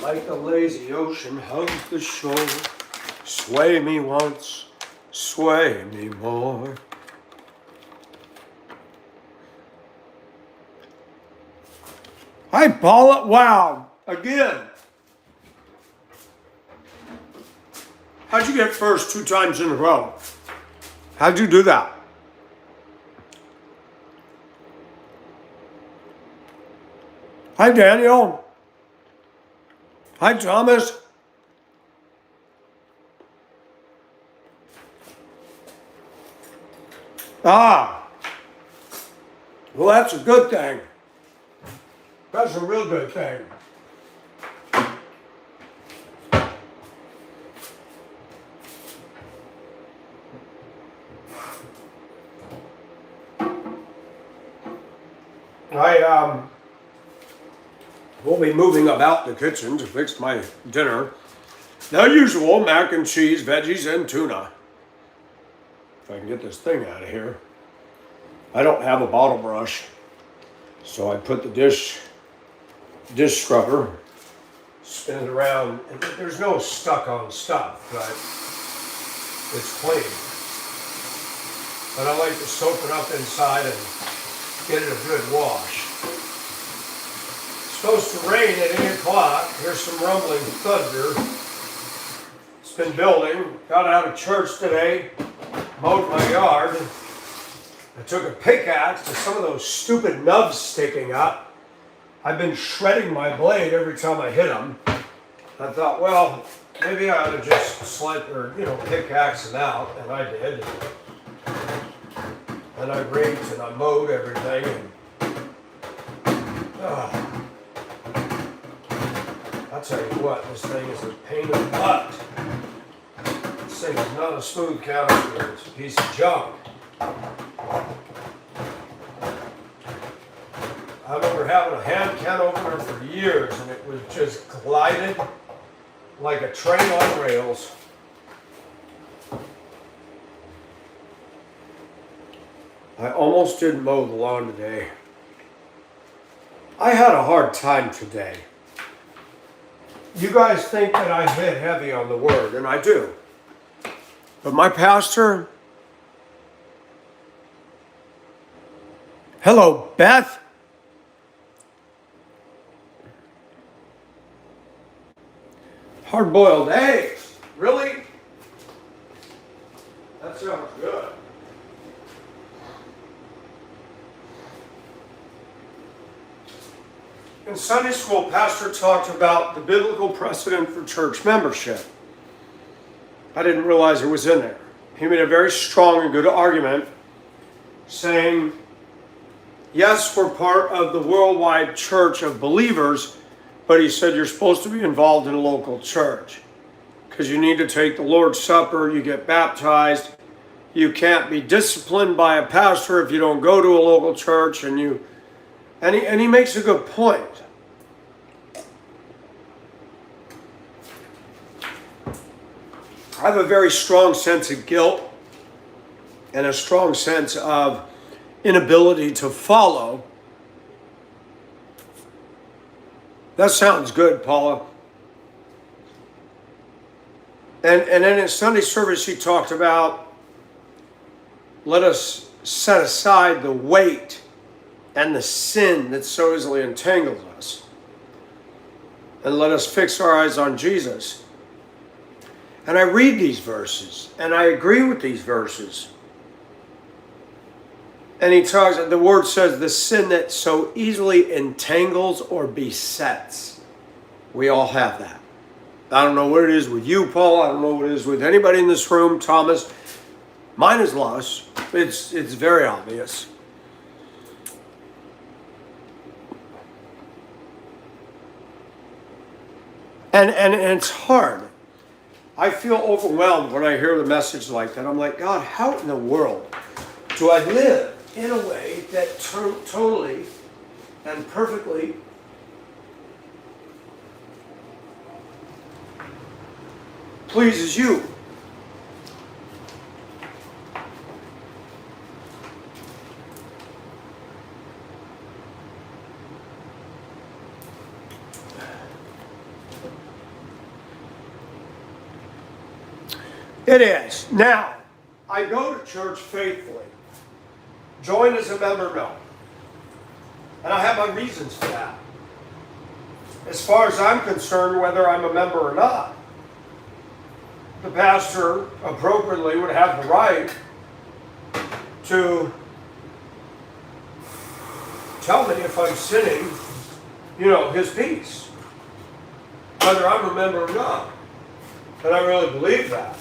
Like the lazy ocean hugs the shore. Sway me once, sway me more. Hi, Paula. Wow. Again. How'd you get first 2 times in a row? How'd you do that? Hi, Daniel. Hi, Thomas. Ah. Well, that's a good thing. That's a real good thing. I will be moving about the kitchen to fix my dinner. The usual mac and cheese, veggies, and tuna. If I can get this thing out of here. I don't have a bottle brush, so I put the dish scrubber, spin it around, and there's no stuck on stuff, but it's clean. But I like to soak it up inside and get it a good wash. It's supposed to rain at 8 o'clock. Here's some rumbling thunder. It's been building. Got out of church today, mowed my yard. I took a pickaxe to some of those stupid nubs sticking up. I've been shredding my blade every time I hit them. I thought, well, maybe I ought to just pickaxe them out, and I did. And I raked and I mowed everything. And, I'll tell you what, this thing is a pain in the butt. This thing is not a smooth counter, it's a piece of junk. I remember having a hand can opener for years, and it was just glided like a train on rails. I almost didn't mow the lawn today. I had a hard time today. You guys think that I hit heavy on the word, and I do. But my pastor... Hello, Beth. Hard-boiled eggs. Really? That sounds good. In Sunday school, Pastor talked about the biblical precedent for church membership. I didn't realize it was in there. He made a very strong and good argument saying, yes, we're part of the worldwide church of believers, but he said you're supposed to be involved in a local church because you need to take the Lord's Supper, you get baptized, you can't be disciplined by a pastor if you don't go to a local church, and he makes a good point. I have a very strong sense of guilt and a strong sense of inability to follow. That sounds good, Paula. And then in Sunday service, he talked about let us set aside the weight and the sin that so easily entangles us. And let us fix our eyes on Jesus. And I read these verses, and I agree with these verses. And he talks, the word says, the sin that so easily entangles or besets. We all have that. I don't know what it is with you, Paul. I don't know what it is with anybody in this room, Thomas. Mine is lust. It's very obvious. And it's hard. I feel overwhelmed when I hear the message like that. I'm like, God, how in the world do I live in a way that totally and perfectly pleases you? It is. Now, I go to church faithfully. Join as a member, no. And I have my reasons for that. As far as I'm concerned, whether I'm a member or not, the pastor appropriately would have the right to tell me if I'm sinning, his peace. Whether I'm a member or not. And I really believe that.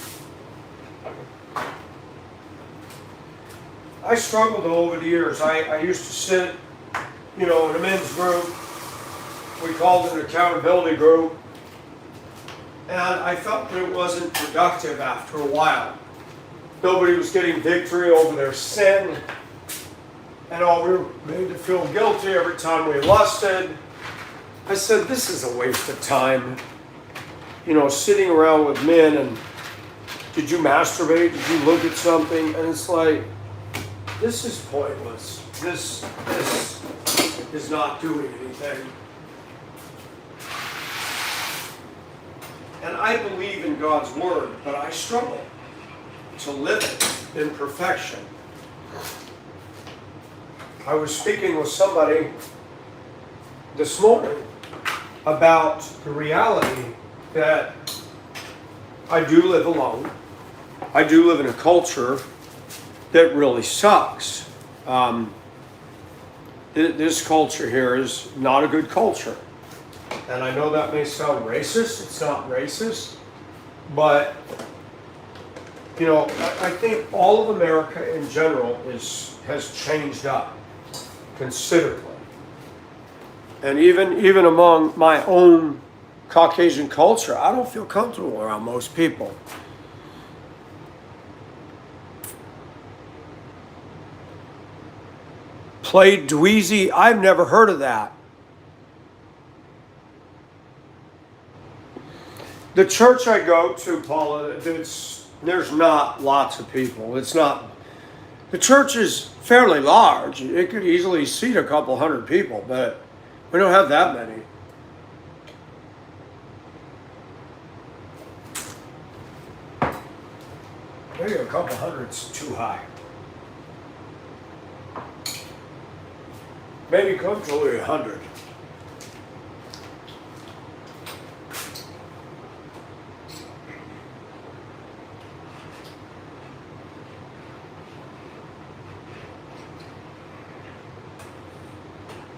I struggled over the years. I used to sit, in a men's group. We called it an accountability group. And I felt that it wasn't productive after a while. Nobody was getting victory over their sin. And all we were made to feel guilty every time we lusted. I said, this is a waste of time. Sitting around with men and did you masturbate? Did you look at something? And it's like, this is pointless. This is not doing anything. And I believe in God's word, but I struggle to live it in perfection. I was speaking with somebody this morning about the reality that I do live alone. I do live in a culture that really sucks. This culture here is not a good culture. And I know that may sound racist. It's not racist. But, I think all of America in general has changed up considerably. And even among my own Caucasian culture, I don't feel comfortable around most people. Played Dweezy, I've never heard of that. The church I go to, Paula, there's not lots of people. The church is fairly large. It could easily seat a couple hundred people, but we don't have that many. Maybe a couple hundred's too high. Maybe comfortably 100.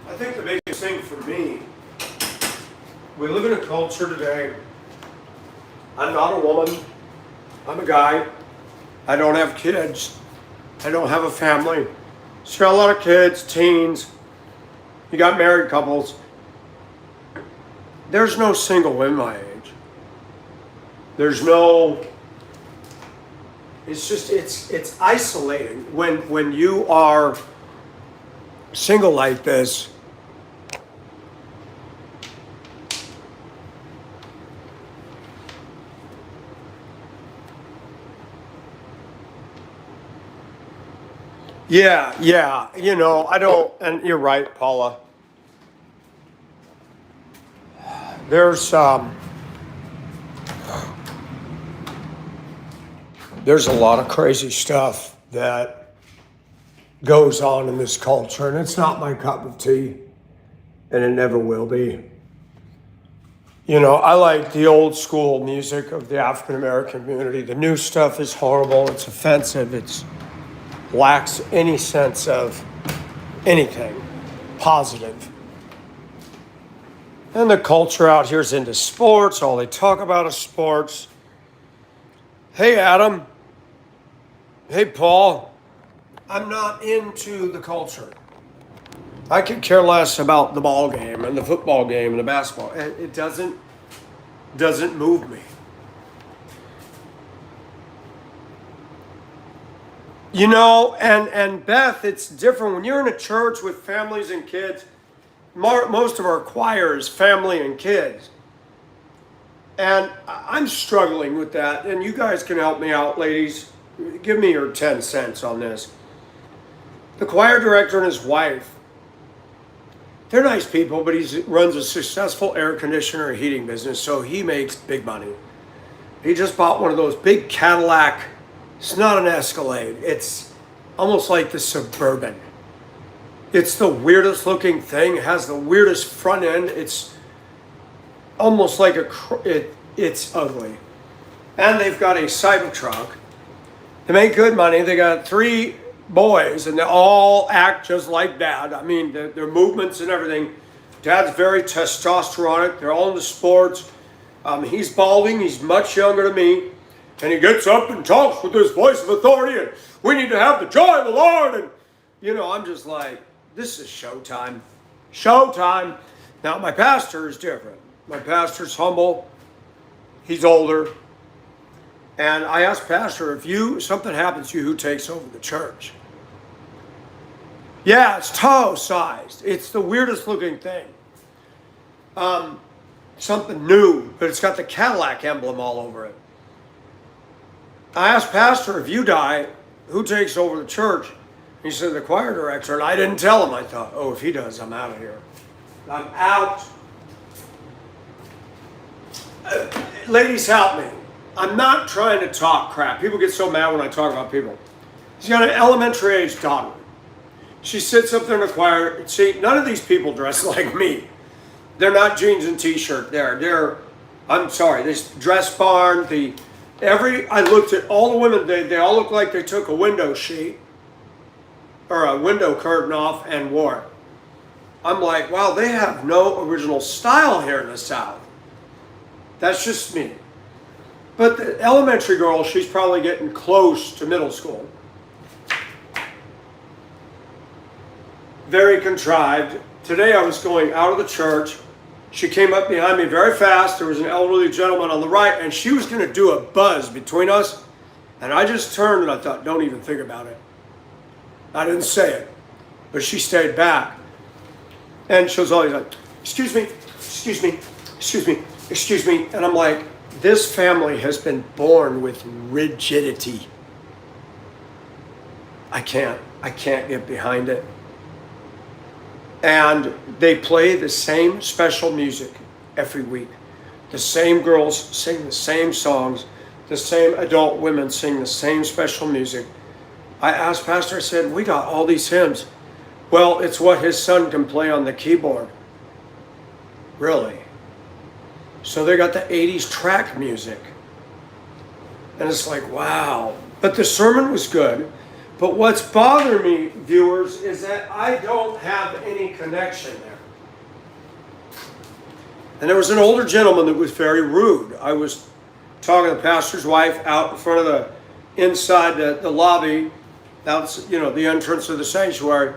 I think the biggest thing for me, we live in a culture today. I'm not a woman. I'm a guy. I don't have kids. I don't have a family. So got a lot of kids, teens. You got married couples. There's no single in my age. There's no. It's isolating when you are single like this. Yeah, I don't, and you're right, Paula. There's a lot of crazy stuff that goes on in this culture, and it's not my cup of tea, and it never will be. I like the old school music of the African American community. The new stuff is horrible, it's offensive, it lacks any sense of anything positive. And the culture out here is into sports. All they talk about is sports. Hey, Adam. Hey, Paul. I'm not into the culture. I could care less about the ball game and the football game and the basketball. It doesn't move me. And Beth, it's different. When you're in a church with families and kids, most of our choir is family and kids. And I'm struggling with that. And you guys can help me out, ladies. Give me your 10 cents on this. The choir director and his wife, they're nice people, but he runs a successful air conditioner and heating business, so he makes big money. He just bought one of those big Cadillac. It's not an Escalade. It's almost like the Suburban. It's the weirdest looking thing. It has the weirdest front end. It's almost like it's ugly. And they've got a Cybertruck. They make good money. They got 3 boys, and they all act just like Dad. I mean, their movements and everything. Dad's very testosteronic. They're all into sports. He's balding. He's much younger than me. And he gets up and talks with his voice of authority, and we need to have the joy of the Lord. And, I'm just like, this is showtime. Showtime. Now, my pastor is different. My pastor's humble. He's older. And I asked Pastor, if something happens to you, who takes over the church? Yeah, it's toe-sized. It's the weirdest looking thing. Something new, but it's got the Cadillac emblem all over it. I asked Pastor, if you die, who takes over the church? He said, the choir director, and I didn't tell him. I thought, if he does, I'm out of here. I'm out. Ladies, help me. I'm not trying to talk crap. People get so mad when I talk about people. She's got an elementary age daughter. She sits up there in the choir. See, none of these people dress like me. They're not jeans and t-shirt. I'm sorry, this dress barn, I looked at all the women, they all look like they took a window sheet or a window curtain off and wore it. I'm like, wow, they have no original style here in the South. That's just me. But the elementary girl, she's probably getting close to middle school. Very contrived. Today I was going out of the church. She came up behind me very fast. There was an elderly gentleman on the right, and she was going to do a buzz between us. And I just turned and I thought, don't even think about it. I didn't say it, but she stayed back. And she was always like, excuse me, excuse me, excuse me, excuse me. And I'm like, this family has been born with rigidity. I can't get behind it. And they play the same special music every week. The same girls sing the same songs. The same adult women sing the same special music. I asked Pastor, I said, we got all these hymns. Well, it's what his son can play on the keyboard. Really? So they got the 80s track music. And it's like, wow. But the sermon was good. But what's bothering me, viewers, is that I don't have any connection there. And there was an older gentleman that was very rude. I was talking to the pastor's wife out in front of inside the lobby, that's, the entrance of the sanctuary.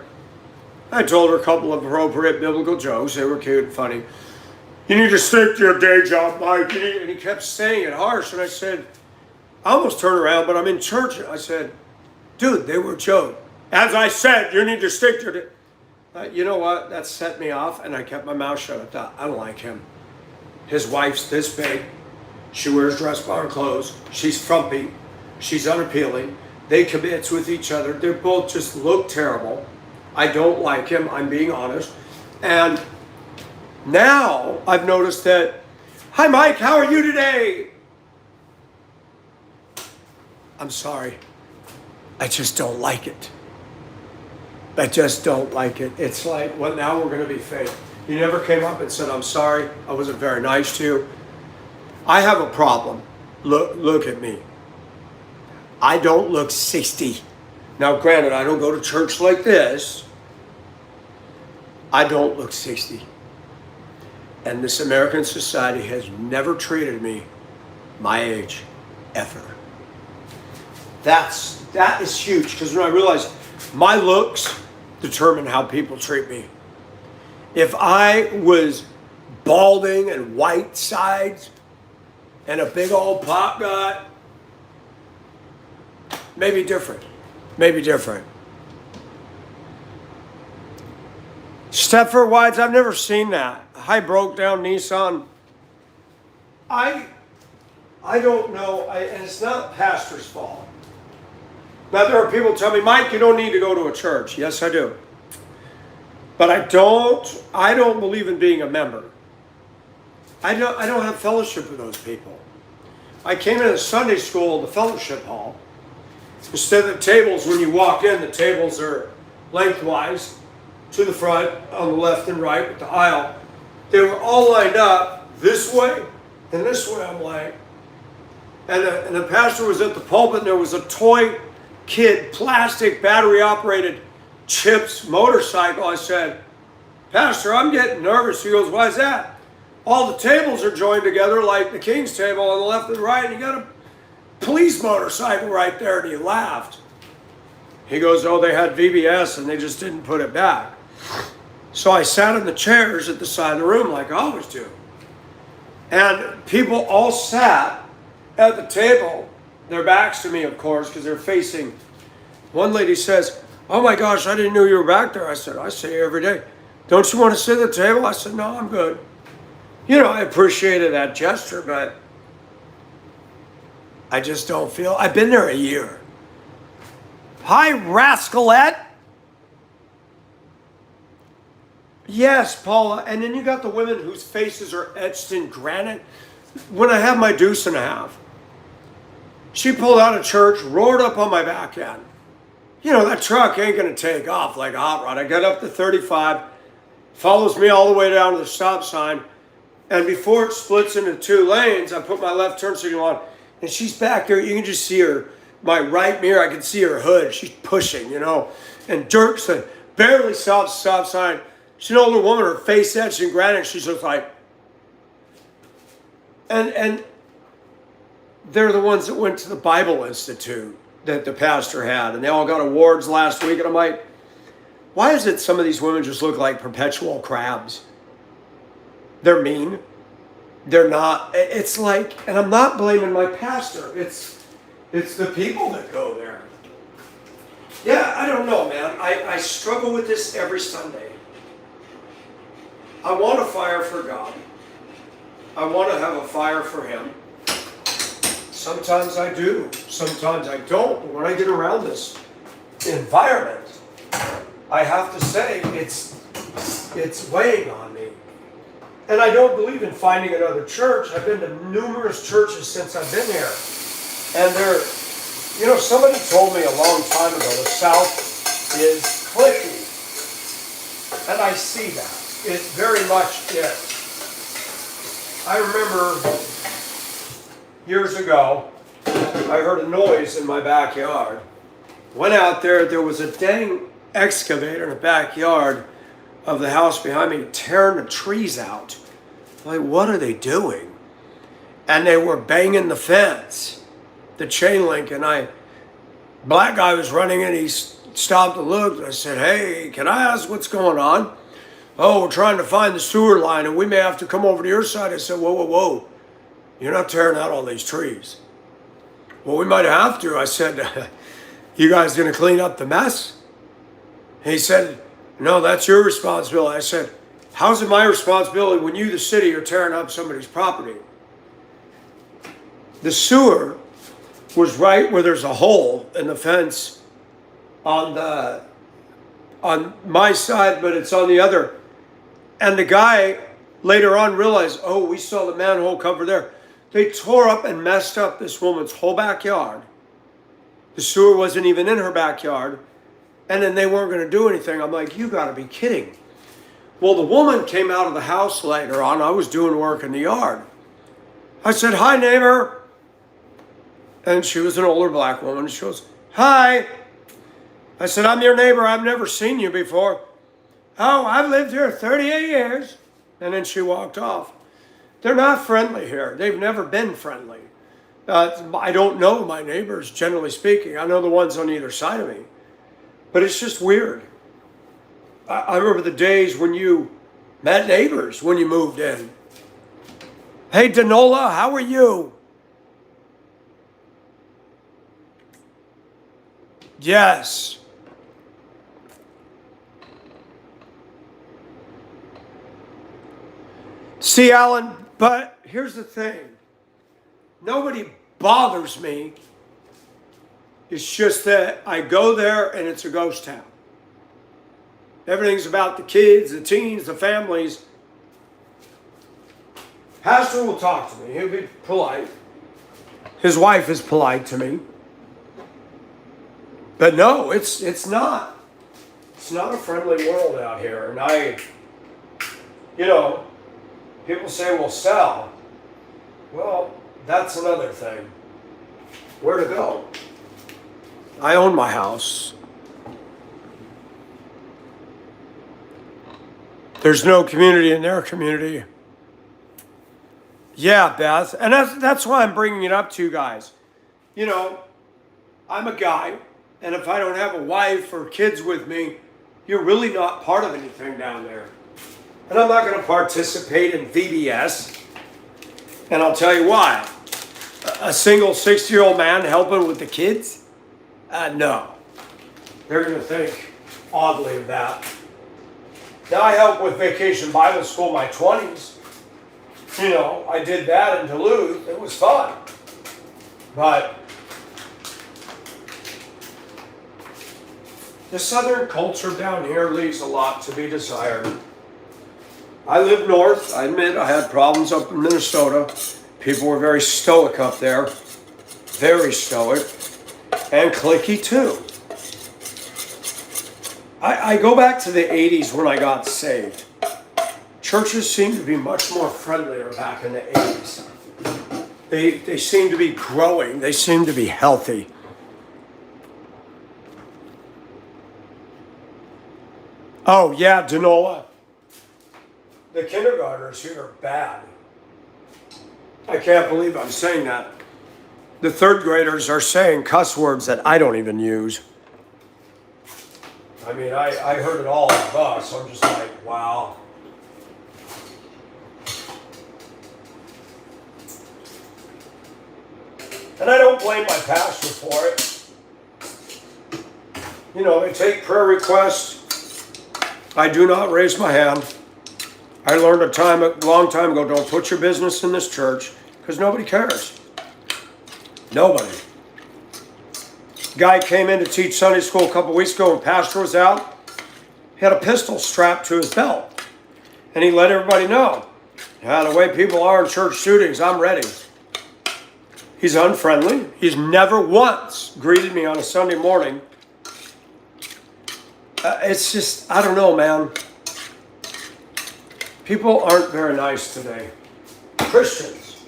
I told her a couple of appropriate biblical jokes. They were cute and funny. You need to stick to your day job, Mike. And he kept saying it harsh. And I said, I almost turned around, but I'm in church. I said, dude, they were jokes. As I said, you need to stick to it. You know what? That set me off, and I kept my mouth shut. I thought, I don't like him. His wife's this big. She wears dress barn clothes. She's frumpy. She's unappealing. They kibitz with each other. They both just look terrible. I don't like him. I'm being honest. And now I've noticed that, hi, Mike, how are you today? I'm sorry. I just don't like it. I just don't like it. It's like, well, now we're going to be fake. You never came up and said, I'm sorry. I wasn't very nice to you. I have a problem. Look at me. I don't look 60. Now, granted, I don't go to church like this. I don't look 60. And this American society has never treated me my age, ever. That is huge, because when I realized my looks determine how people treat me. If I was balding and white sides and a big old pop gut, maybe different. Maybe different. Stepford Wives, I've never seen that. High broke down Nissan. I don't know, and it's not pastor's fault. Now there are people who tell me, Mike, you don't need to go to a church. Yes, I do. But I don't believe in being a member. I don't have fellowship with those people. I came into Sunday school, the fellowship hall. Instead of the tables, when you walk in, the tables are lengthwise to the front on the left and right with the aisle. They were all lined up this way and this way. I'm like, and the pastor was at the pulpit, and there was a toy kid, plastic, battery-operated Chips motorcycle. I said, Pastor, I'm getting nervous. He goes, why is that? All the tables are joined together like the king's table on the left and right, and you got a police motorcycle right there. And he laughed. He goes, oh, they had VBS and they just didn't put it back. So I sat in the chairs at the side of the room like I always do. And people all sat at the table, their backs to me, of course, because they're facing. One lady says, oh my gosh, I didn't know you were back there. I said, I see you every day. Don't you want to sit at the table? I said, no, I'm good. You know, I appreciated that gesture, but I just don't feel. I've been there a year. Hi, Rascalette. Yes, Paula. And then you got the women whose faces are etched in granite. When I have my deuce and a half, she pulled out of church, roared up on my back end. You know, that truck ain't going to take off like a hot rod. I got up to 35, follows me all the way down to the stop sign. And before it splits into two lanes, I put my left turn signal on. And she's back there. You can just see her, my right mirror. I can see her hood. She's pushing, you know. And jerks and barely stops the stop sign. She's an older woman, her face etched in granite. She's just like, and they're the ones that went to the Bible Institute that the pastor had. And they all got awards last week. And I'm like, why is it some of these women just look like perpetual crabs? They're mean. They're not. It's like, and I'm not blaming my pastor. It's the people that go there. Yeah, I don't know, man. I struggle with this every Sunday. I want a fire for God. I want to have a fire for Him. Sometimes I do. Sometimes I don't. But when I get around this environment, I have to say it's weighing on me. And I don't believe in finding another church. I've been to numerous churches since I've been here. And they're, you know, somebody told me a long time ago, the South is cliquey. And I see that. It very much is. I remember years ago, I heard a noise in my backyard. Went out there was a dang excavator in the backyard of the house behind me tearing the trees out. Like, what are they doing? And they were banging the fence, the chain link, and black guy was running in, he stopped and looked, and I said, hey, can I ask what's going on? Oh, we're trying to find the sewer line, and we may have to come over to your side. I said, whoa, whoa, whoa, you're not tearing out all these trees. Well, we might have to. I said, you guys gonna clean up the mess? And he said, no, that's your responsibility. I said, how's it my responsibility when you, the city, are tearing up somebody's property? The sewer was right where there's a hole in the fence on my side, but it's on the other. And the guy later on realized, oh, we saw the manhole cover there. They tore up and messed up this woman's whole backyard. The sewer wasn't even in her backyard. And then they weren't going to do anything. I'm like, you got to be kidding. Well, the woman came out of the house later on. I was doing work in the yard. I said, hi, neighbor. And she was an older black woman. She goes, hi. I said, I'm your neighbor. I've never seen you before. Oh, I've lived here 38 years. And then she walked off. They're not friendly here. They've never been friendly. I don't know my neighbors, generally speaking. I know the ones on either side of me. But it's just weird. I remember the days when you met neighbors when you moved in. Hey, Danola, how are you? Yes. See, Alan, but here's the thing. Nobody bothers me. It's just that I go there and it's a ghost town. Everything's about the kids, the teens, the families. Pastor will talk to me. He'll be polite. His wife is polite to me. But no, it's not. It's not a friendly world out here. And people say, well, sell. Well, that's another thing. Where to go? I own my house. There's no community in their community. Yeah, Beth. And that's why I'm bringing it up to you guys. I'm a guy, and if I don't have a wife or kids with me, you're really not part of anything down there. And I'm not going to participate in VBS. And I'll tell you why. A single 60-year-old man helping with the kids? No. They're going to think oddly of that. Now I helped with Vacation Bible School in my 20s. I did that in Duluth. It was fun. But the Southern culture down here leaves a lot to be desired. I live north. I admit I had problems up in Minnesota. People were very stoic up there. Very stoic. And cliquey too. I go back to the 80s when I got saved. Churches seemed to be much more friendlier back in the 80s. They seem to be growing. They seem to be healthy. Oh, yeah, Danola. The kindergartners here are bad. I can't believe I'm saying that. The third graders are saying cuss words that I don't even use. I mean, I heard it all on the bus. I'm just like, wow. And I don't blame my pastor for it. They take prayer requests. I do not raise my hand. I learned a long time ago, don't put your business in this church because nobody cares. Nobody. Guy came in to teach Sunday school a couple weeks ago and pastor was out. He had a pistol strapped to his belt. And he let everybody know, the way people are in church shootings, I'm ready. He's unfriendly. He's never once greeted me on a Sunday morning. It's just, I don't know, man. People aren't very nice today. Christians.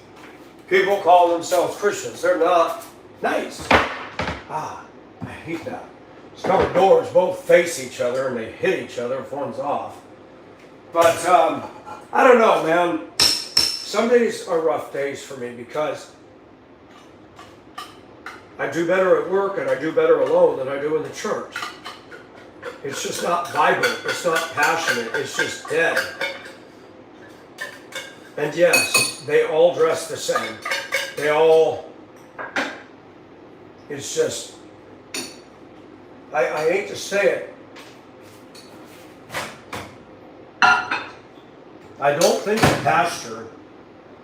People call themselves Christians. They're not nice. I hate that. These covered doors both face each other and they hit each other if one's off. But I don't know, man. Some days are rough days for me because I do better at work and I do better alone than I do in the church. It's just not vibrant. It's not passionate. It's just dead. And yes, they all dress the same. It's just, I hate to say it. I don't think the pastor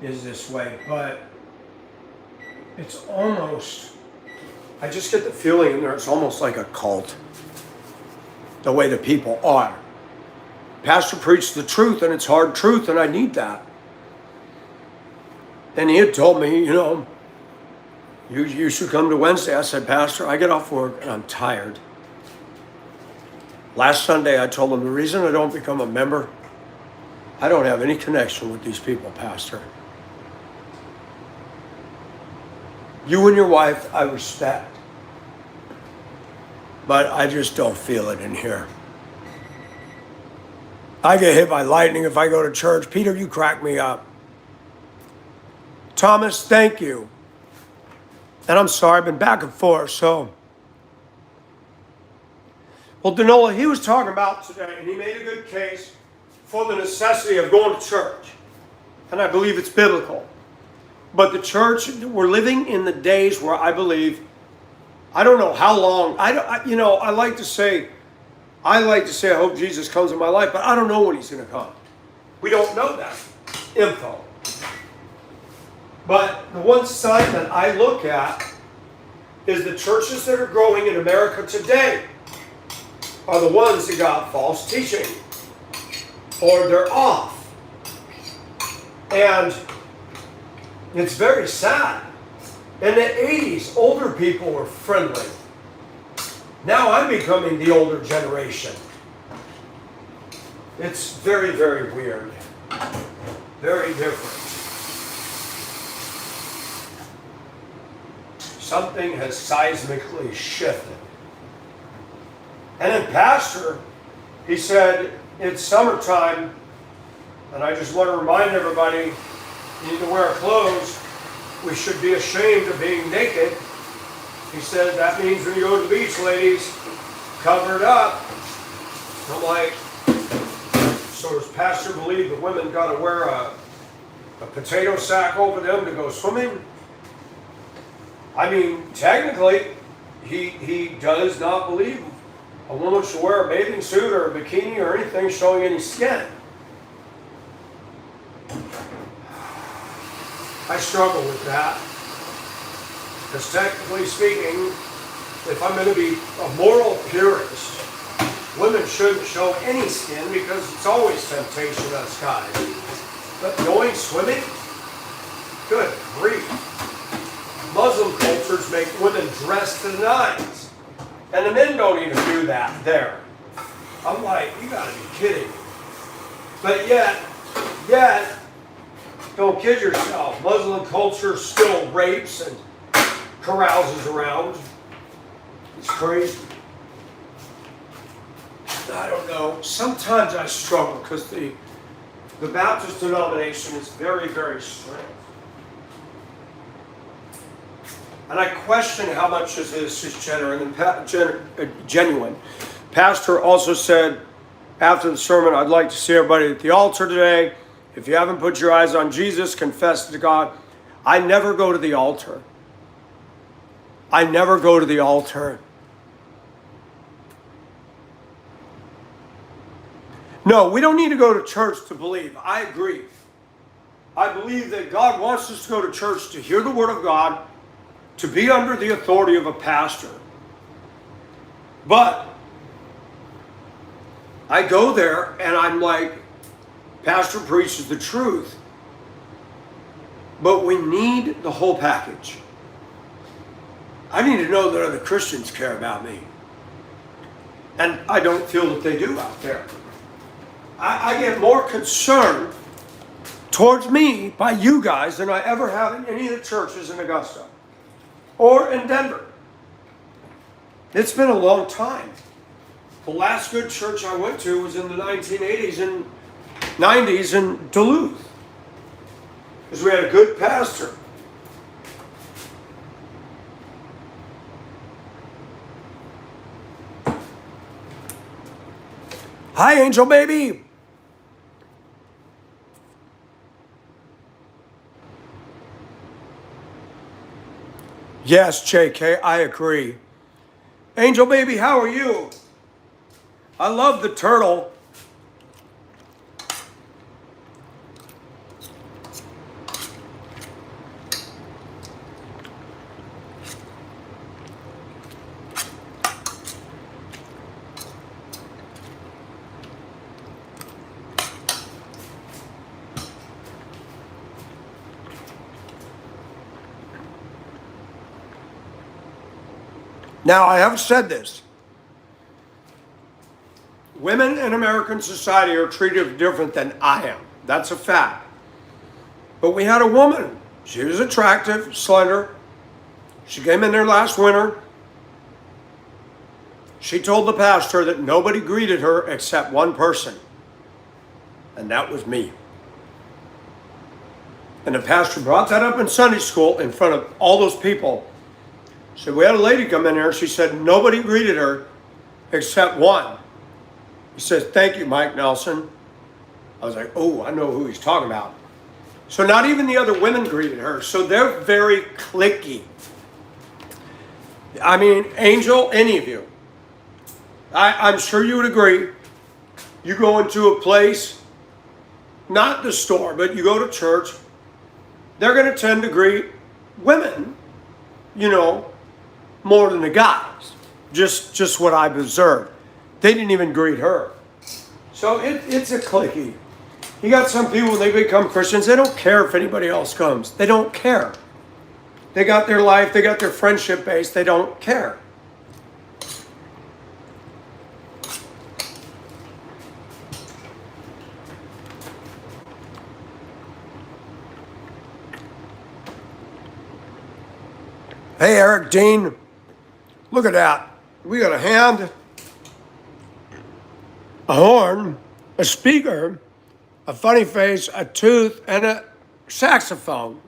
is this way, but it's almost, I just get the feeling in there it's almost like a cult. The way the people are. Pastor preached the truth and it's hard truth and I need that. And he had told me, you should come to Wednesday. I said, Pastor, I get off work and I'm tired. Last Sunday I told him the reason I don't become a member, I don't have any connection with these people, Pastor. You and your wife, I respect. But I just don't feel it in here. I get hit by lightning if I go to church. Peter, you crack me up. Thomas, thank you. And I'm sorry, I've been back and forth, so. Well, Danola, he was talking about today, and he made a good case for the necessity of going to church. And I believe it's biblical. But the church, we're living in the days where I believe, I don't know how long, I like to say, I hope Jesus comes in my life, but I don't know when he's going to come. We don't know that info. But the one sign that I look at is the churches that are growing in America today are the ones that got false teaching. Or they're off. And it's very sad. In the 80s, older people were friendly. Now I'm becoming the older generation. It's very, very weird. Very different. Something has seismically shifted. And then Pastor, he said, it's summertime, and I just want to remind everybody, you need to wear clothes. We should be ashamed of being naked. He said, that means when you go to the beach, ladies, cover it up. I'm like, so does Pastor believe the women got to wear a potato sack over them to go swimming? I mean, technically, he does not believe a woman should wear a bathing suit or a bikini or anything showing any skin. I struggle with that. Because technically speaking, if I'm going to be a moral purist, women shouldn't show any skin because it's always temptation to us guys. But going swimming? Good grief. Muslim cultures make women dress to the nines. And the men don't even do that there. I'm like, you gotta be kidding me. But yet, don't kid yourself. Muslim culture still rapes and carouses around. It's crazy. I don't know. Sometimes I struggle because the Baptist denomination is very, very strict. And I question how much of this is genuine. Pastor also said after the sermon, I'd like to see everybody at the altar today. If you haven't put your eyes on Jesus, confess to God. I never go to the altar. I never go to the altar. No, we don't need to go to church to believe. I agree. I believe that God wants us to go to church to hear the Word of God, to be under the authority of a pastor. But I go there and I'm like, Pastor preaches the truth. But we need the whole package. I need to know that other Christians care about me. And I don't feel that they do out there. I get more concerned towards me by you guys than I ever have in any of the churches in Augusta or in Denver. It's been a long time. The last good church I went to was in the 1980s and 90s in Duluth. Because we had a good pastor. Hi, Angel Baby. Yes, JK, I agree. Angel Baby, how are you? I love the turtle. Now, I have said this. Women in American society are treated different than I am. That's a fact. But we had a woman. She was attractive, slender. She came in there last winter. She told the pastor that nobody greeted her except one person. And that was me. And the pastor brought that up in Sunday school in front of all those people. So we had a lady come in there. She said nobody greeted her except one. He says, thank you, Mike Nelson. I was like, oh, I know who he's talking about. So not even the other women greeted her. So they're very cliquey. I mean, Angel, any of you. I'm sure you would agree. You go into a place, not the store, but you go to church, they're going to tend to greet women, more than the guys. Just what I've observed. They didn't even greet her. So it's a cliquey. You got some people, when they become Christians, they don't care if anybody else comes. They don't care. They got their life, they got their friendship base, they don't care. Hey, Eric Dean, look at that. We got a hand, a horn, a speaker, a funny face, a tooth, and a saxophone.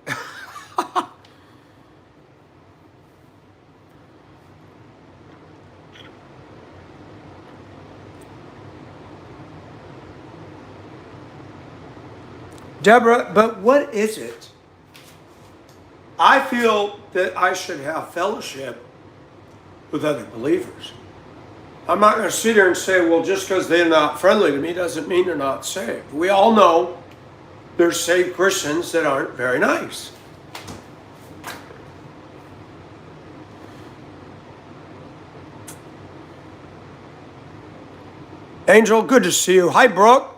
Deborah, but what is it? I feel that I should have fellowship with other believers. I'm not going to sit here and say, well, just because they're not friendly to me doesn't mean they're not saved. We all know there's saved Christians that aren't very nice. Angel, good to see you. Hi, Brooke.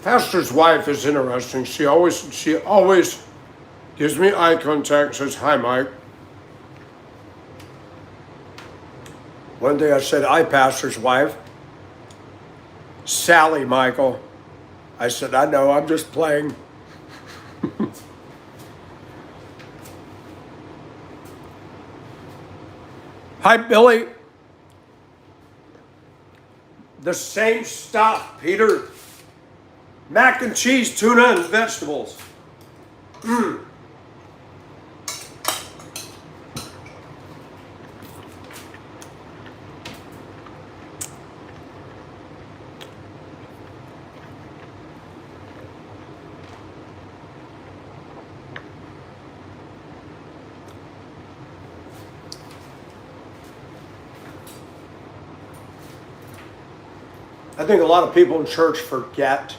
Pastor's wife is interesting. She always gives me eye contact and says, hi, Mike. One day I said, hi, Pastor's wife. Sally, Michael. I said, I know, I'm just playing. Hi, Billy. The same stuff, Peter. Mac and cheese, tuna, and vegetables. I think a lot of people in church forget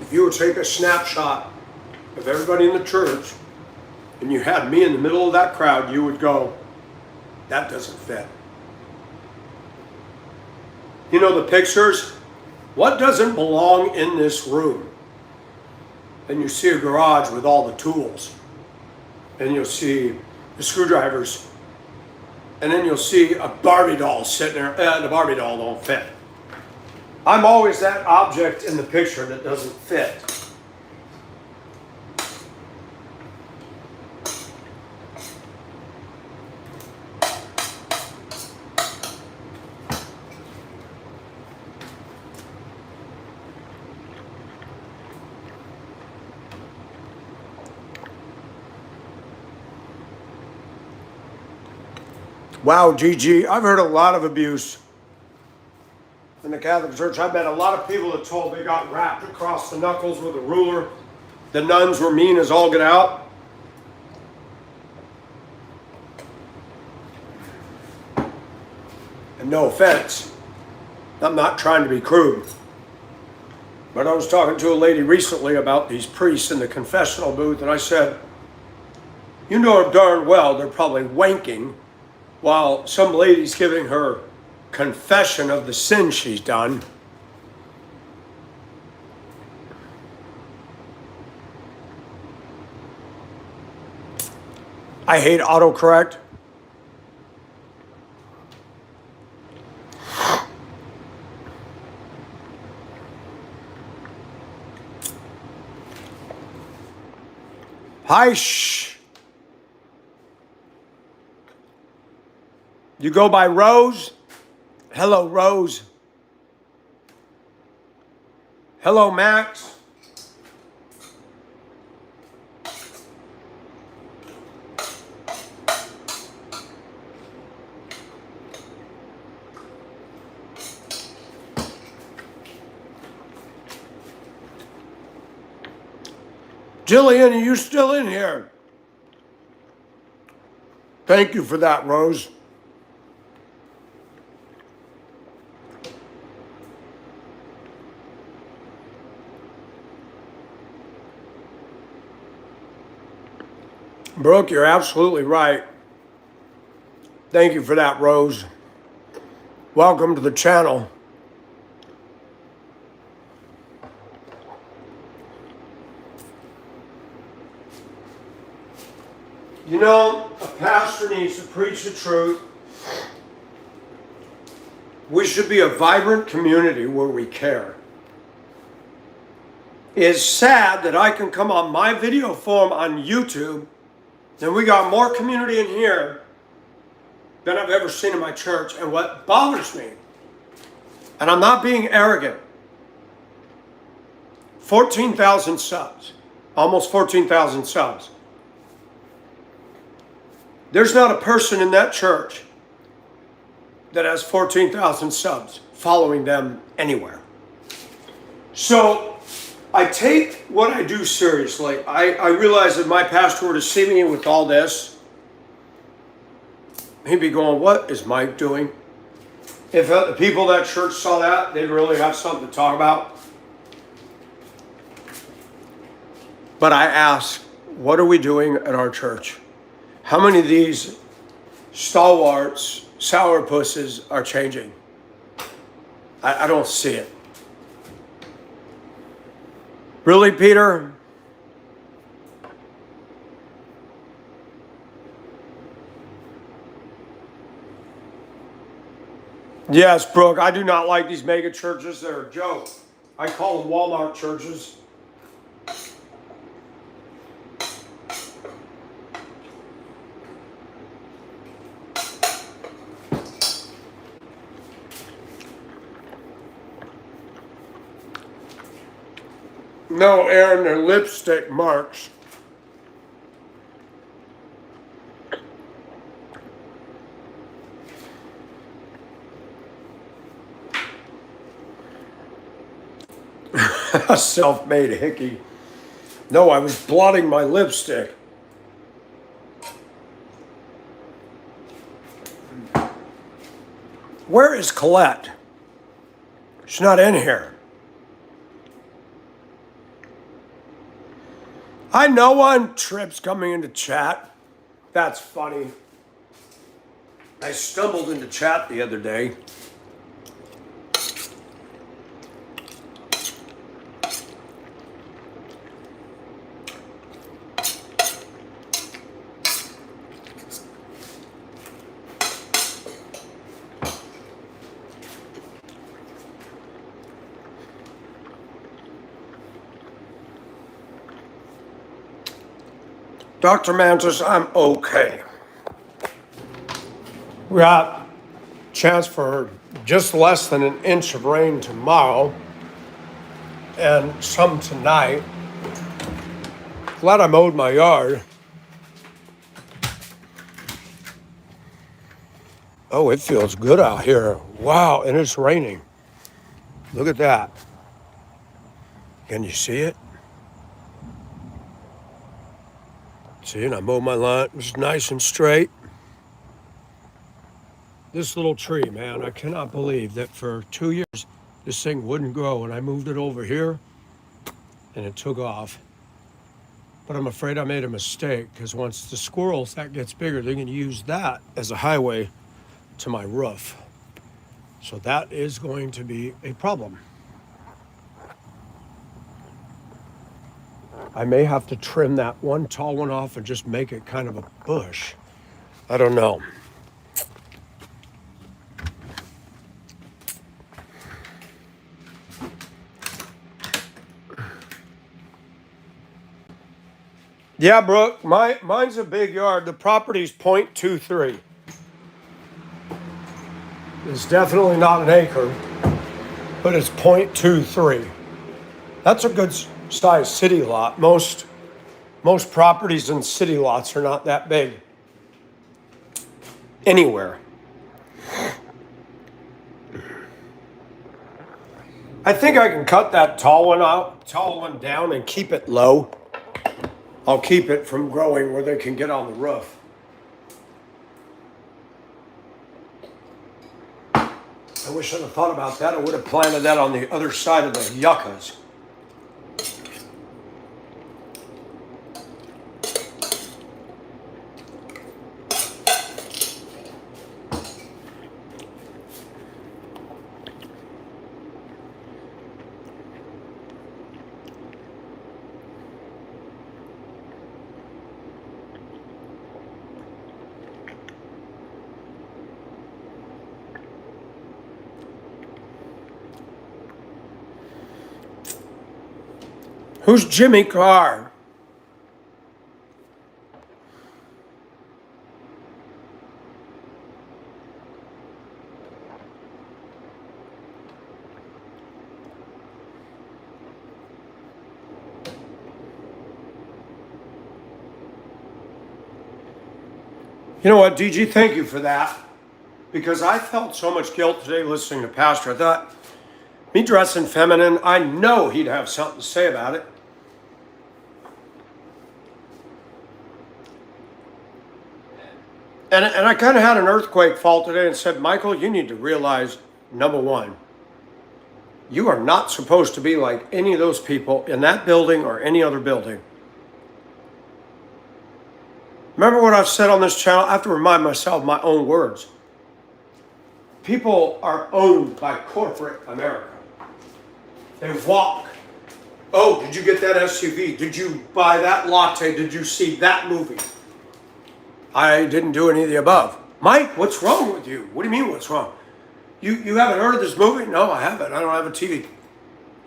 if you would take a snapshot of everybody in the church and you had me in the middle of that crowd, you would go, that doesn't fit. You know the pictures? What doesn't belong in this room? And you see a garage with all the tools. And you'll see the screwdrivers. And then you'll see a Barbie doll sitting there. The Barbie doll don't fit. I'm always that object in the picture that doesn't fit. Wow, Gigi, I've heard a lot of abuse in the Catholic Church. I've met a lot of people that told they got rapped across the knuckles with a ruler. The nuns were mean as all get out. And no offense, I'm not trying to be crude. But I was talking to a lady recently about these priests in the confessional booth, and I said, you know darn well they're probably wanking while some lady's giving her confession of the sin she's done. I hate autocorrect. Hi, shh. You go by Rose? Hello, Rose. Hello, Max. Jillian, are you still in here? Thank you for that, Rose. Brooke, you're absolutely right. Thank you for that, Rose. Welcome to the channel. You know, a pastor needs to preach the truth. We should be a vibrant community where we care. It's sad that I can come on my video form on YouTube and we got more community in here than I've ever seen in my church. And what bothers me, and I'm not being arrogant, 14,000 subs, almost 14,000 subs. There's not a person in that church that has 14,000 subs following them anywhere. So I take what I do seriously. I realize that my pastor were to see me with all this, he'd be going, what is Mike doing? If the people at that church saw that, they'd really have something to talk about. But I ask, what are we doing at our church? How many of these stalwarts, sourpusses are changing? I don't see it. Really, Peter? Yes, Brooke, I do not like these mega churches. They're a joke. I call them Walmart churches. No, Aaron, they're lipstick marks. Self-made hickey. No, I was blotting my lipstick. Where is Colette? She's not in here. I know one Trips coming into chat. That's funny. I stumbled into chat the other day. Dr. Mantis, I'm okay. We got a chance for just less than an inch of rain tomorrow and some tonight. Glad I mowed my yard. Oh, it feels good out here. Wow, and it's raining. Look at that. Can you see it? See, and I mowed my lawn. It was nice and straight. This little tree, man, I cannot believe that for 2 years this thing wouldn't grow, and I moved it over here and it took off. But I'm afraid I made a mistake, because once the squirrels, that gets bigger, they're going to use that as a highway to my roof. So that is going to be a problem. I may have to trim that one tall one off and just make it kind of a bush. I don't know. Yeah, Brooke, mine's a big yard. The property's 0.23. It's definitely not an acre, but it's 0.23. That's a good size city lot. Most properties in city lots are not that big anywhere. I think I can cut that tall one down and keep it low. I'll keep it from growing where they can get on the roof. I wish I'd have thought about that. I would have planted that on the other side of the yuccas. Who's Jimmy Carr? You know what, DG, thank you for that. Because I felt so much guilt today listening to Pastor. I thought, me dressing feminine, I know he'd have something to say about it. And I kind of had an earthquake fall today and said, Michael, you need to realize, number one, you are not supposed to be like any of those people in that building or any other building. Remember what I've said on this channel? I have to remind myself my own words. People are owned by corporate America. They walk. Oh, did you get that SUV? Did you buy that latte? Did you see that movie? I didn't do any of the above. Mike, what's wrong with you? What do you mean what's wrong? You haven't heard of this movie? No, I haven't. I don't have a TV.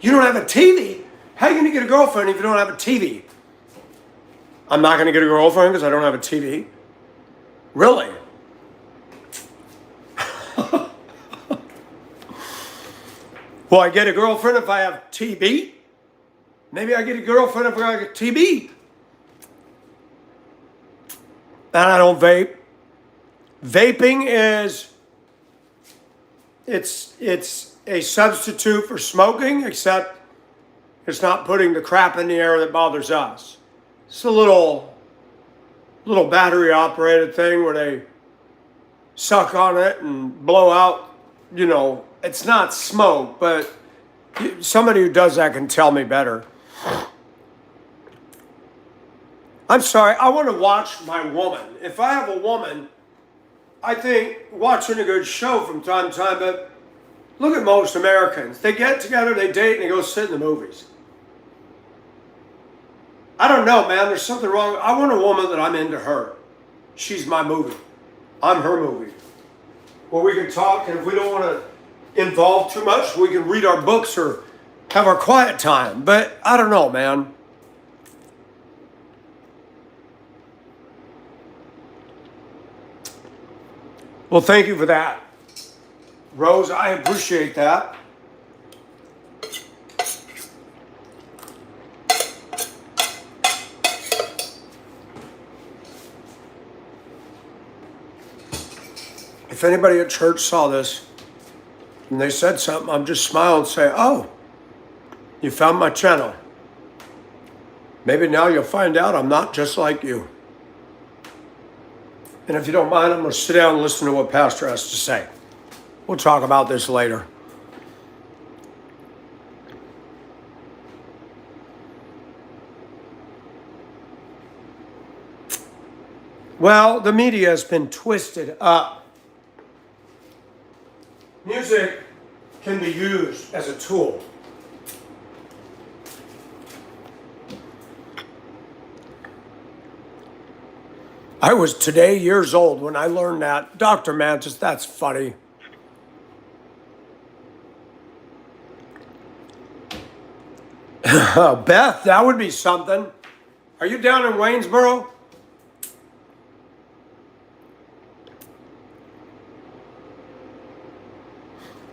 You don't have a TV? How are you going to get a girlfriend if you don't have a TV? I'm not going to get a girlfriend because I don't have a TV? Really? Will I get a girlfriend if I have TB? Maybe I get a girlfriend if I have TB. And I don't vape. Vaping is, it's a substitute for smoking, except it's not putting the crap in the air that bothers us. It's a little battery operated thing where they suck on it and blow out, you know, it's not smoke, but somebody who does that can tell me better. I'm sorry, I want to watch my woman. If I have a woman, I think watching a good show from time to time, but look at most Americans. They get together, they date, and they go sit in the movies. I don't know, man. There's something wrong. I want a woman that I'm into her. She's my movie. I'm her movie. Where we can talk, and if we don't want to involve too much, we can read our books or have our quiet time. But I don't know, man. Well, thank you for that, Rose. I appreciate that. If anybody at church saw this and they said something, I'm just smile and say, oh, you found my channel. Maybe now you'll find out I'm not just like you. And if you don't mind, I'm going to sit down and listen to what Pastor has to say. We'll talk about this later. Well, the media has been twisted up. Music can be used as a tool. I was today years old when I learned that. Dr. Mantis, that's funny. Beth, that would be something. Are you down in Waynesboro?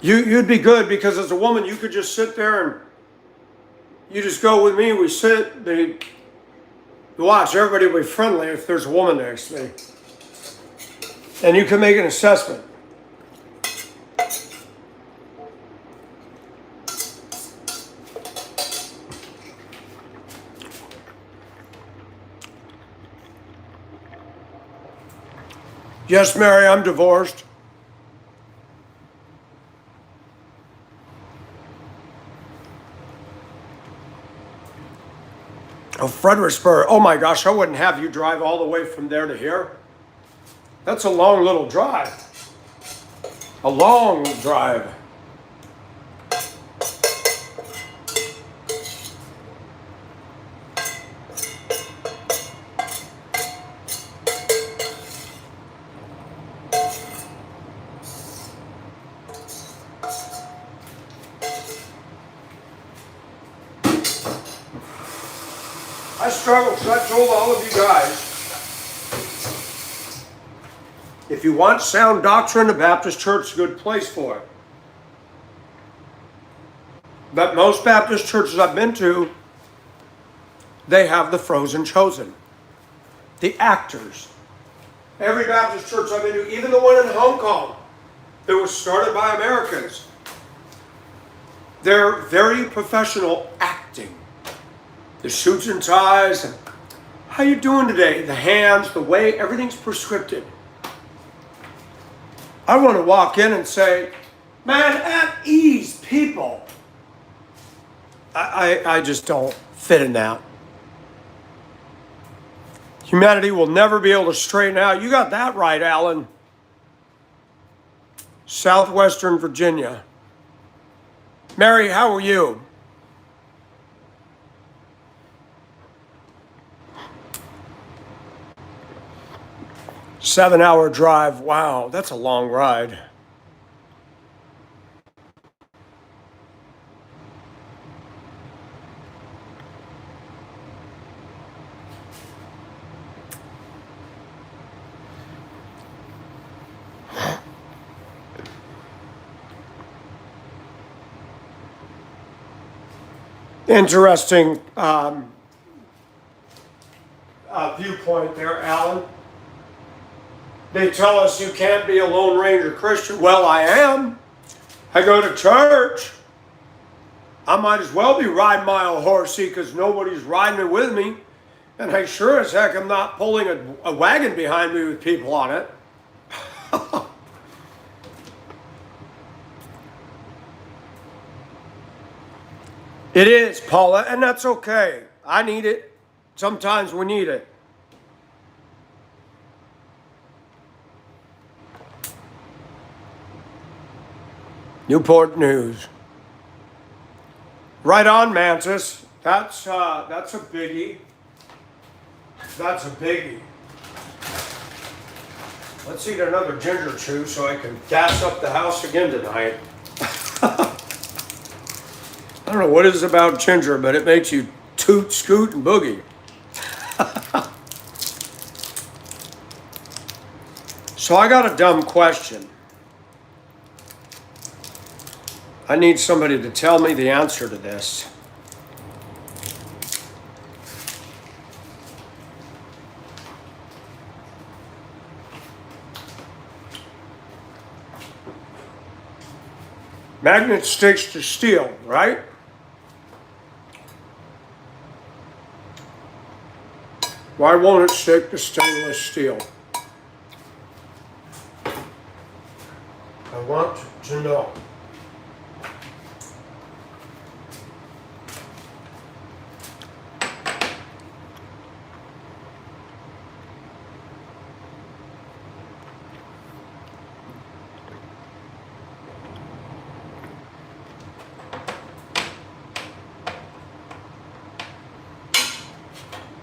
You'd be good because as a woman, you could just sit there and you just go with me. We sit, you watch, everybody will be friendly if there's a woman next to me. And you can make an assessment. Yes, Mary, I'm divorced. Oh, Fredericksburg. Oh my gosh, I wouldn't have you drive all the way from there to here. That's a long little drive. A long drive. I struggle, so I told all of you guys, if you want sound doctrine, the Baptist Church is a good place for it. But most Baptist churches I've been to, they have the frozen chosen. The actors. Every Baptist church I've been to, even the one in Hong Kong, that was started by Americans, they're very professional acting. The suits and ties, and how you doing today? The hands, the way, everything's prescripted. I want to walk in and say, man, at ease, people. I just don't fit in that. Humanity will never be able to straighten out. You got that right, Alan. Southwestern Virginia. Mary, how are you? Seven-hour drive. Wow, that's a long ride. Interesting viewpoint there, Alan. They tell us you can't be a Lone Ranger Christian. Well, I am. I go to church. I might as well be riding my old horsey because nobody's riding it with me. And I sure as heck am not pulling a wagon behind me with people on it. It is, Paula, and that's okay. I need it. Sometimes we need it. Newport News. Right on, Mantis. That's a biggie. That's a biggie. Let's eat another ginger chew so I can gas up the house again tonight. I don't know what it is about ginger, but it makes you toot, scoot, and boogie. So I got a dumb question. I need somebody to tell me the answer to this. Magnet sticks to steel, right? Why won't it stick to stainless steel? I want to know.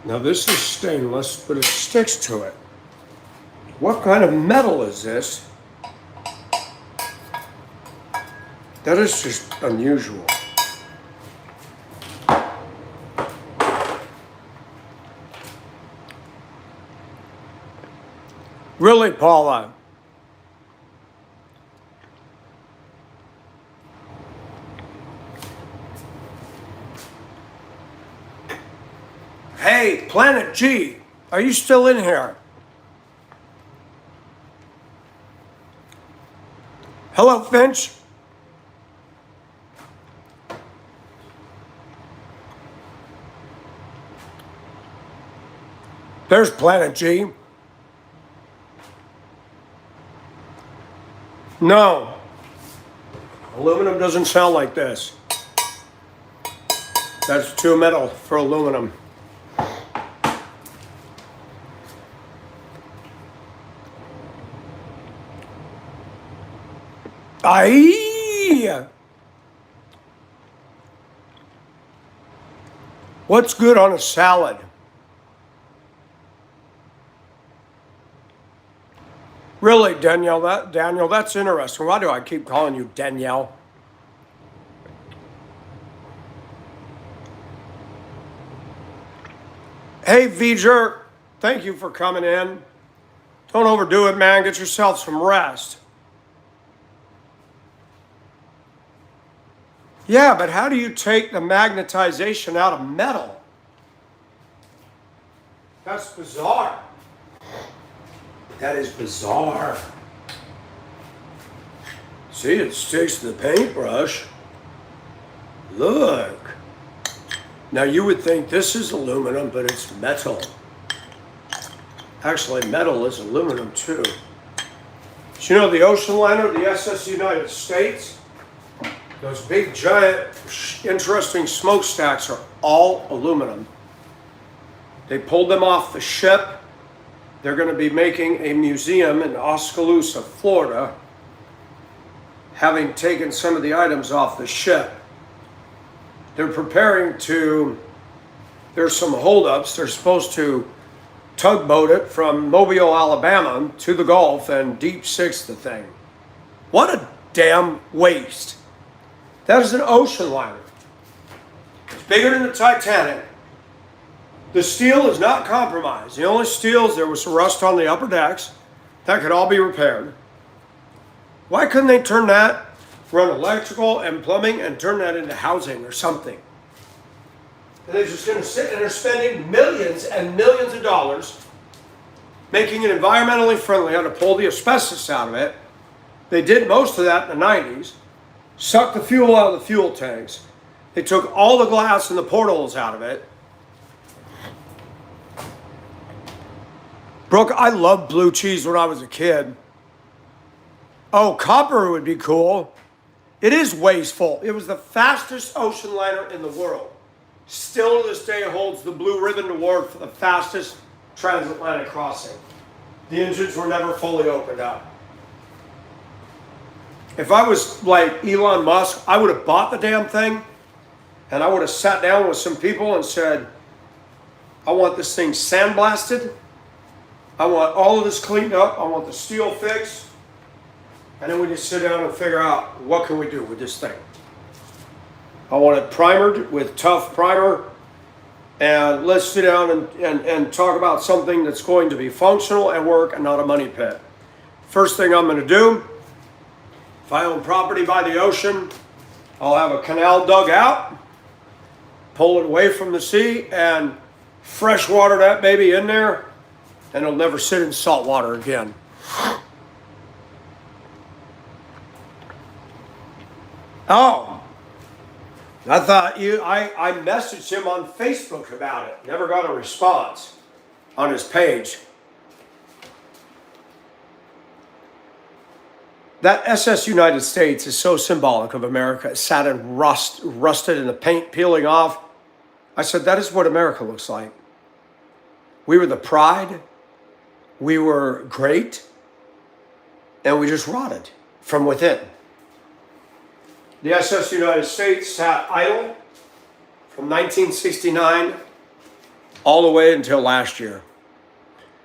Now this is stainless, but it sticks to it. What kind of metal is this? That is just unusual. Really, Paula? Hey, Planet G, are you still in here? Hello, Finch. There's Planet G. No. Aluminum doesn't sound like this. That's too metal for aluminum. Aye. What's good on a salad? Really, Danielle, Daniel, that's interesting. Why do I keep calling you Danielle? Hey, V'ger, thank you for coming in. Don't overdo it, man. Get yourself some rest. Yeah, but how do you take the magnetization out of metal? That's bizarre. That is bizarre. See, it sticks to the paintbrush. Look. Now you would think this is aluminum, but it's metal. Actually, metal is aluminum too. So you know the ocean liner, the SS United States, those big, giant, interesting smokestacks are all aluminum. They pulled them off the ship. They're going to be making a museum in Oskaloosa, Florida, having taken some of the items off the ship. They're preparing to, there's some holdups. They're supposed to tugboat it from Mobile, Alabama to the Gulf and deep six the thing. What a damn waste. That is an ocean liner. It's bigger than the Titanic. The steel is not compromised. The only steel is there was some rust on the upper decks. That could all be repaired. Why couldn't they turn that, run electrical and plumbing, and turn that into housing or something? And they're just going to sit and they're spending millions and millions of dollars making it environmentally friendly, how to pull the asbestos out of it. They did most of that in the 90s. Sucked the fuel out of the fuel tanks. They took all the glass and the portholes out of it. Brooke, I loved blue cheese when I was a kid. Oh, copper would be cool. It is wasteful. It was the fastest ocean liner in the world. Still to this day holds the Blue Ribbon Award for the fastest transatlantic crossing. The engines were never fully opened up. If I was like Elon Musk, I would have bought the damn thing and I would have sat down with some people and said, I want this thing sandblasted. I want all of this cleaned up. I want the steel fixed. And then we just sit down and figure out what can we do with this thing. I want it primered with tough primer. And let's sit down and talk about something that's going to be functional and work and not a money pit. First thing I'm going to do, if I own property by the ocean, I'll have a canal dug out, pull it away from the sea, and fresh water that baby in there, and it'll never sit in salt water again. Oh, I thought I messaged him on Facebook about it. Never got a response on his page. That SS United States is so symbolic of America. It sat and rusted and the paint peeling off. I said, that is what America looks like. We were the pride. We were great. And we just rotted from within. The SS United States sat idle from 1969 all the way until last year.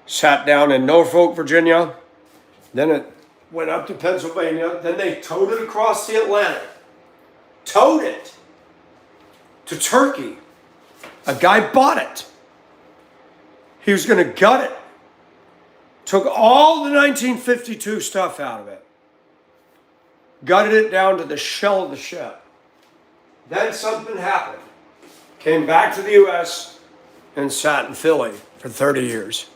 Sat down in Norfolk, Virginia. Then it went up to Pennsylvania. Then they towed it across the Atlantic. Towed it to Turkey. A guy bought it. He was going to gut it. Took all the 1952 stuff out of it. Gutted it down to the shell of the ship. Then something happened. Came back to the U.S. and sat in Philly for 30 years.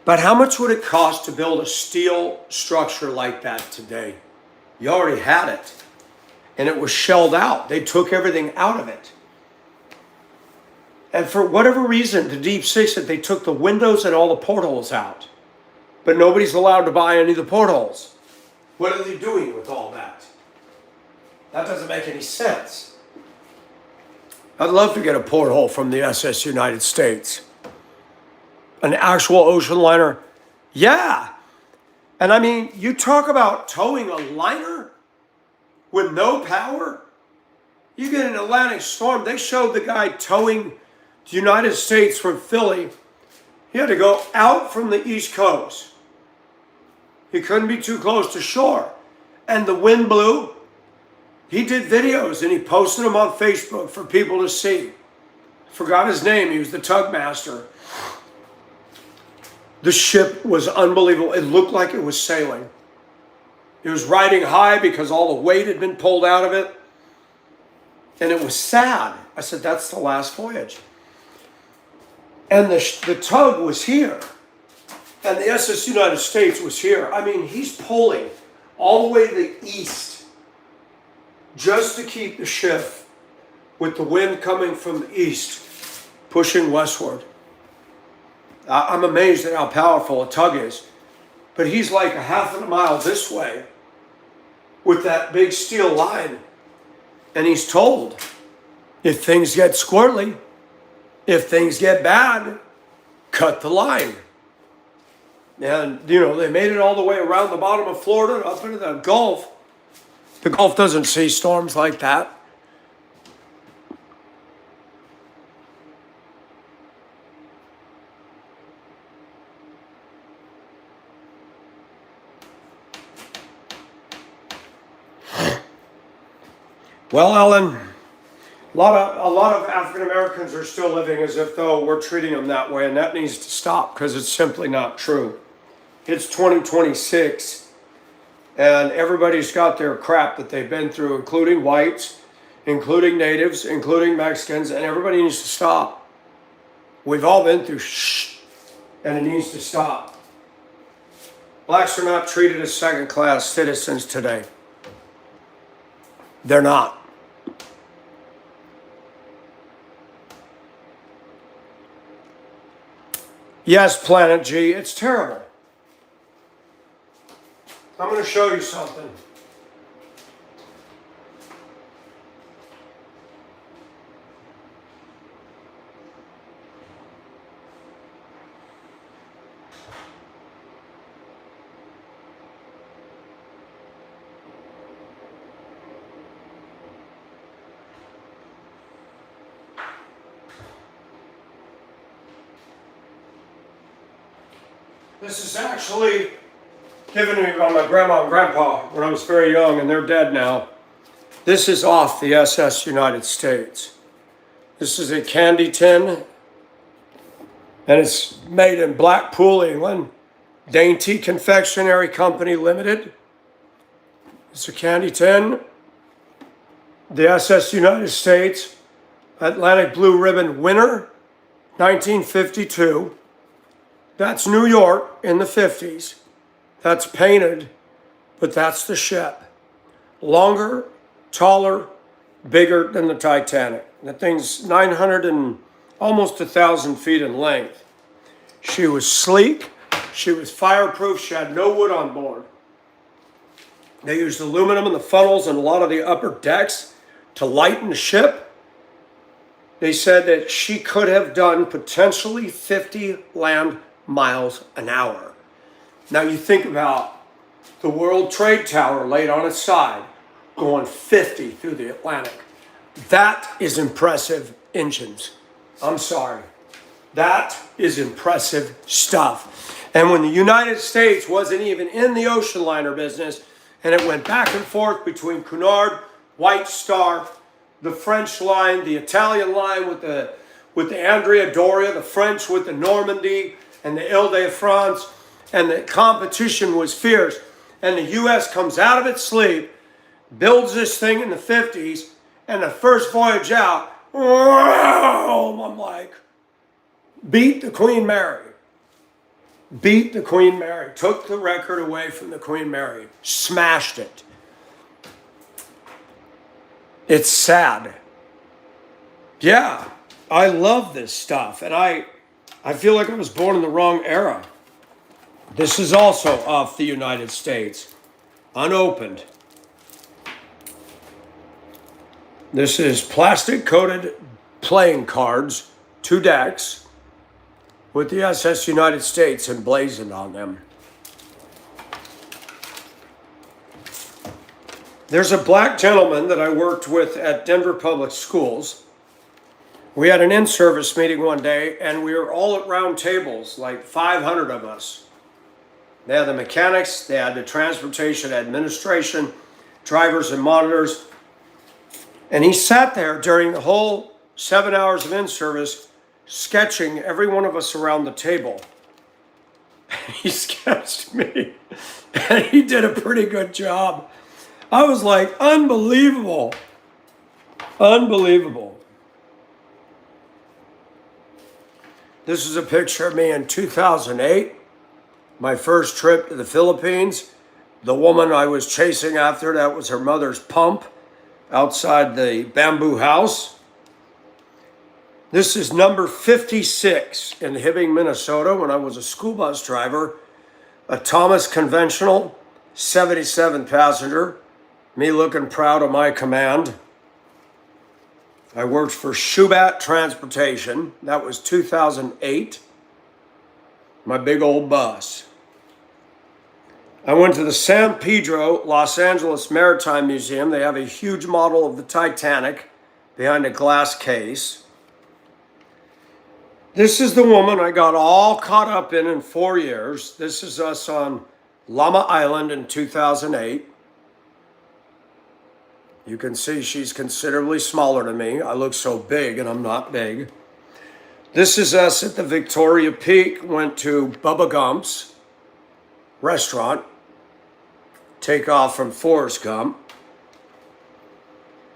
But how much would it cost to build a steel structure like that today? You already had it. And it was shelled out. They took everything out of it. And for whatever reason, the Deep Six said they took the windows and all the portholes out. But nobody's allowed to buy any of the portholes. What are they doing with all that? That doesn't make any sense. I'd love to get a porthole from the SS United States. An actual ocean liner? Yeah. And I mean, you talk about towing a liner with no power? You get an Atlantic storm. They showed the guy towing the United States from Philly. He had to go out from the East Coast. He couldn't be too close to shore. And the wind blew. He did videos and he posted them on Facebook for people to see. Forgot his name. He was the tug master. The ship was unbelievable. It looked like it was sailing. It was riding high because all the weight had been pulled out of it. And it was sad. I said, that's the last voyage. And the tug was here. And the SS United States was here. I mean, he's pulling all the way to the east just to keep the ship with the wind coming from the east, pushing westward. I'm amazed at how powerful a tug is. But he's like a half of a mile this way with that big steel line. And he's told, if things get squirrely, if things get bad, cut the line. And, you know, they made it all the way around the bottom of Florida, up into the Gulf. The Gulf doesn't see storms like that. Well, Ellen, a lot of African Americans are still living as if though we're treating them that way, and that needs to stop because it's simply not true. It's 2026, and everybody's got their crap that they've been through, including whites, including natives, including Mexicans, and everybody needs to stop. We've all been through and it needs to stop. Blacks are not treated as second-class citizens today. They're not. Yes, Planet G, it's terrible. I'm going to show you something. This is actually given to me by my grandma and grandpa when I was very young, and they're dead now. This is off the SS United States. This is a candy tin, and it's made in Blackpool, England. Dainty Confectionery Company Limited. It's a candy tin. The SS United States Atlantic Blue Ribbon winner, 1952. That's New York in the 50s. That's painted, but that's the ship. Longer, taller, bigger than the Titanic. The thing's 900 and almost 1,000 feet in length. She was sleek. She was fireproof. She had no wood on board. They used aluminum in the funnels and a lot of the upper decks to lighten the ship. They said that she could have done potentially 50 land miles an hour. Now you think about the World Trade Tower laid on its side, going 50 through the Atlantic. That is impressive engines. I'm sorry. That is impressive stuff. And when the United States wasn't even in the ocean liner business, and it went back and forth between Cunard, White Star, the French line, the Italian line with the Andrea Doria, the French with the Normandy, and the Ile-de-France, and the competition was fierce. And the U.S. comes out of its sleep, builds this thing in the 50s, and the first voyage out, I'm like, beat the Queen Mary. Beat the Queen Mary. Took the record away from the Queen Mary. Smashed it. It's sad. Yeah. I love this stuff, and I feel like I was born in the wrong era. This is also off the United States, unopened. This is plastic coated playing cards, 2 decks, with the SS United States emblazoned on them. There's a black gentleman that I worked with at Denver Public Schools. We had an in-service meeting one day, and we were all at round tables, like 500 of us. They had the mechanics, they had the transportation administration, drivers and monitors. And he sat there during the whole 7 hours of in-service, sketching every one of us around the table. He sketched me, and he did a pretty good job. I was like, unbelievable. Unbelievable. This is a picture of me in 2008, my first trip to the Philippines. The woman I was chasing after, that was her mother's pump outside the bamboo house. This is number 56 in Hibbing, Minnesota, when I was a school bus driver. A Thomas conventional, 77 passenger. Me looking proud of my command. I worked for Shubat Transportation. That was 2008. My big old bus. I went to the San Pedro, Los Angeles Maritime Museum. They have a huge model of the Titanic behind a glass case. This is the woman I got all caught up in 4 years. This is us on Llama Island in 2008. You can see she's considerably smaller than me. I look so big and I'm not big. This is us at the Victoria Peak. Went to Bubba Gump's restaurant. Take off from Forrest Gump.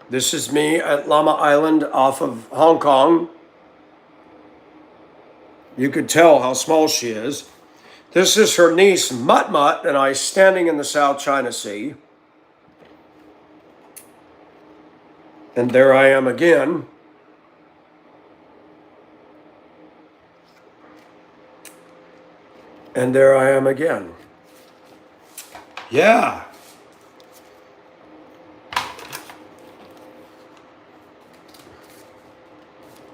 This is me at Llama Island off of Hong Kong. You could tell how small she is. This is her niece, Mutt Mutt, and I standing in the South China Sea. And there I am again. And there I am again. Yeah.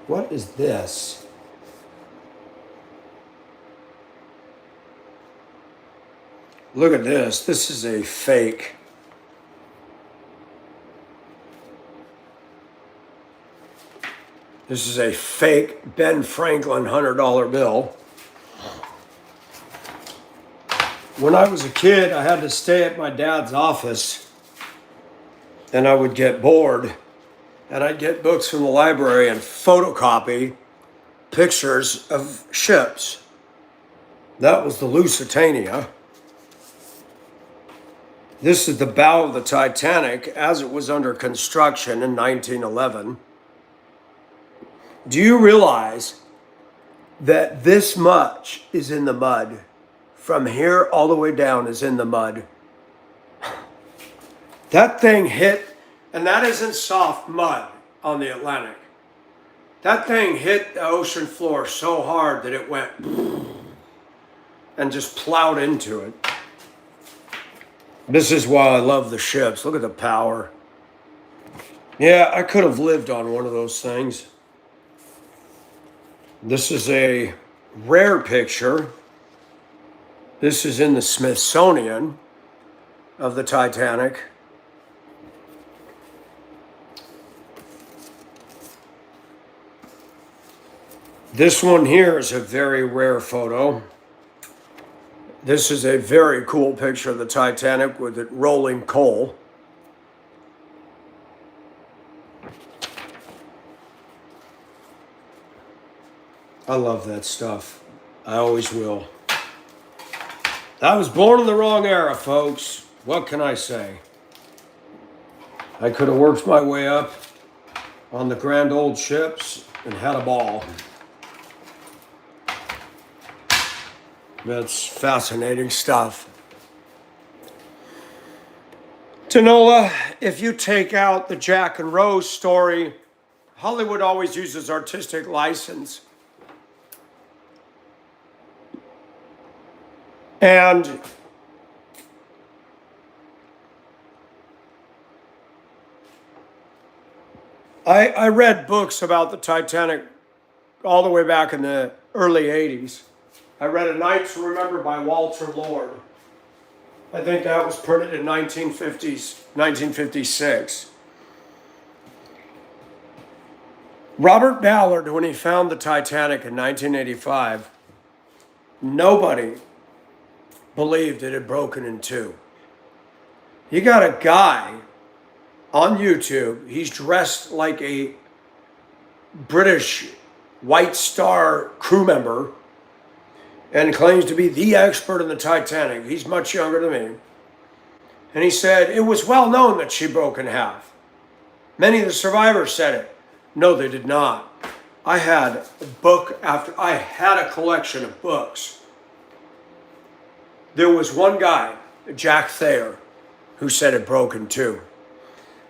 What is this? Look at this. This is a fake. This is a fake Ben Franklin $100 bill. When I was a kid, I had to stay at my dad's office, and I would get bored, and I'd get books from the library and photocopy pictures of ships. That was the Lusitania. This is the bow of the Titanic as it was under construction in 1911. Do you realize that this much is in the mud? From here all the way down is in the mud. That thing hit, and that isn't soft mud on the Atlantic. That thing hit the ocean floor so hard that it went and just plowed into it. This is why I love the ships. Look at the power. Yeah, I could have lived on one of those things. This is a rare picture. This is in the Smithsonian of the Titanic. This one here is a very rare photo. This is a very cool picture of the Titanic with it rolling coal. I love that stuff. I always will. I was born in the wrong era, folks. What can I say? I could have worked my way up on the grand old ships and had a ball. That's fascinating stuff. Tanola, if you take out the Jack and Rose story, Hollywood always uses artistic license. And I read books about the Titanic all the way back in the early 80s. I read A Night to Remember by Walter Lord. I think that was printed in 1956. Robert Ballard, when he found the Titanic in 1985, nobody believed it had broken in two. You got a guy on YouTube, he's dressed like a British White Star crew member and claims to be the expert in the Titanic. He's much younger than me. And he said, it was well known that she broke in half. Many of the survivors said it. No, they did not. I had a collection of books. There was one guy, Jack Thayer, who said it broke in two.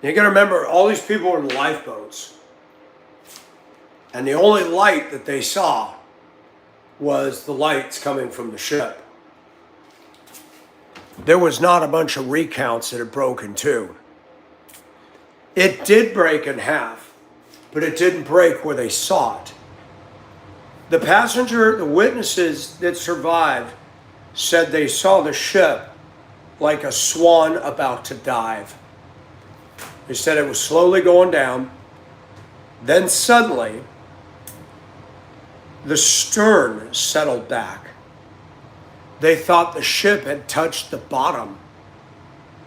You got to remember, all these people were in lifeboats. And the only light that they saw was the lights coming from the ship. There was not a bunch of recounts that it broke in two. It did break in half, but it didn't break where they saw it. The witnesses that survived said they saw the ship like a swan about to dive. They said it was slowly going down. Then suddenly, the stern settled back. They thought the ship had touched the bottom.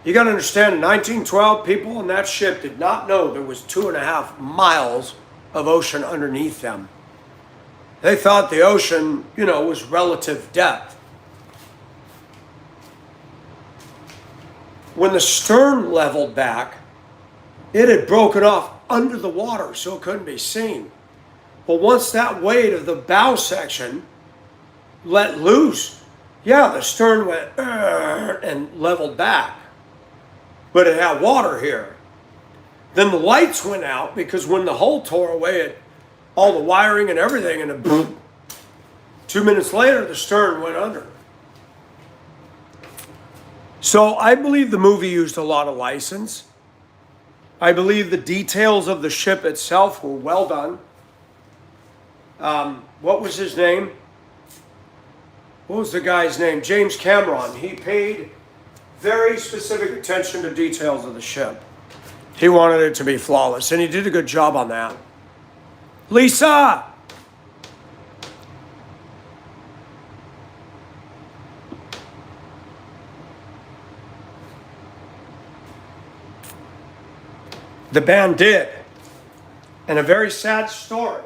You got to understand, in 1912, people on that ship did not know there was 2.5 miles of ocean underneath them. They thought the ocean, was relative depth. When the stern leveled back, it had broken off under the water, so it couldn't be seen. But once that weight of the bow section let loose, the stern went and leveled back. But it had water here. Then the lights went out because when the hull tore away, all the wiring and everything, and boom, 2 minutes later, the stern went under. So I believe the movie used a lot of license. I believe the details of the ship itself were well done. What was his name? What was the guy's name? James Cameron. He paid very specific attention to details of the ship. He wanted it to be flawless, and he did a good job on that. Lisa! The band did. And a very sad story.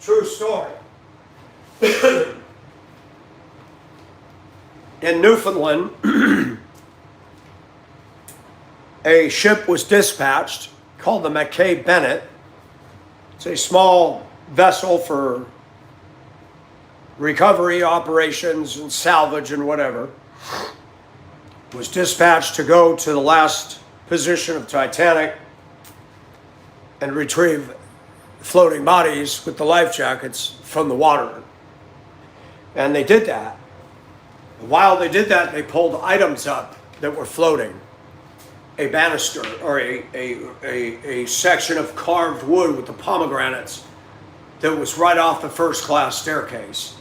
True story. In Newfoundland, a ship was dispatched called the Mackay Bennett. It's a small vessel for recovery operations and salvage and whatever. It was dispatched to go to the last position of Titanic and retrieve floating bodies with the life jackets from the water. And they did that. While they did that, they pulled items up that were floating. A banister or a section of carved wood with the pomegranates that was right off the first class staircase.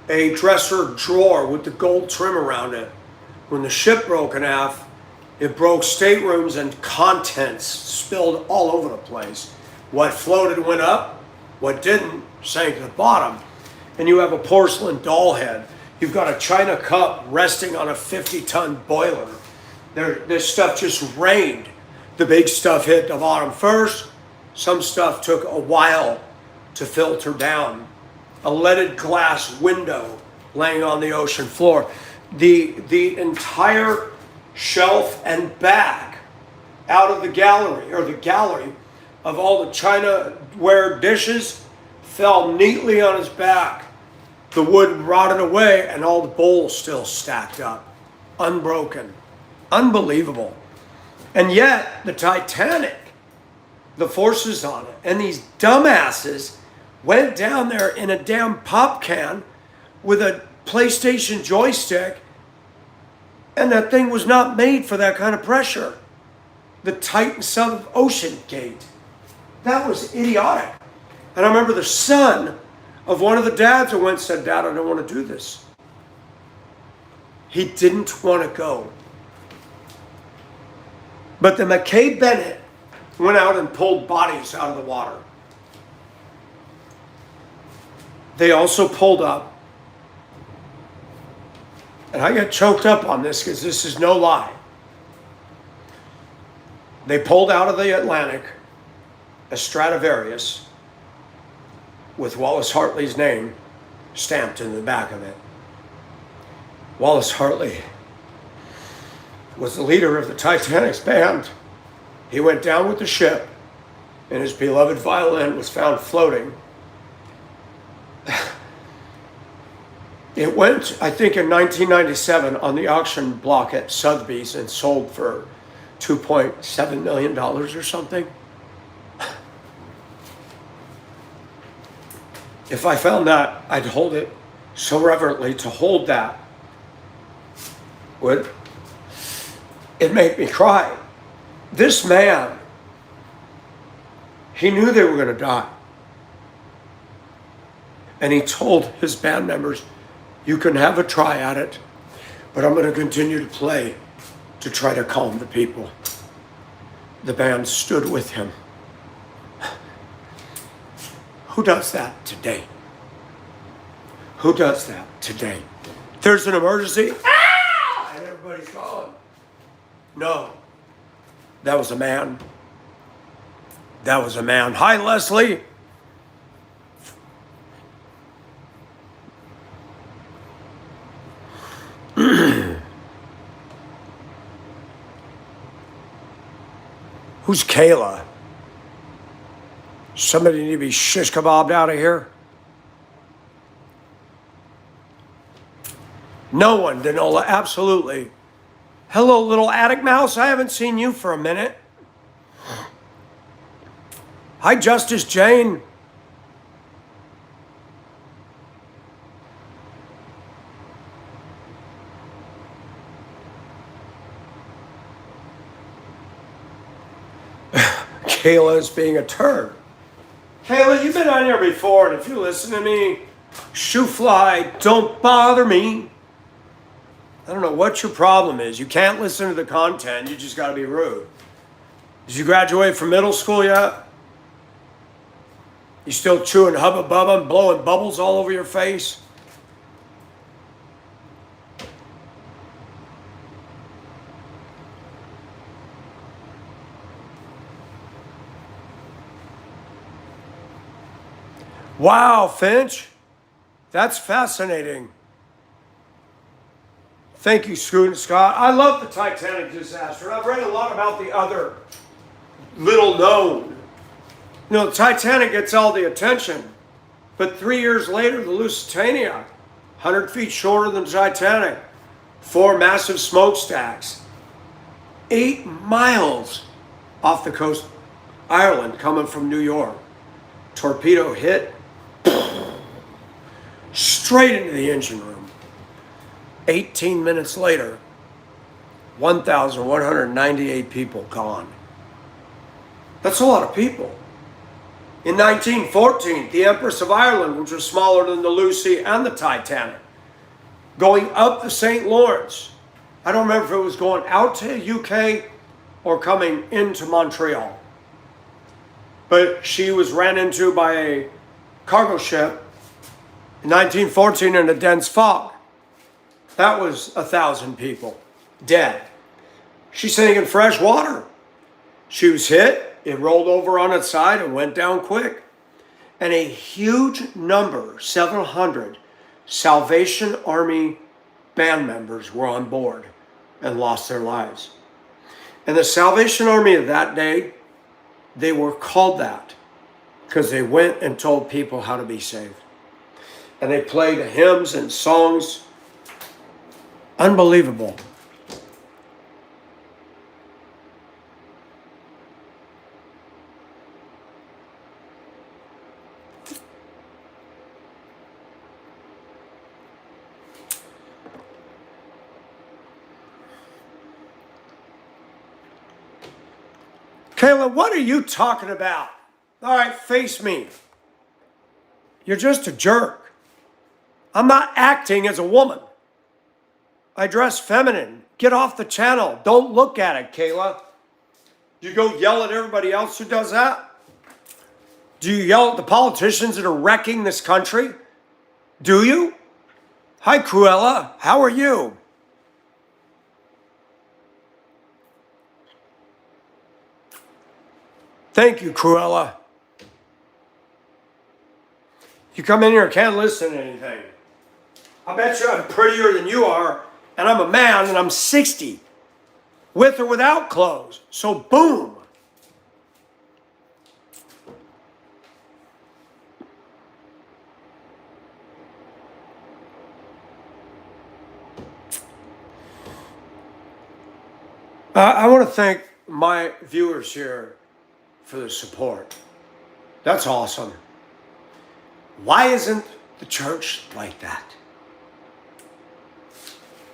A dresser drawer with the gold trim around it. When the ship broke in half, it broke staterooms and contents spilled all over the place. What floated went up, what didn't sank to the bottom. And you have a porcelain doll head. You've got a china cup resting on a 50-ton boiler. This stuff just rained. The big stuff hit the bottom first. Some stuff took a while to filter down. A leaded glass window laying on the ocean floor. The entire shelf and back out of the gallery of all the chinaware dishes fell neatly on his back. The wood rotted away and all the bowls still stacked up, unbroken. Unbelievable. And yet the Titanic the forces on it. And these dumbasses went down there in a damn pop can with a PlayStation joystick, and that thing was not made for that kind of pressure. The Titan sub-ocean gate. That was idiotic. And I remember the son of one of the dads who went and said, "Dad, I don't want to do this." He didn't want to go. But the McKay Bennett went out and pulled bodies out of the water. They also pulled up, and I get choked up on this because this is no lie. They pulled out of the Atlantic a Stradivarius with Wallace Hartley's name stamped in the back of it. Wallace Hartley was the leader of the Titanic's band. He went down with the ship, and his beloved violin was found floating. It went, I think, in 1997 on the auction block at Sotheby's and sold for $2.7 million or something. If I found that, I'd hold it so reverently. To hold that would, it made me cry. This man, he knew they were going to die. And he told his band members, "You can have a try at it, but I'm going to continue to play to try to calm the people." The band stood with him. Who does that today? Who does that today? There's an emergency, and everybody's gone. No. That was a man. That was a man. Hi, Leslie. Who's Kayla? Somebody need to be shish kebabbed out of here? No one, Danola, absolutely. Hello, little attic mouse. I haven't seen you for a minute. Hi, Justice Jane. Kayla is being a turd. Kayla, you've been on here before, and if you listen to me, shoo fly, don't bother me. I don't know what your problem is. You can't listen to the content. You just got to be rude. Did you graduate from middle school yet? You still chewing Hubba Bubba and blowing bubbles all over your face? Wow, Finch. That's fascinating. Thank you, Scoot and Scott. I love the Titanic disaster. I've read a lot about the other little known. You know, the Titanic gets all the attention. But 3 years later, the Lusitania, 100 feet shorter than the Titanic, 4 massive smokestacks, 8 miles off the coast of Ireland coming from New York. Torpedo hit straight into the engine room. 18 minutes later, 1,198 people gone. That's a lot of people. In 1914, the Empress of Ireland, which was smaller than the Lucy and the Titanic, going up the St. Lawrence. I don't remember if it was going out to UK or coming into Montreal. But she was ran into by a cargo ship in 1914 in a dense fog. That was 1,000 people dead. She sank in fresh water. She was hit, it rolled over on its side and went down quick. And a huge number, 700 Salvation Army band members were on board and lost their lives. And the Salvation Army of that day, they were called that because they went and told people how to be saved. And they played hymns and songs. Unbelievable. Kayla, what are you talking about? All right, face me. You're just a jerk. I'm not acting as a woman. I dress feminine. Get off the channel. Don't look at it, Kayla. You go yell at everybody else who does that? Do you yell at the politicians that are wrecking this country? Do you? Hi, Cruella. How are you? Thank you, Cruella. You come in here and can't listen to anything. I bet you I'm prettier than you are, and I'm a man, and I'm 60, with or without clothes. So boom. I want to thank my viewers here for the support. That's awesome. Why isn't the church like that?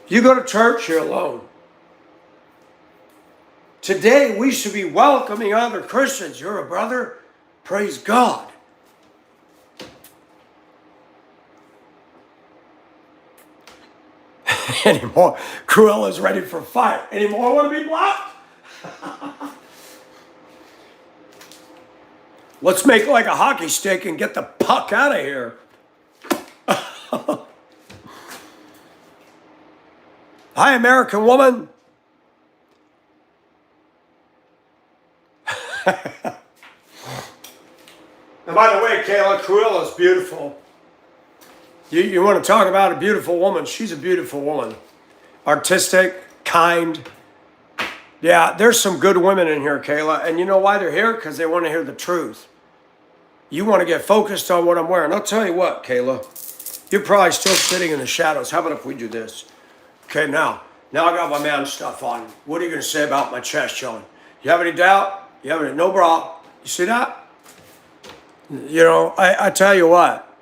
You go to church, you're alone. Today, we should be welcoming other Christians. You're a brother. Praise God. Anymore. Cruella's ready for fight. Anymore want to be blocked? Let's make like a hockey stick and get the puck out of here. Hi, American woman. And by the way, Kayla, Cruella's beautiful. You want to talk about a beautiful woman? She's a beautiful woman. Artistic, kind. Yeah, there's some good women in here, Kayla. And you know why they're here? Because they want to hear the truth. You want to get focused on what I'm wearing. I'll tell you what, Kayla. You're probably still sitting in the shadows. How about if we do this? Okay, now I got my man stuff on. What are you going to say about my chest showing? You have any doubt? You have any, no bra. You see that? You know, I tell you what.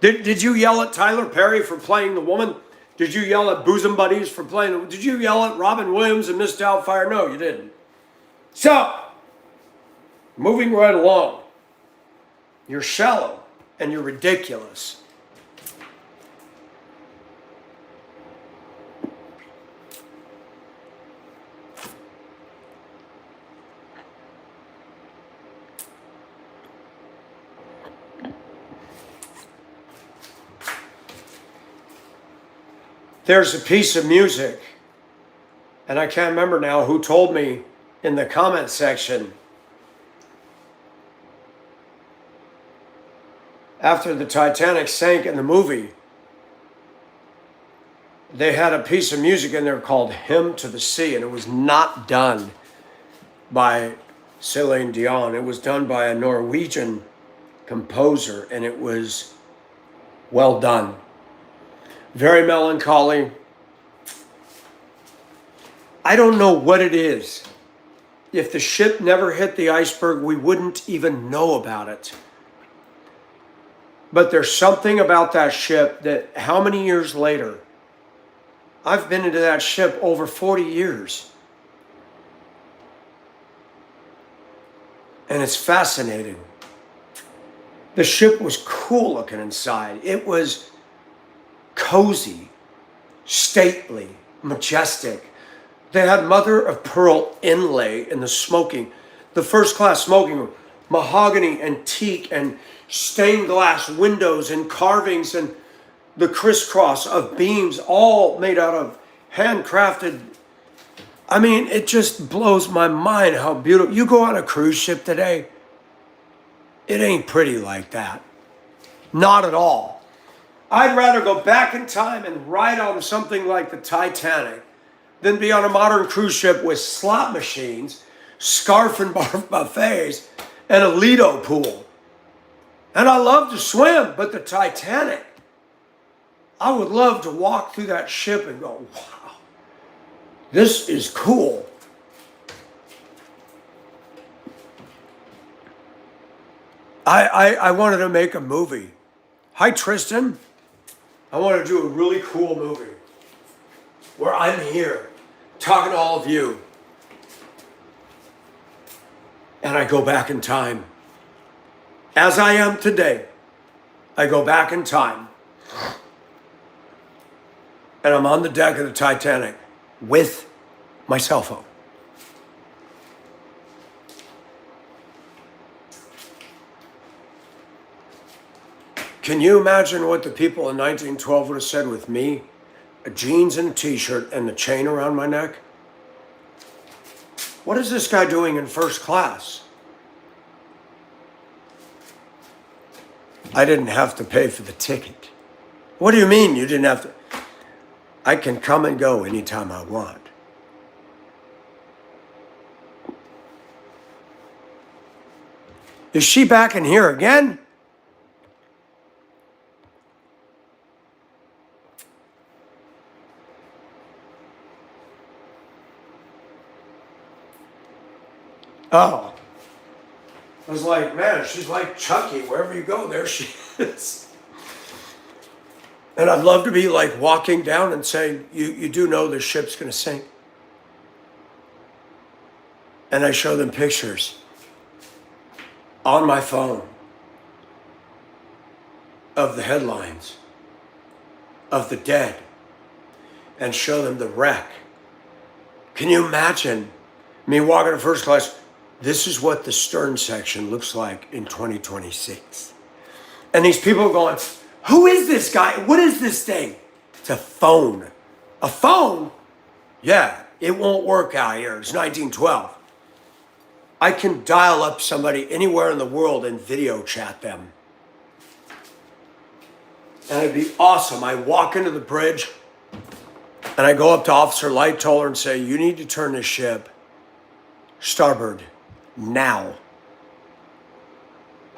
Did you yell at Tyler Perry for playing the woman? Did you yell at Bosom Buddies for playing? Did you yell at Robin Williams and Miss Doubtfire? No, you didn't. So, moving right along. You're shallow and you're ridiculous. There's a piece of music, and I can't remember now who told me in the comment section. After the Titanic sank in the movie, they had a piece of music in there called Hymn to the Sea, and it was not done by Celine Dion. It was done by a Norwegian composer, and it was well done. Very melancholy. I don't know what it is. If the ship never hit the iceberg, we wouldn't even know about it. But there's something about that ship that how many years later? I've been into that ship over 40 years. And it's fascinating. The ship was cool looking inside. It was cozy, stately, majestic. They had mother of pearl inlay in the first class smoking room, mahogany, antique, and stained glass windows and carvings and the crisscross of beams, all made out of handcrafted. I mean, it just blows my mind how beautiful. You go on a cruise ship today, it ain't pretty like that. Not at all. I'd rather go back in time and ride on something like the Titanic than be on a modern cruise ship with slot machines, scarf and barf buffets, and a Lido pool. And I love to swim, but the Titanic, I would love to walk through that ship and go, wow, this is cool. I wanted to make a movie. Hi, Tristan. I want to do a really cool movie where I'm here talking to all of you. and I go back in time. As I am today, I go back in time, and I'm on the deck of the Titanic with my cell phone. Can you imagine what the people in 1912 would have said with me? Jeans and a t-shirt and the chain around my neck? What is this guy doing in first class? I didn't have to pay for the ticket. What do you mean you didn't have to? I can come and go anytime I want. Is she back in here again? Oh. I was like, man, she's like Chucky. Wherever you go, there she is. And I'd love to be like walking down and saying, you do know the ship's going to sink. And I show them pictures on my phone of the headlines, of the dead, and show them the wreck. Can you imagine me walking in first class? This is what the stern section looks like in 2026. And these people are going, who is this guy? What is this thing? It's a phone. A phone? Yeah, it won't work out here. It's 1912. I can dial up somebody anywhere in the world and video chat them. And it'd be awesome. I walk into the bridge and I go up to Officer Lightoller and say, you need to turn this ship starboard now.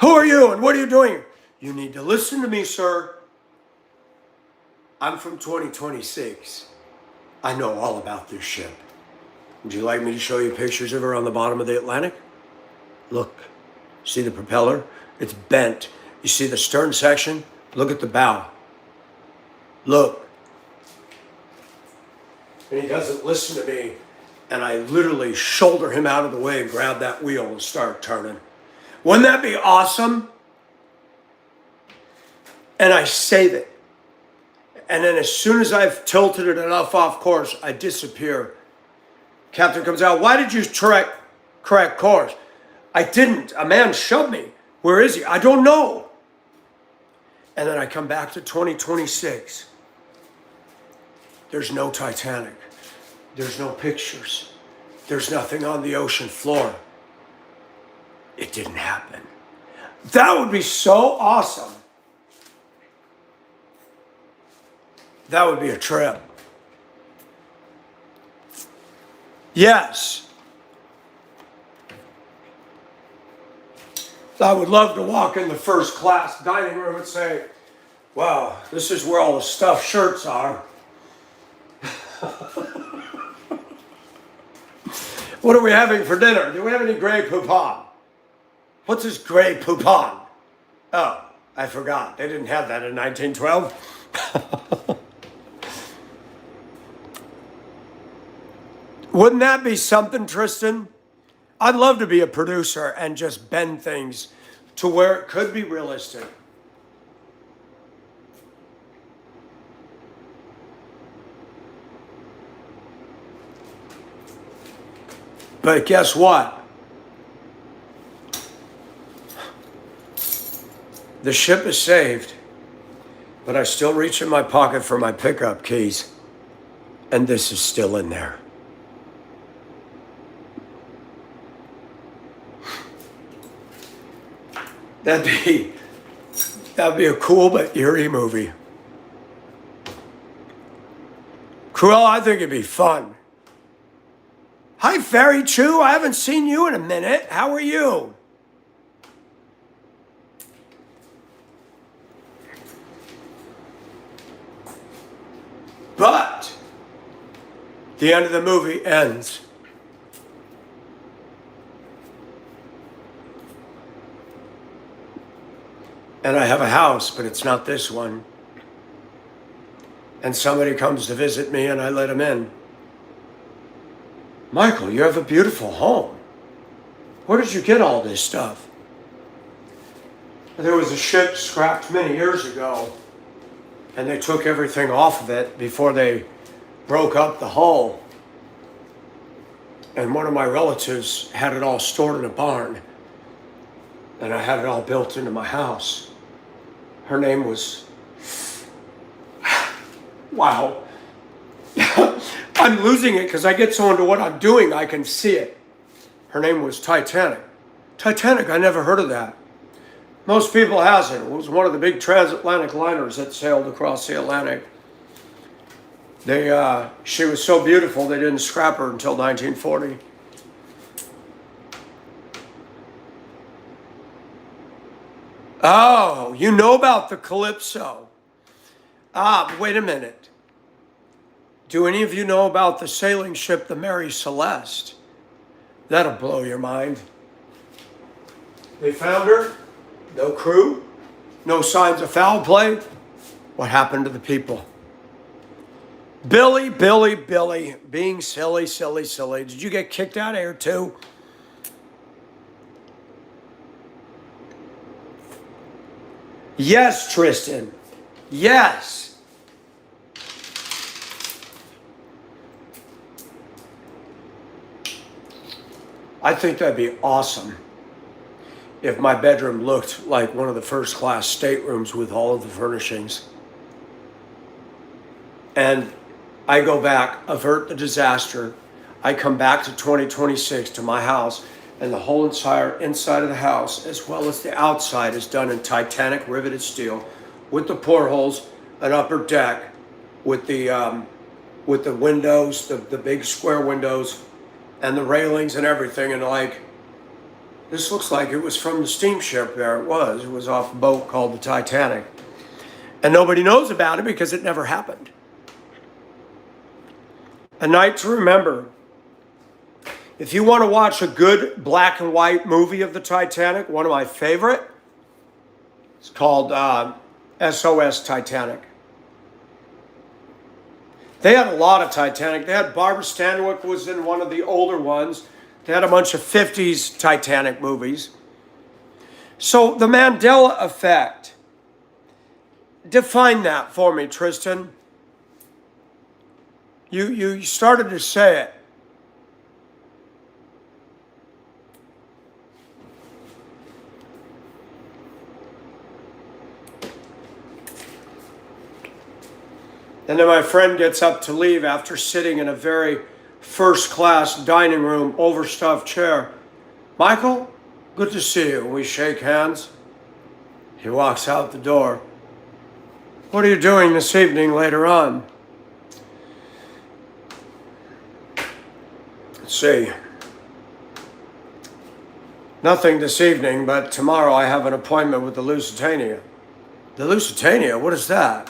Who are you and what are you doing? You need to listen to me, sir. I'm from 2026. I know all about this ship. Would you like me to show you pictures of her on the bottom of the Atlantic? Look, see the propeller? It's bent. You see the stern section? Look at the bow. Look. And he doesn't listen to me. And I literally shoulder him out of the way and grab that wheel and start turning. Wouldn't that be awesome? And I save it. And then as soon as I've tilted it enough off course, I disappear. Captain comes out, why did you correct course? I didn't. A man shoved me. Where is he? I don't know. And then I come back to 2026. There's no Titanic. There's no pictures. There's nothing on the ocean floor. It didn't happen. That would be so awesome. That would be a trip. Yes. I would love to walk in the first class dining room and say, wow, this is where all the stuffed shirts are. What are we having for dinner? Do we have any Grey Poupon? What's this Grey Poupon? Oh, I forgot. They didn't have that in 1912. Wouldn't that be something, Tristan? I'd love to be a producer and just bend things to where it could be realistic. But guess what? The ship is saved, but I still reach in my pocket for my pickup keys, and this is still in there. That'd be a cool but eerie movie. Cruella, I think it'd be fun. Hi, Fairy Chew. I haven't seen you in a minute. How are you? But the end of the movie ends. And I have a house, but it's not this one. And somebody comes to visit me and I let him in. Michael, you have a beautiful home. Where did you get all this stuff? There was a ship scrapped many years ago, and they took everything off of it before they broke up the hull. And one of my relatives had it all stored in a barn, and I had it all built into my house. Her name was, wow. I'm losing it because I get so into what I'm doing, I can see it. Her name was Titanic. Titanic, I never heard of that. Most people hasn't. It was one of the big transatlantic liners that sailed across the Atlantic. She was so beautiful they didn't scrap her until 1940. Oh, you know about the Calypso. Wait a minute. Do any of you know about the sailing ship, the Mary Celeste? That'll blow your mind. They found her, no crew, no signs of foul play. What happened to the people? Billy, being silly. Did you get kicked out of here too? Yes, Tristan. Yes. I think that'd be awesome if my bedroom looked like one of the first class staterooms with all of the furnishings. And I go back, avert the disaster. I come back to 2026 to my house, and the whole entire inside of the house, as well as the outside, is done in Titanic riveted steel, with the portholes, an upper deck, with the windows, the big square windows, and the railings and everything. And like, this looks like it was from the steamship. There it was off a boat called the Titanic, and nobody knows about it because it never happened. A night to remember. If you want to watch a good black and white movie of the Titanic, one of my favorite, it's called SOS Titanic. They had a lot of Titanic. They had Barbara Stanwyck was in one of the older ones. They had a bunch of 50s Titanic movies. So the Mandela effect. Define that for me, Tristan. You started to say it. And then my friend gets up to leave after sitting in a very first-class dining room, overstuffed chair. Michael, good to see you. We shake hands. He walks out the door. What are you doing this evening later on? Let's see. Nothing this evening, but tomorrow I have an appointment with the Lusitania. The Lusitania? What is that?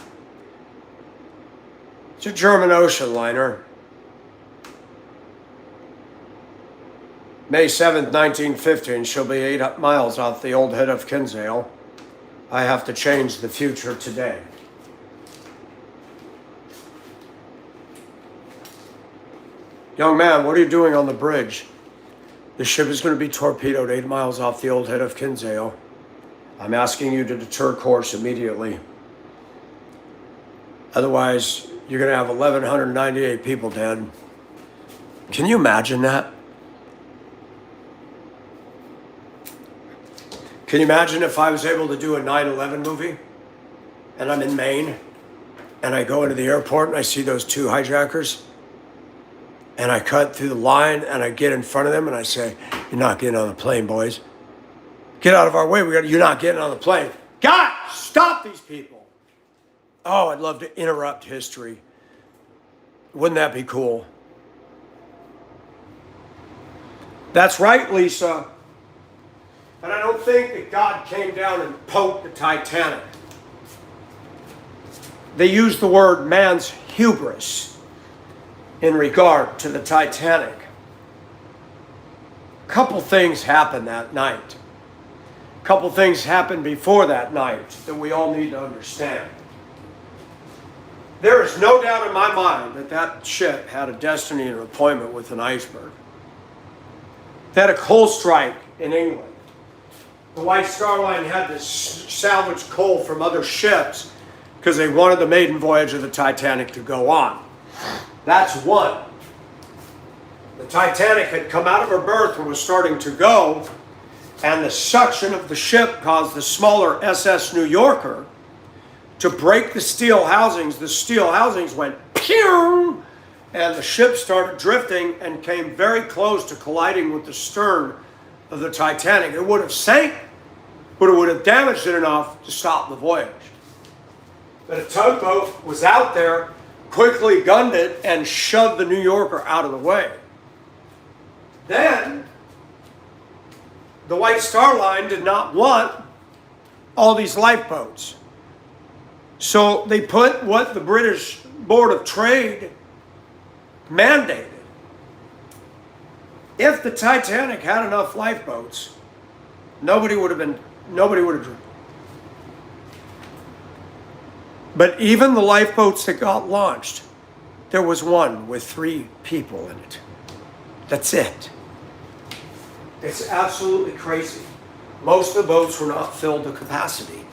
It's a German ocean liner. May 7th, 1915, she'll be 8 miles off the old head of Kinsale. I have to change the future today. Young man, what are you doing on the bridge? The ship is going to be torpedoed 8 miles off the old head of Kinsale. I'm asking you to deter course immediately. Otherwise, you're going to have 1,198 people dead. Can you imagine that? Can you imagine if I was able to do a 9/11 movie and I'm in Maine and I go into the airport and I see those two hijackers and I cut through the line and I get in front of them and I say, "You're not getting on the plane, boys. Get out of our way. You're not getting on the plane. God, stop these people." Oh, I'd love to interrupt history. Wouldn't that be cool? That's right, Lisa. And I don't think that God came down and poked the Titanic. They used the word man's hubris in regard to the Titanic. A couple things happened that night. A couple things happened before that night that we all need to understand. There is no doubt in my mind that that ship had a destiny and an appointment with an iceberg. They had a coal strike in England. The White Star Line had to salvage coal from other ships because they wanted the maiden voyage of the Titanic to go on. That's one. The Titanic had come out of her berth and was starting to go, and the suction of the ship caused the smaller SS New Yorker to break the steel housings. The steel housings went pew, and the ship started drifting and came very close to colliding with the stern of the Titanic. It would have sank, but it would have damaged it enough to stop the voyage. But a tugboat was out there, quickly gunned it, and shoved the New Yorker out of the way. Then, the White Star Line did not want all these lifeboats. So they put what the British Board of Trade mandated. If the Titanic had enough lifeboats, nobody would have drowned. But even the lifeboats that got launched, there was one with 3 people in it. That's it. It's absolutely crazy. Most of the boats were not filled to capacity.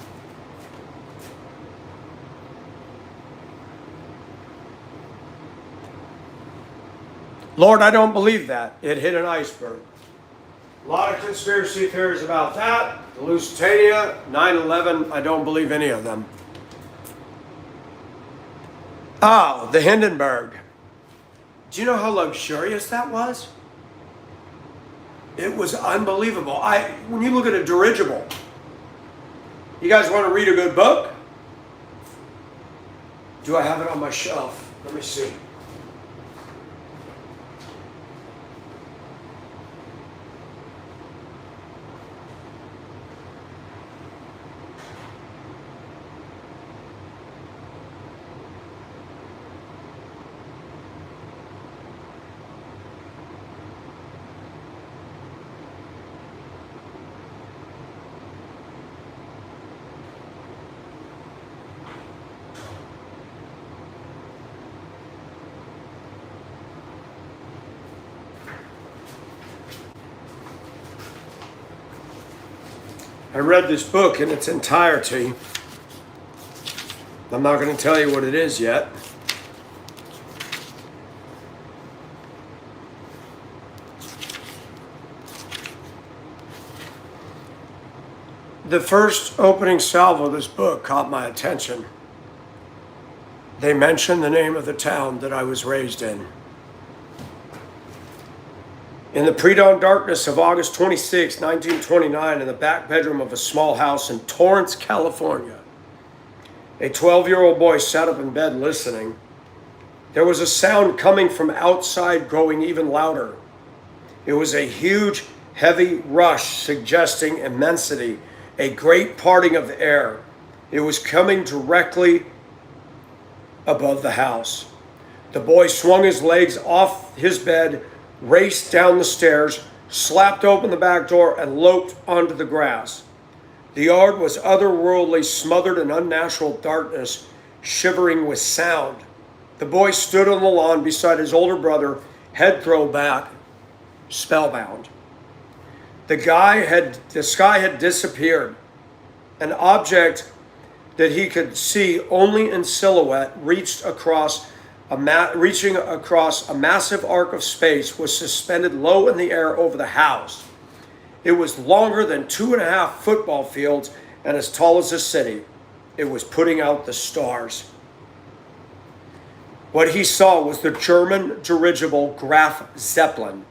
Lord, I don't believe that. It hit an iceberg. A lot of conspiracy theories about that. The Lusitania, 9/11, I don't believe any of them. Oh, the Hindenburg. Do you know how luxurious that was? It was unbelievable. When you look at a dirigible, you guys want to read a good book? Do I have it on my shelf? Let me see. I read this book in its entirety. I'm not going to tell you what it is yet. The first opening salvo of this book caught my attention. They mention the name of the town that I was raised in. In the pre-dawn darkness of August 26, 1929, in the back bedroom of a small house in Torrance, California, a 12-year-old boy sat up in bed listening. There was a sound coming from outside, growing even louder. It was a huge, heavy rush suggesting immensity, a great parting of the air. It was coming directly above the house. The boy swung his legs off his bed, raced down the stairs, slapped open the back door, and loped onto the grass. The yard was otherworldly, smothered in unnatural darkness, shivering with sound. The boy stood on the lawn beside his older brother, head thrown back, spellbound. The sky had disappeared. An object that he could see only in silhouette, reaching across a massive arc of space, was suspended low in the air over the house. It was longer than 2.5 football fields and as tall as a city. It was putting out the stars. What he saw was the German dirigible Graf Zeppelin,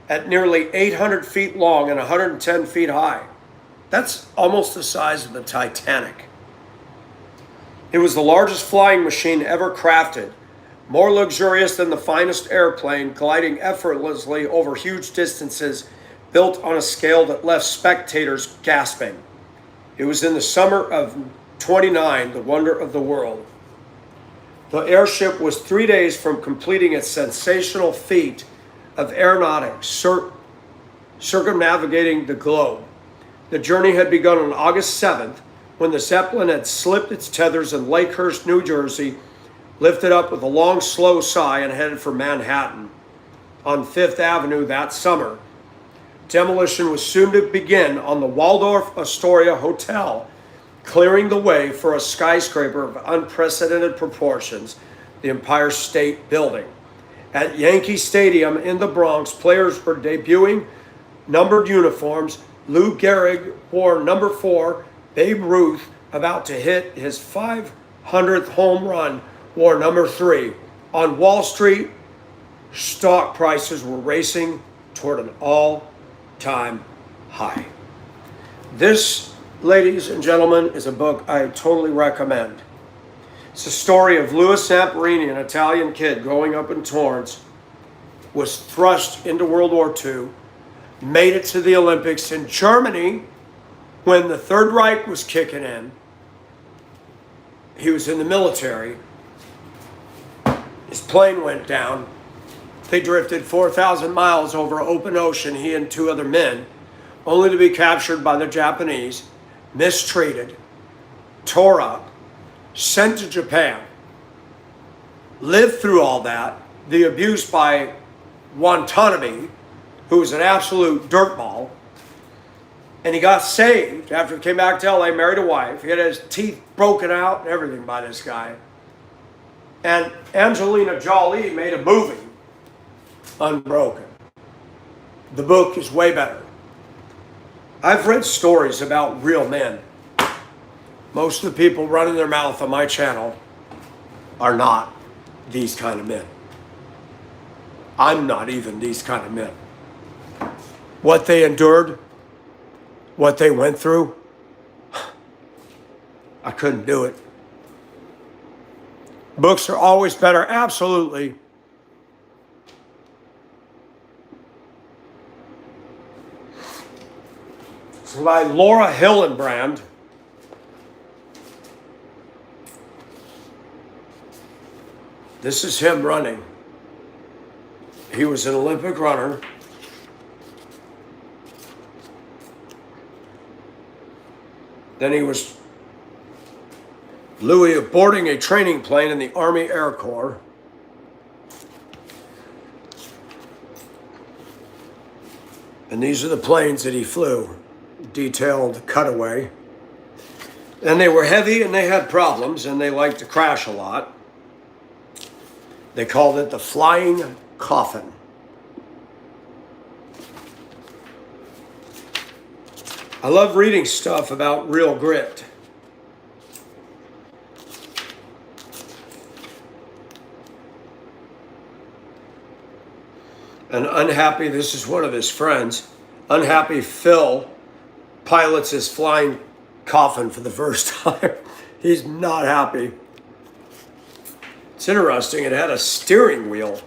at nearly 800 feet long and 110 feet high. That's almost the size of the Titanic. It was the largest flying machine ever crafted, more luxurious than the finest airplane, gliding effortlessly over huge distances, built on a scale that left spectators gasping. It was in the summer of '29, the wonder of the world. The airship was 3 days from completing its sensational feat of aeronautics, circumnavigating the globe. The journey had begun on August 7th, when the Zeppelin had slipped its tethers in Lakehurst, New Jersey, lifted up with a long, slow sigh, and headed for Manhattan. On Fifth Avenue that summer, Demolition was soon to begin on the Waldorf Astoria Hotel, clearing the way for a skyscraper of unprecedented proportions, the Empire State Building. At Yankee Stadium in the Bronx, players were debuting numbered uniforms. Lou Gehrig wore number 4. Babe Ruth, about to hit his 500th home run, wore number 3. On Wall Street, stock prices were racing toward an all-time high. This, ladies and gentlemen, is a book I totally recommend. It's a story of Louis Zamperini, an Italian kid growing up in Torrance, was thrust into World War II, made it to the Olympics in Germany when the Third Reich was kicking in. He was in the military. His plane went down. They drifted 4,000 miles over open ocean, he and 2 other men, only to be captured by the Japanese, mistreated, tore up, sent to Japan, lived through all that, the abuse by Watanabe, who was an absolute dirtball, and he got saved after he came back to LA, married a wife. He had his teeth broken out and everything by this guy. And Angelina Jolie made a movie, Unbroken. The book is way better. I've read stories about real men. Most of the people running their mouth on my channel are not these kind of men. I'm not even these kind of men. What they endured, what they went through, I couldn't do it. Books are always better, absolutely. It's by Laura Hillenbrand. This is him running. He was an Olympic runner. Then he was Louis boarding a training plane in the Army Air Corps. And these are the planes that he flew. Detailed cutaway. And they were heavy and they had problems and they liked to crash a lot. They called it the flying coffin. I love reading stuff about real grit. And unhappy, this is one of his friends, unhappy Phil pilots his flying coffin for the first time. He's not happy. It's interesting, it had a steering wheel.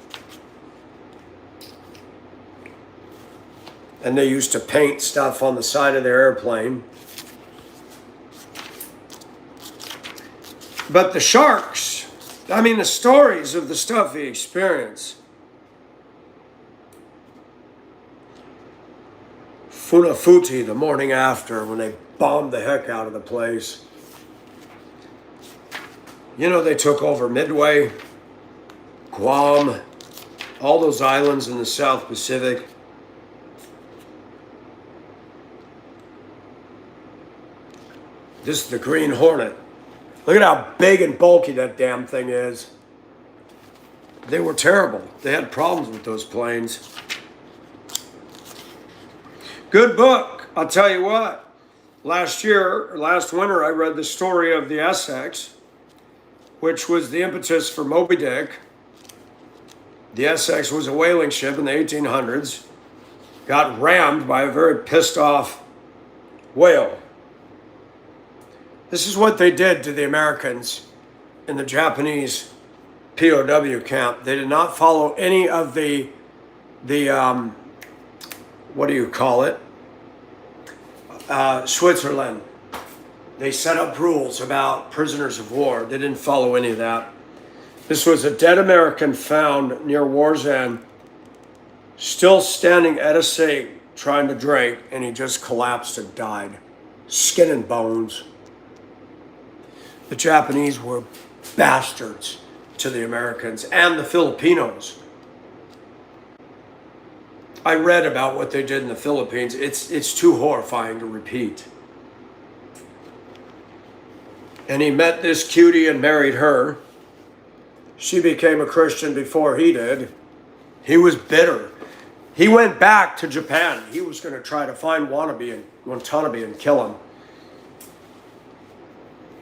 And they used to paint stuff on the side of their airplane. But the sharks, I mean the stories of the stuff he experienced. Funafuti the morning after when they bombed the heck out of the place. You know, they took over Midway, Guam, all those islands in the South Pacific. This is the Green Hornet. Look at how big and bulky that damn thing is. They were terrible. They had problems with those planes. Good book. I'll tell you what. Last winter, I read the story of the Essex, which was the impetus for Moby Dick. The Essex was a whaling ship in the 1800s. Got rammed by a very pissed off whale. This is what they did to the Americans in the Japanese POW camp. They did not follow any of the what do you call it? Switzerland. They set up rules about prisoners of war. They didn't follow any of that. This was a dead American found near Wallsend, still standing at a sink trying to drink, and he just collapsed and died. Skin and bones. The Japanese were bastards to the Americans and the Filipinos. I read about what they did in the Philippines. It's too horrifying to repeat. And he met this cutie and married her. She became a Christian before he did. He was bitter. He went back to Japan. He was going to try to find Watanabe and kill him.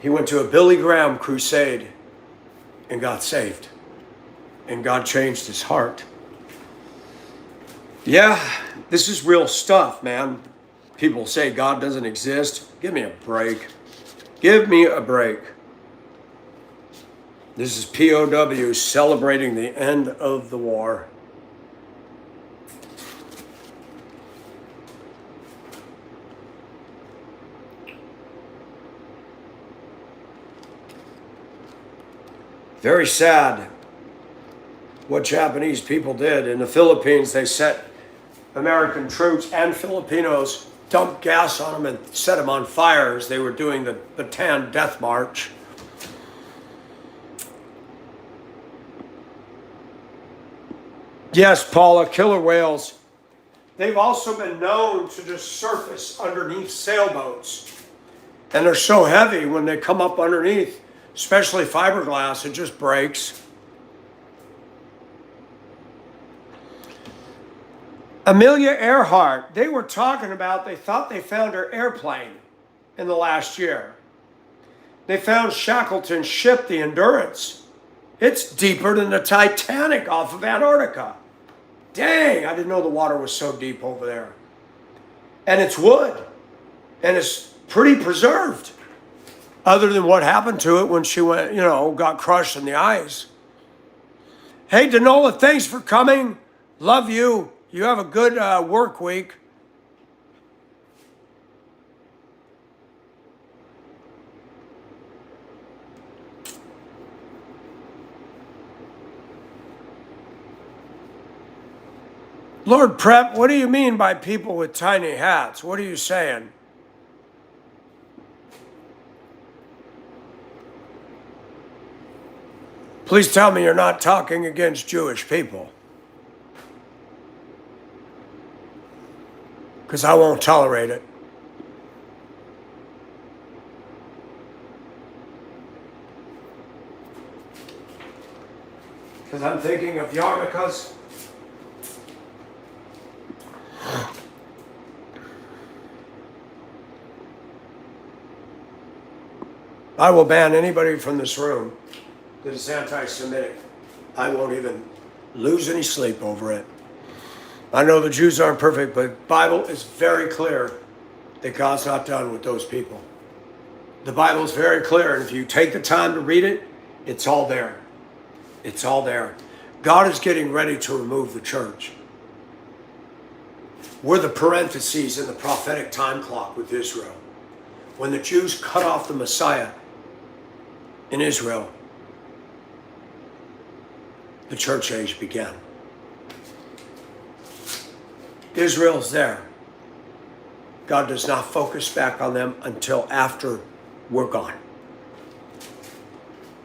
He went to a Billy Graham crusade and got saved. And God changed his heart. Yeah, this is real stuff, man. People say God doesn't exist. Give me a break. Give me a break. This is POW celebrating the end of the war. Very sad what Japanese people did. In the Philippines, they set American troops and Filipinos, dumped gas on them and set them on fire as they were doing the Bataan Death March. Yes, Paula, killer whales. They've also been known to just surface underneath sailboats. And they're so heavy when they come up underneath, especially fiberglass, it just breaks. Amelia Earhart, they were talking about, they thought they found her airplane in the last year. They found Shackleton's ship, the Endurance. It's deeper than the Titanic off of Antarctica. Dang, I didn't know the water was so deep over there. And it's wood. And it's pretty preserved. Other than what happened to it when she went, got crushed in the ice. Hey, Danola, thanks for coming. Love you. You have a good work week. Lord Prep, what do you mean by people with tiny hats? What are you saying? Please tell me you're not talking against Jewish people. Because I won't tolerate it. Because I'm thinking of yarmulkes. I will ban anybody from this room that is anti-Semitic. I won't even lose any sleep over it. I know the Jews aren't perfect, but the Bible is very clear that God's not done with those people. The Bible is very clear, and if you take the time to read it, it's all there. It's all there. God is getting ready to remove the church. We're the parentheses in the prophetic time clock with Israel. When the Jews cut off the Messiah in Israel, the church age began. Israel's there. God does not focus back on them until after we're gone.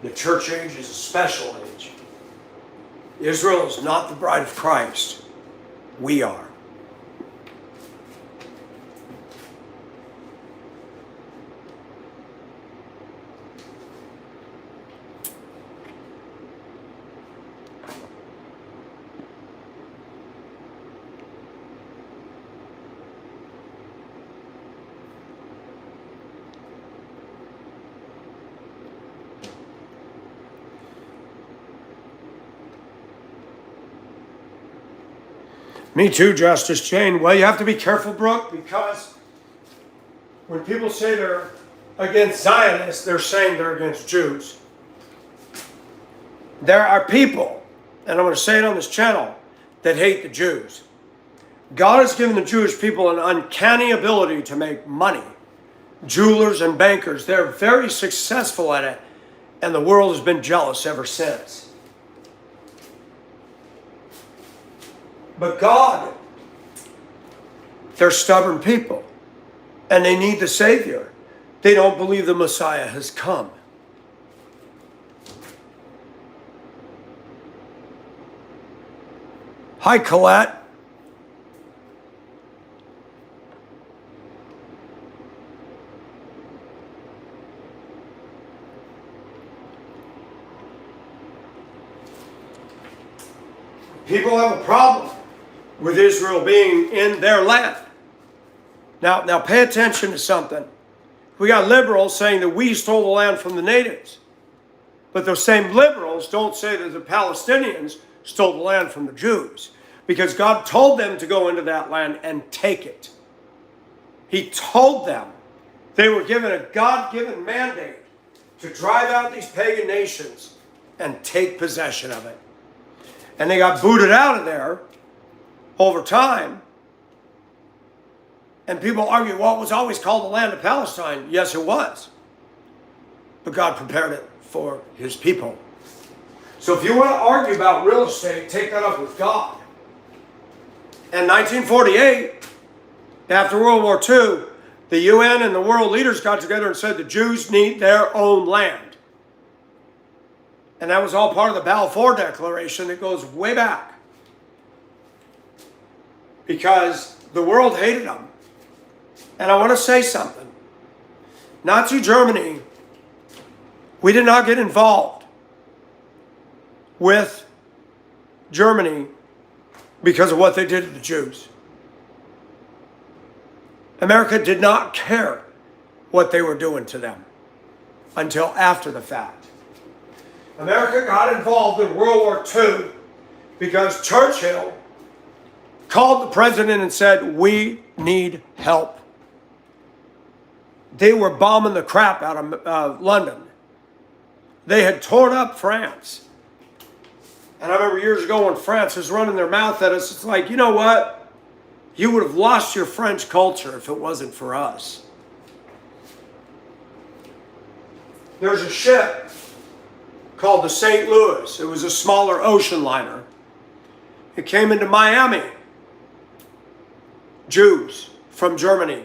The church age is a special age. Israel is not the bride of Christ. We are. Me too, Justice Jane. Well, you have to be careful, Brooke, because when people say they're against Zionists, they're saying they're against Jews. There are people, and I'm going to say it on this channel, that hate the Jews. God has given the Jewish people an uncanny ability to make money. Jewelers and bankers, they're very successful at it, and the world has been jealous ever since. But God, they're stubborn people, and they need the Savior. They don't believe the Messiah has come. Hi, Colette. People have a problem with Israel being in their land. Now pay attention to something. We got liberals saying that we stole the land from the natives. But those same liberals don't say that the Palestinians stole the land from the Jews. Because God told them to go into that land and take it. He told them. They were given a God-given mandate to drive out these pagan nations and take possession of it. And they got booted out of there over time. And people argue, well, it was always called the land of Palestine. Yes, it was. But God prepared it for his people. So if you want to argue about real estate, take that up with God. In 1948, after World War II, the UN and the world leaders got together and said the Jews need their own land. And that was all part of the Balfour Declaration that goes way back. Because the world hated them. And I want to say something. Nazi Germany, we did not get involved with Germany because of what they did to the Jews. America did not care what they were doing to them until after the fact. America got involved in World War II because Churchill called the president and said, we need help. They were bombing the crap out of London. They had torn up France. And I remember years ago when France was running their mouth at us, it's like, you know what? You would have lost your French culture if it wasn't for us. There's a ship called the St. Louis. It was a smaller ocean liner. It came into Miami. Jews from Germany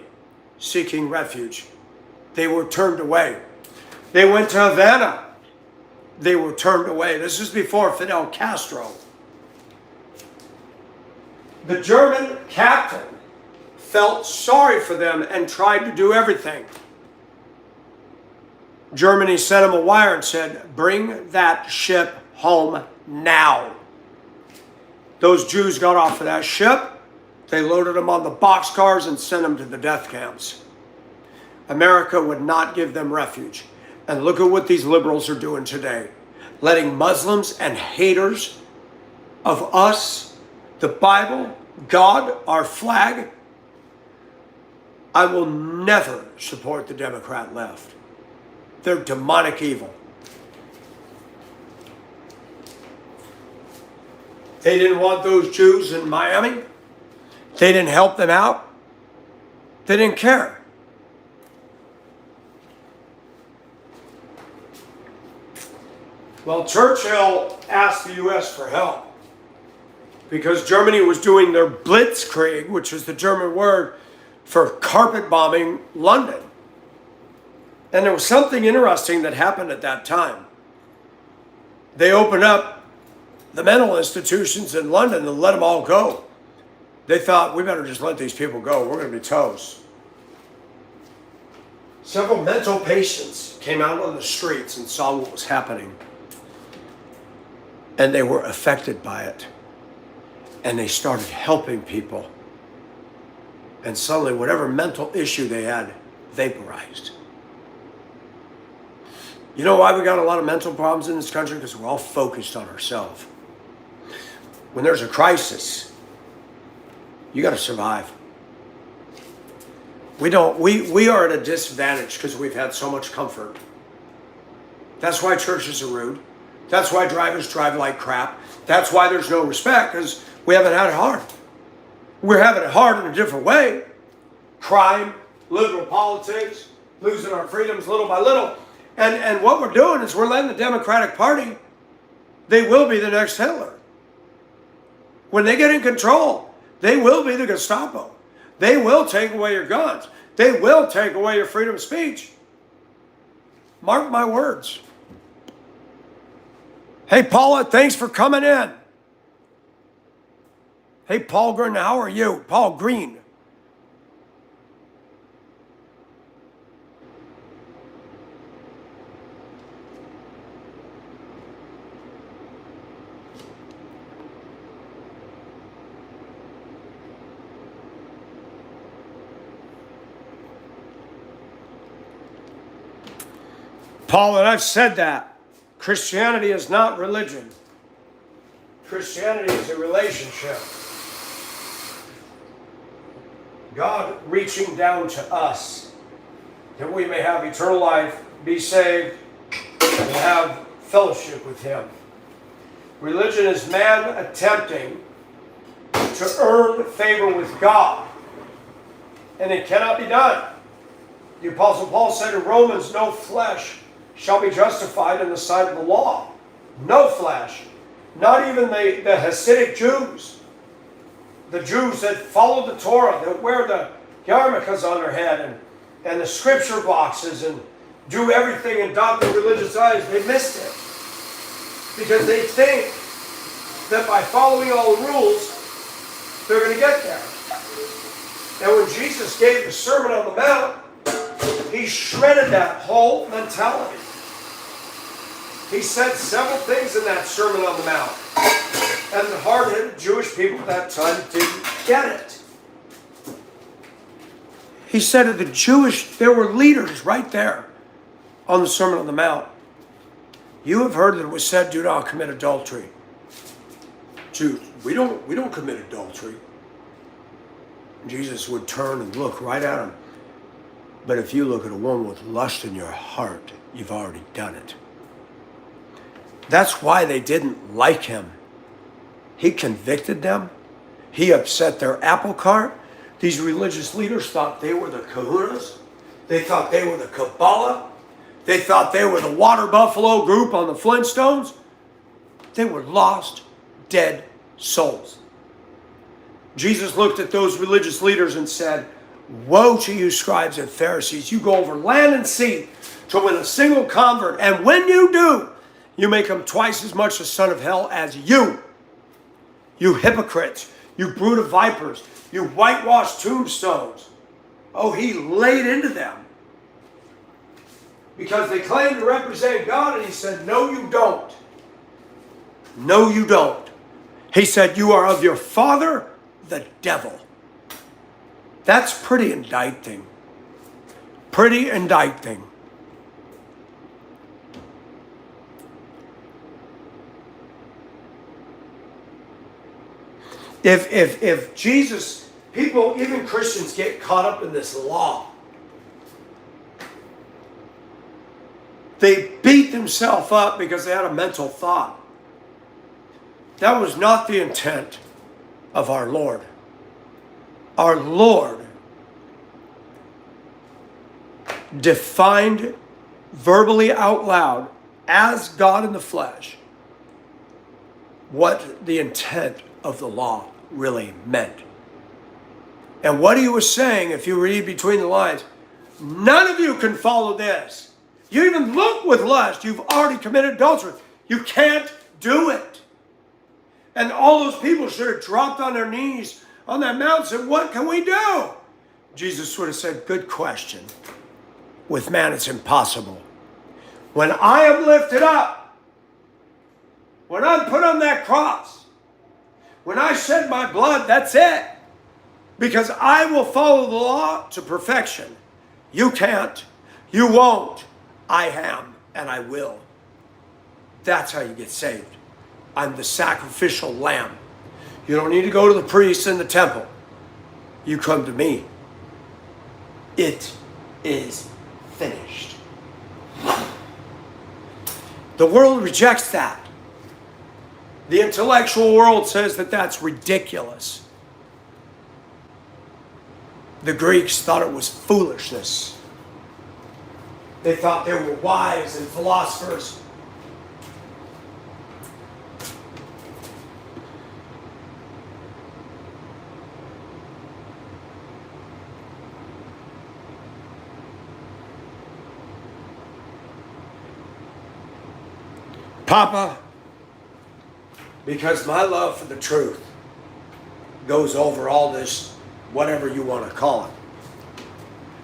seeking refuge. They were turned away. They went to Havana. They were turned away. This is before Fidel Castro. The German captain felt sorry for them and tried to do everything. Germany sent him a wire and said, bring that ship home now. Those Jews got off of that ship. They loaded them on the boxcars and sent them to the death camps. America would not give them refuge. And look at what these liberals are doing today. Letting Muslims and haters of us, the Bible, God, our flag. I will never support the Democrat left. They're demonic evil. They didn't want those Jews in Miami. They didn't help them out. They didn't care. Well, Churchill asked the U.S. for help because Germany was doing their blitzkrieg, which is the German word for carpet bombing London. And there was something interesting that happened at that time. They opened up the mental institutions in London and let them all go. They thought, we better just let these people go. We're going to be toast. Several mental patients came out on the streets and saw what was happening. And they were affected by it. And they started helping people. And suddenly, whatever mental issue they had, vaporized. You know why we got a lot of mental problems in this country? Because we're all focused on ourselves. When there's a crisis, you got to survive. We are at a disadvantage because we've had so much comfort. That's why churches are rude. That's why drivers drive like crap. That's why there's no respect, because we haven't had it hard. We're having it hard in a different way. Crime, liberal politics, losing our freedoms little by little. And what we're doing is we're letting the Democratic Party, they will be the next Hitler. When they get in control, they will be the Gestapo. They will take away your guns. They will take away your freedom of speech. Mark my words. Hey, Paula, thanks for coming in. Hey, Paul Green, how are you? Paul Green. Paul, and I've said that. Christianity is not religion. Christianity is a relationship. God reaching down to us that we may have eternal life, be saved, and have fellowship with Him. Religion is man attempting to earn favor with God, and it cannot be done. The Apostle Paul said in Romans, no flesh shall be justified in the sight of the law. No flesh. Not even the Hasidic Jews. The Jews that follow the Torah, that wear the yarmulkes on their head and the scripture boxes and do everything and dot their religious I's, they missed it. Because they think that by following all the rules, they're going to get there. And when Jesus gave the Sermon on the Mount, He shredded that whole mentality. He said several things in that Sermon on the Mount. And the hard-headed Jewish people at that time didn't get it. He said to the Jewish, there were leaders right there on the Sermon on the Mount. You have heard that it was said, do not commit adultery. Jews, we don't commit adultery. Jesus would turn and look right at him. But if you look at a woman with lust in your heart, you've already done it. That's why they didn't like him. He convicted them. He upset their apple cart. These religious leaders thought they were the kahunas. They thought they were the Kabbalah. They thought they were the water buffalo group on the Flintstones. They were lost, dead souls. Jesus looked at those religious leaders and said, woe to you, scribes and Pharisees. You go over land and sea to win a single convert. And when you do, you make him twice as much a son of hell as you. You hypocrites. You brood of vipers. You whitewashed tombstones. Oh, he laid into them. Because they claimed to represent God, and he said, no, you don't. No, you don't. He said, you are of your father, the devil. That's pretty indicting. Pretty indicting. If Jesus, people, even Christians get caught up in this law. They beat themselves up because they had a mental thought. That was not the intent of our Lord. Our Lord defined verbally out loud as God in the flesh what the intent of the law really meant. And what he was saying, if you read between the lines, none of you can follow this. You even look with lust, you've already committed adultery. You can't do it. And all those people should have dropped on their knees on that mountain and said, what can we do? Jesus would have said, good question. With man it's impossible. When I am lifted up, when I'm put on that cross, when I shed my blood, that's it. Because I will follow the law to perfection. You can't. You won't. I am, and I will. That's how you get saved. I'm the sacrificial lamb. You don't need to go to the priest in the temple. You come to me. It is finished. The world rejects that. The intellectual world says that that's ridiculous. The Greeks thought it was foolishness. They thought they were wise and philosophers. Papa, because my love for the truth goes over all this, whatever you want to call it.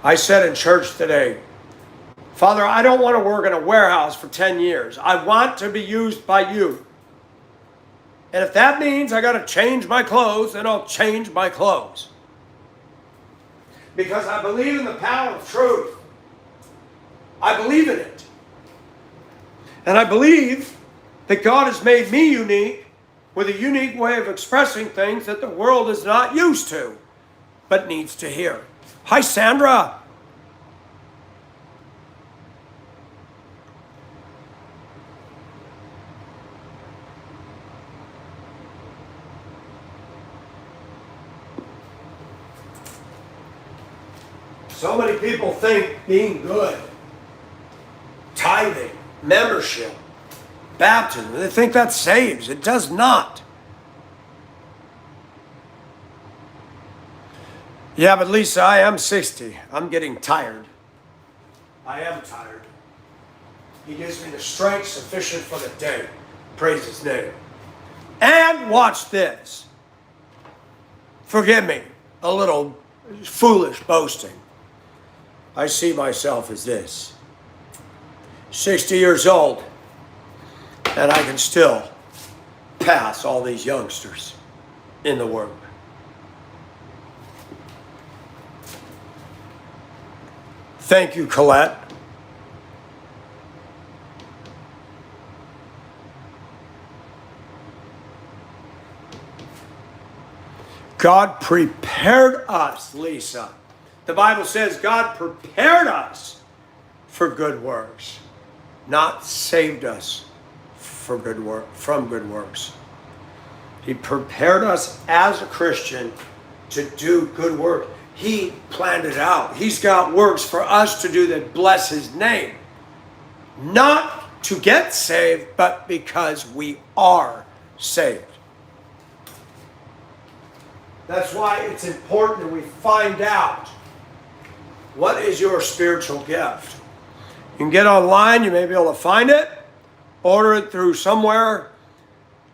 I said in church today, Father, I don't want to work in a warehouse for 10 years. I want to be used by you. And if that means I got to change my clothes, then I'll change my clothes. Because I believe in the power of truth. I believe in it. And I believe that God has made me unique with a unique way of expressing things that the world is not used to, but needs to hear. Hi, Sandra. So many people think being good, tithing, membership, baptism, they think that saves. It does not. Yeah, but Lisa, I am 60. I'm getting tired. I am tired. He gives me the strength sufficient for the day. Praise his name. And watch this. Forgive me, a little foolish boasting. I see myself as this. 60 years old, and I can still pass all these youngsters in the Word. Thank you, Colette. God prepared us, Lisa. The Bible says God prepared us for good works, not saved us for good work, from good works. He prepared us as a Christian to do good work. He planned it out. He's got works for us to do that bless his name. Not to get saved, but because we are saved. That's why it's important that we find out what is your spiritual gift. You can get online, you may be able to find it, order it through somewhere.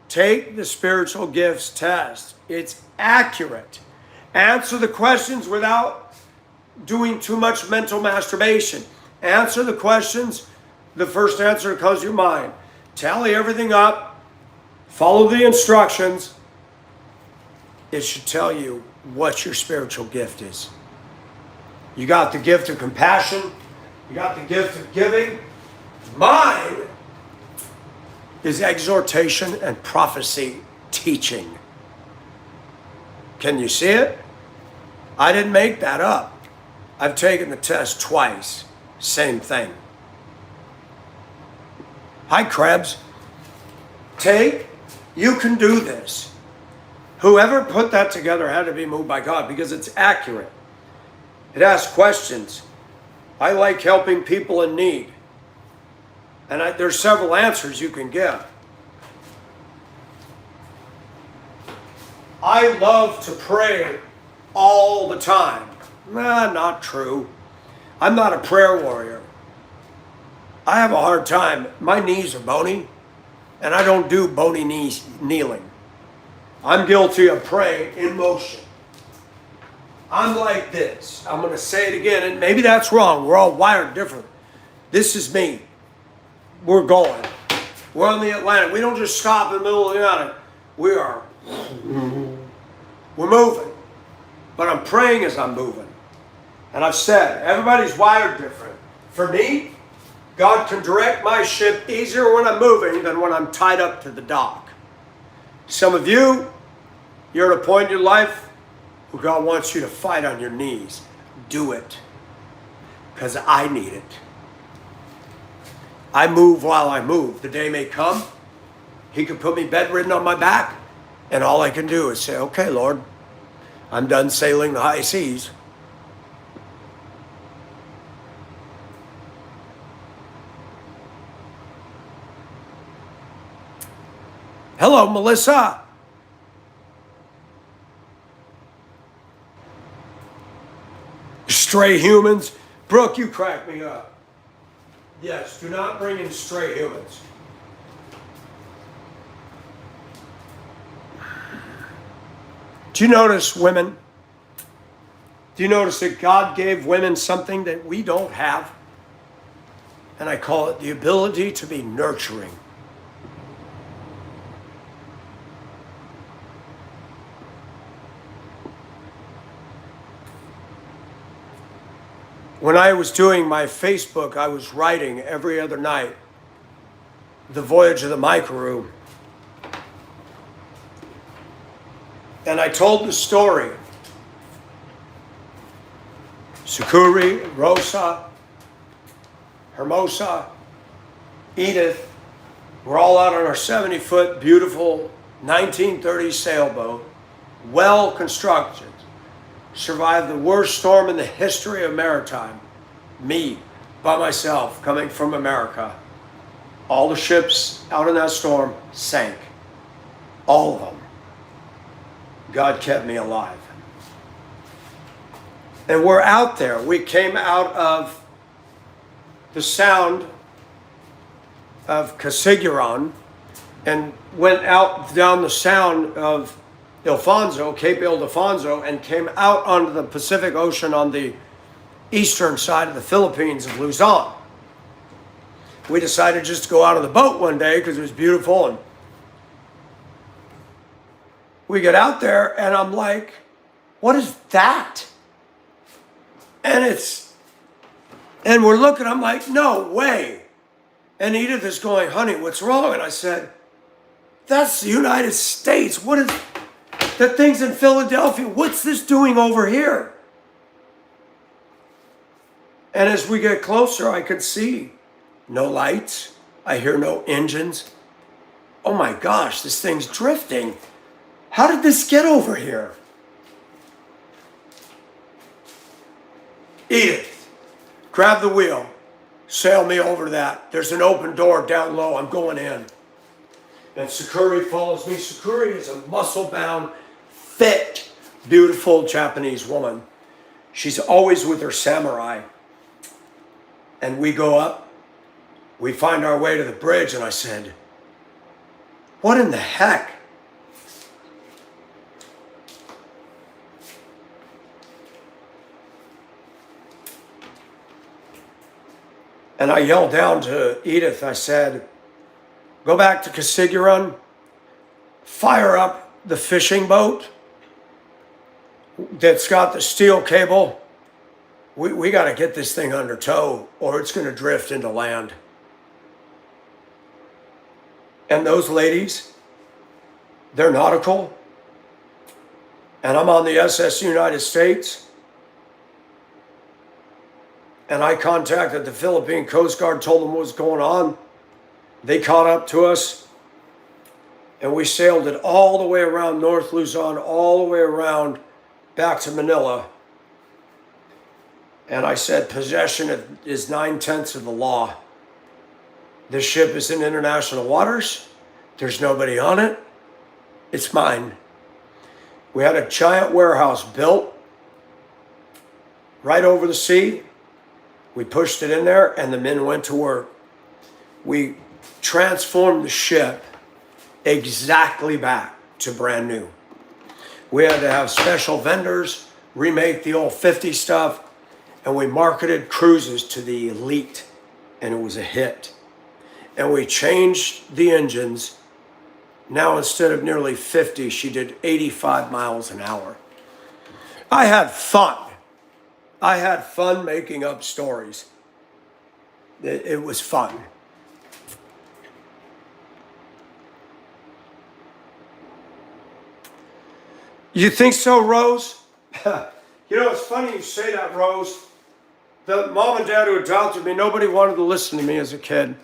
Take the spiritual gifts test. It's accurate. Answer the questions without doing too much mental masturbation. Answer the questions, the first answer that comes to your mind. Tally everything up. Follow the instructions. It should tell you what your spiritual gift is. You got the gift of compassion. You got the gift of giving. Mine is exhortation and prophecy teaching. Can you see it? I didn't make that up. I've taken the test twice. Same thing. Hi, Krebs. You can do this. Whoever put that together had to be moved by God because it's accurate. It asks questions. I like helping people in need. And there's several answers you can give. I love to pray all the time. Nah, not true. I'm not a prayer warrior. I have a hard time. My knees are bony, and I don't do bony knees kneeling. I'm guilty of praying in motion. I'm like this. I'm going to say it again, and maybe that's wrong. We're all wired different. This is me. We're going. We're on the Atlantic. We don't just stop in the middle of the Atlantic. We're moving. But I'm praying as I'm moving. And I've said, everybody's wired different. For me, God can direct my ship easier when I'm moving than when I'm tied up to the dock. Some of you, you're at a point in your life where God wants you to fight on your knees. Do it. Because I need it. I move while I move. The day may come, he could put me bedridden on my back, and all I can do is say, okay, Lord, I'm done sailing the high seas. Hello, Melissa. Stray humans. Brooke, you crack me up. Yes, do not bring in stray humans. Do you notice women? Do you notice that God gave women something that we don't have? And I call it the ability to be nurturing. When I was doing my Facebook, I was writing every other night. the voyage of the Microo. And I told the story. Sakuri, Rosa, Hermosa, Edith, we're all out on our 70-foot beautiful 1930s sailboat, well constructed, survived the worst storm in the history of maritime. Me, by myself, coming from America. All the ships out in that storm sank. All of them. God kept me alive. And we're out there. We came out of the sound of Casiguran and went out down the sound of Ildefonso, Cape Ildefonso, and came out onto the Pacific Ocean on the eastern side of the Philippines of Luzon. We decided just to go out on the boat one day because it was beautiful, and we get out there and I'm like, what is that? And we're looking, I'm like, no way. And Edith is going, honey, what's wrong? And I said, that's the United States. What is, that thing's in Philadelphia. What's this doing over here? And as we get closer, I could see no lights. I hear no engines. Oh my gosh, this thing's drifting. How did this get over here? Edith, grab the wheel. Sail me over that. There's an open door down low. I'm going in. And Sakuri follows me. Sakuri is a muscle-bound, fit, beautiful Japanese woman. She's always with her samurai. And we go up. We find our way to the bridge. And I said, what in the heck? And I yelled down to Edith, I said, go back to Casiguran, fire up the fishing boat that's got the steel cable. We got to get this thing under tow or it's going to drift into land. And those ladies, they're nautical. And I'm on the SS United States. And I contacted the Philippine Coast Guard, told them what was going on. They caught up to us. And we sailed it all the way around North Luzon, all the way around back to Manila. And I said, possession is 9/10 of the law. This ship is in international waters. There's nobody on it. It's mine. We had a giant warehouse built right over the sea. We pushed it in there and the men went to work. We transformed the ship exactly back to brand new. We had to have special vendors remake the old 50 stuff, and we marketed cruises to the elite, and it was a hit. And we changed the engines. Now instead of nearly 50, she did 85 miles an hour. I had fun. I had fun making up stories. It was fun. You think so, Rose? You know, it's funny you say that, Rose. The mom and dad who adopted me, nobody wanted to listen to me as a kid.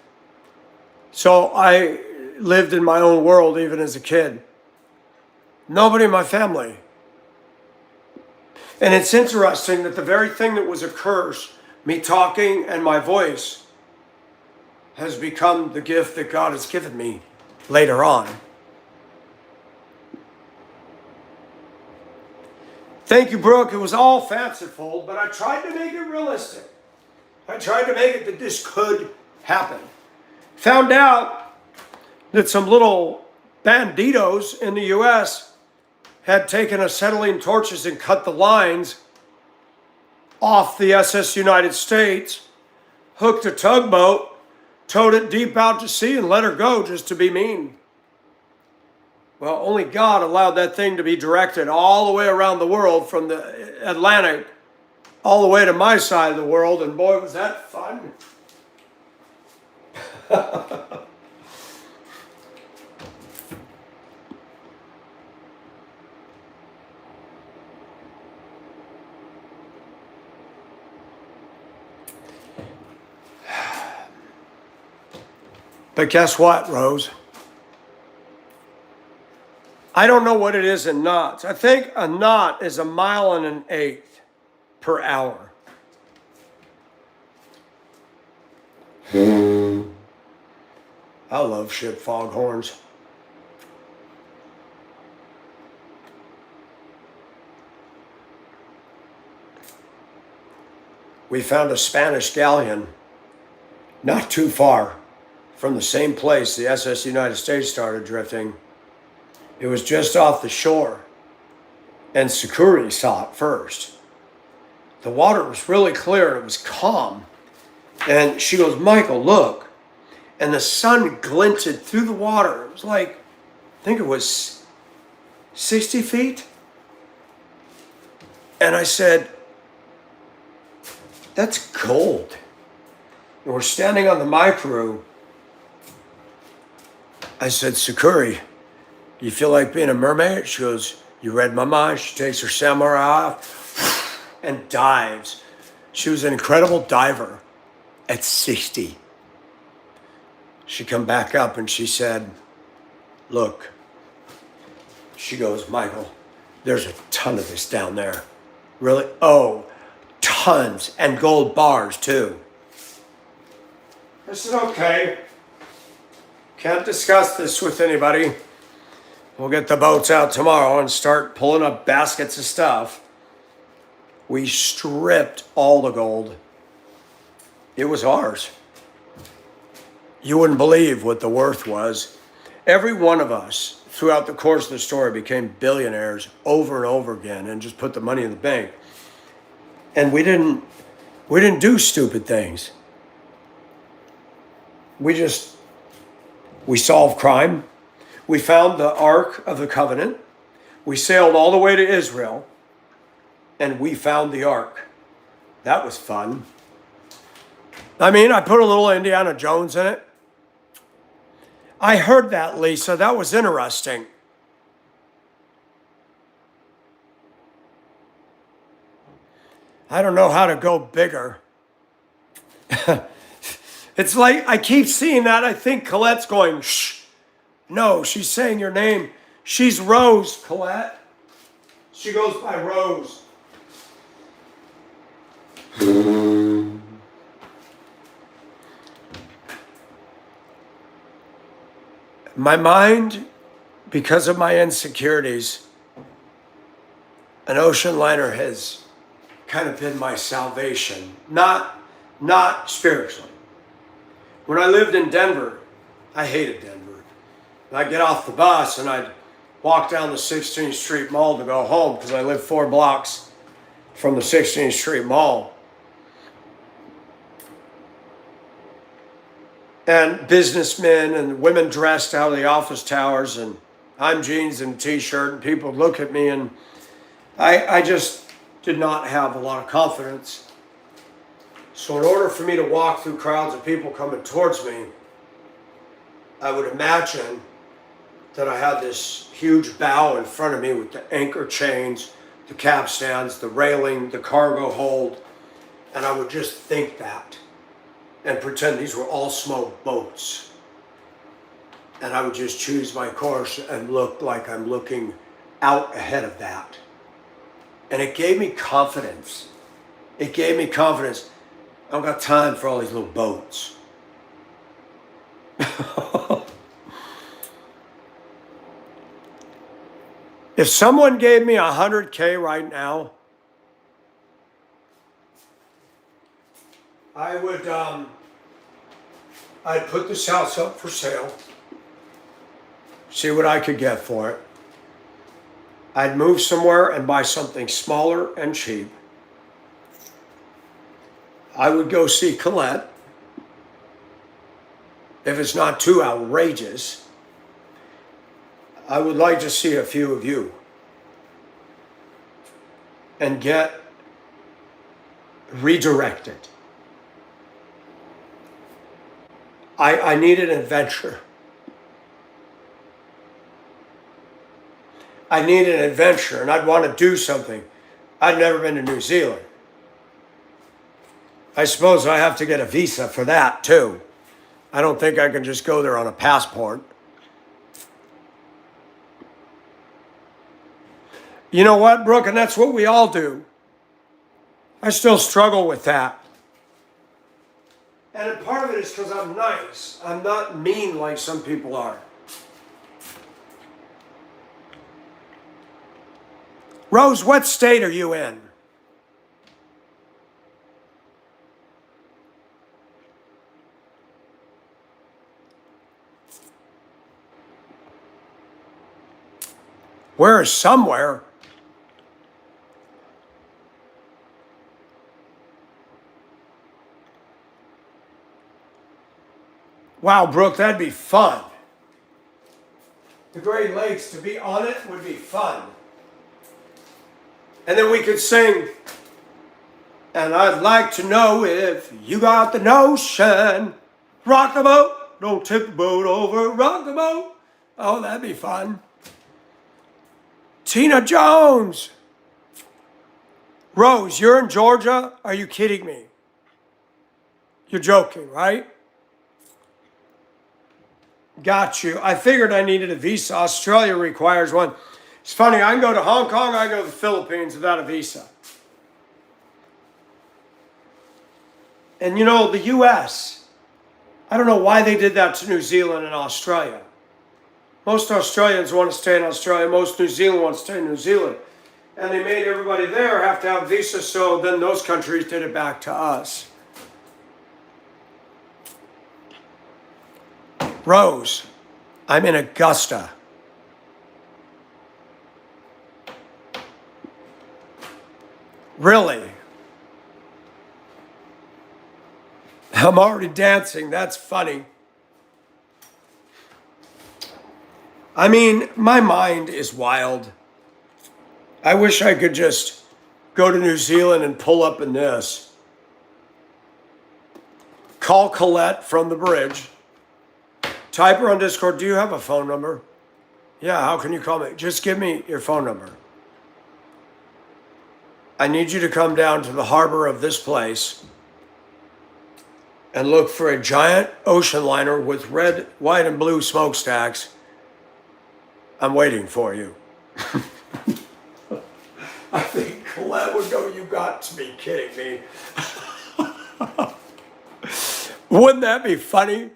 So I lived in my own world even as a kid. Nobody in my family. And it's interesting that the very thing that was a curse, me talking and my voice, has become the gift that God has given me later on. Thank you, Brooke. It was all fanciful, but I tried to make it realistic. I tried to make it that this could happen. Found out that some little banditos in the U.S. had taken acetylene torches and cut the lines off the SS United States, hooked a tugboat, towed it deep out to sea and let her go just to be mean. Well, only God allowed that thing to be directed all the way around the world from the Atlantic all the way to my side of the world, and boy, was that fun. But guess what, Rose? I don't know what it is in knots. I think a knot is 1.125 miles per hour. I love ship foghorns. We found a Spanish galleon not too far from the same place the SS United States started drifting. It was just off the shore, and Sakuri saw it first. The water was really clear and it was calm. And she goes, Michael, look. And the sun glinted through the water. It was like, I think it was 60 feet. And I said, that's gold. And we're standing on the micro. I said, Sakuri, do you feel like being a mermaid? She goes, you read my mind. She takes her samurai off and dives. She was an incredible diver at 60. She come back up and she said, look. She goes, Michael, there's a ton of this down there. Really? Oh, tons. And gold bars too. I said, okay. Can't discuss this with anybody. We'll get the boats out tomorrow and start pulling up baskets of stuff. We stripped all the gold. It was ours. You wouldn't believe what the worth was. Every one of us throughout the course of the story became billionaires over and over again and just put the money in the bank. And we didn't do stupid things. We solved crime. We found the Ark of the Covenant. We sailed all the way to Israel, and we found the Ark. That was fun. I mean, I put a little Indiana Jones in it. I heard that, Lisa. That was interesting. I don't know how to go bigger. It's like I keep seeing that. I think Colette's going, shh. No, she's saying your name. She's Rose, Colette. She goes by Rose. My mind, because of my insecurities, an ocean liner has kind of been my salvation. Not spiritually. When I lived in Denver, I hated Denver. I'd get off the bus and I'd walk down the 16th Street Mall to go home because I lived 4 blocks from the 16th Street Mall. And businessmen and women dressed out of the office towers, and I'm jeans and a t-shirt, and people would look at me, and I just did not have a lot of confidence. So in order for me to walk through crowds of people coming towards me, I would imagine that I had this huge bow in front of me with the anchor chains, the capstans, the railing, the cargo hold, and I would just think that and pretend these were all small boats. And I would just choose my course and look like I'm looking out ahead of that. And it gave me confidence. It gave me confidence. I don't got time for all these little boats. If someone gave me $100K right now, I would, I'd put this house up for sale, see what I could get for it. I'd move somewhere and buy something smaller and cheap. I would go see Colette, if it's not too outrageous. I would like to see a few of you and get redirected. I need an adventure. I need an adventure, and I'd want to do something. I'd never been to New Zealand. I suppose I have to get a visa for that too. I don't think I can just go there on a passport. You know what, Brooke? And that's what we all do. I still struggle with that. And part of it is because I'm nice. I'm not mean like some people are. Rose, what state are you in? Where is somewhere? Wow, Brooke, that'd be fun. The Great Lakes, to be on it would be fun. And then we could sing, and I'd like to know if you got the notion. Rock the boat, don't tip the boat over, rock the boat. Oh, that'd be fun. Tina Jones. Rose, you're in Georgia? Are you kidding me? You're joking, right? Got you. I figured I needed a visa. Australia requires one. It's funny, I can go to Hong Kong, I can go to the Philippines without a visa. And you know, the US, I don't know why they did that to New Zealand and Australia. Most Australians want to stay in Australia, most New Zealand want to stay in New Zealand. And they made everybody there have to have a visa, so then those countries did it back to us. Rose, I'm in Augusta. Really? I'm already dancing. That's funny. I mean, my mind is wild. I wish I could just go to New Zealand and pull up in this. Call Colette from the bridge. Type her on Discord. Do you have a phone number? Yeah, how can you call me? Just give me your phone number. I need you to come down to the harbor of this place and look for a giant ocean liner with red, white, and blue smokestacks. I'm waiting for you. I think Colette would go, you got to be kidding me. Wouldn't that be funny?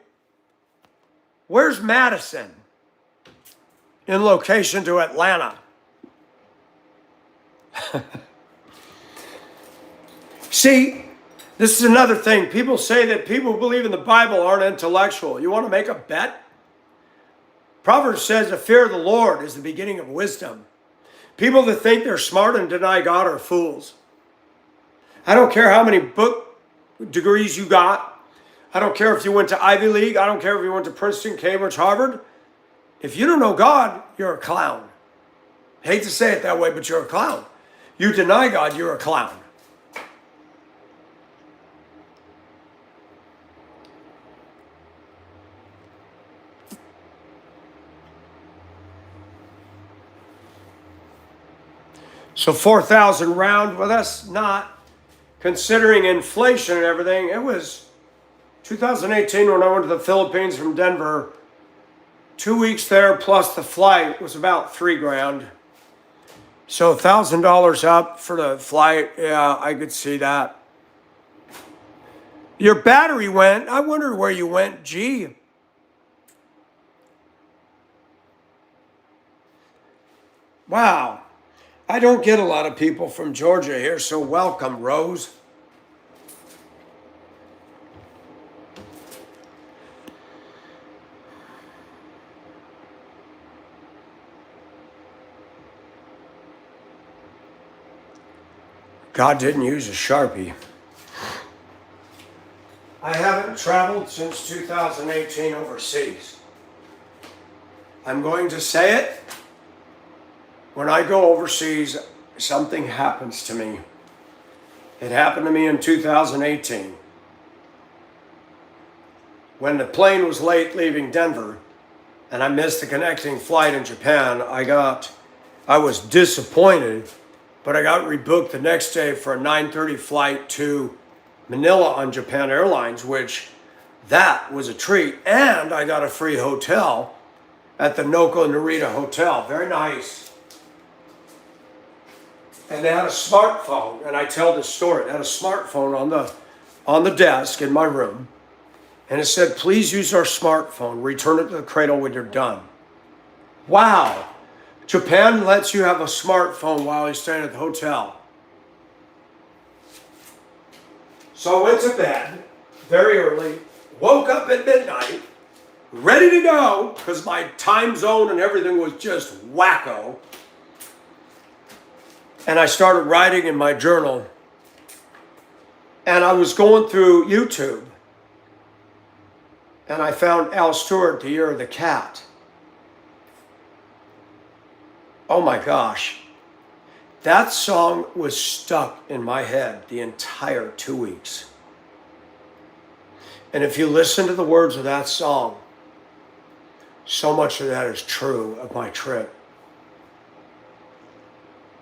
Where's Madison in location to Atlanta? See, this is another thing. People say that people who believe in the Bible aren't intellectual. You want to make a bet? Proverbs says the fear of the Lord is the beginning of wisdom. People that think they're smart and deny God are fools. I don't care how many book degrees you got. I don't care if you went to Ivy League. I don't care if you went to Princeton, Cambridge, Harvard. If you don't know God, you're a clown. Hate to say it that way, but you're a clown. You deny God, you're a clown. So 4,000 round, well, that's not, considering inflation and everything, it was 2018 when I went to the Philippines from Denver. 2 weeks there plus the flight was about $3,000. So $1,000 up for the flight. Yeah, I could see that. Your battery went. I wondered where you went. Gee. Wow. I don't get a lot of people from Georgia here, so welcome, Rose. God didn't use a Sharpie. I haven't traveled since 2018 overseas. I'm going to say it. When I go overseas, something happens to me. It happened to me in 2018. When the plane was late leaving Denver and I missed the connecting flight in Japan, I was disappointed, but I got rebooked the next day for a 9:30 flight to Manila on Japan Airlines, which That was a treat. And I got a free hotel at the Noka Narita Hotel. Very nice. And they had a smartphone, and I tell this story. They had a smartphone on the desk in my room, and it said, "Please use our smartphone. Return it to the cradle when you're done." Wow. Japan lets you have a smartphone while you're staying at the hotel. So I went to bed very early, woke up at midnight, ready to go, because my time zone and everything was just wacko. And I started writing in my journal. And I was going through YouTube. And I found Al Stewart, The Year of the Cat. Oh my gosh. That song was stuck in my head the entire 2 weeks. And if you listen to the words of that song, so much of that is true of my trip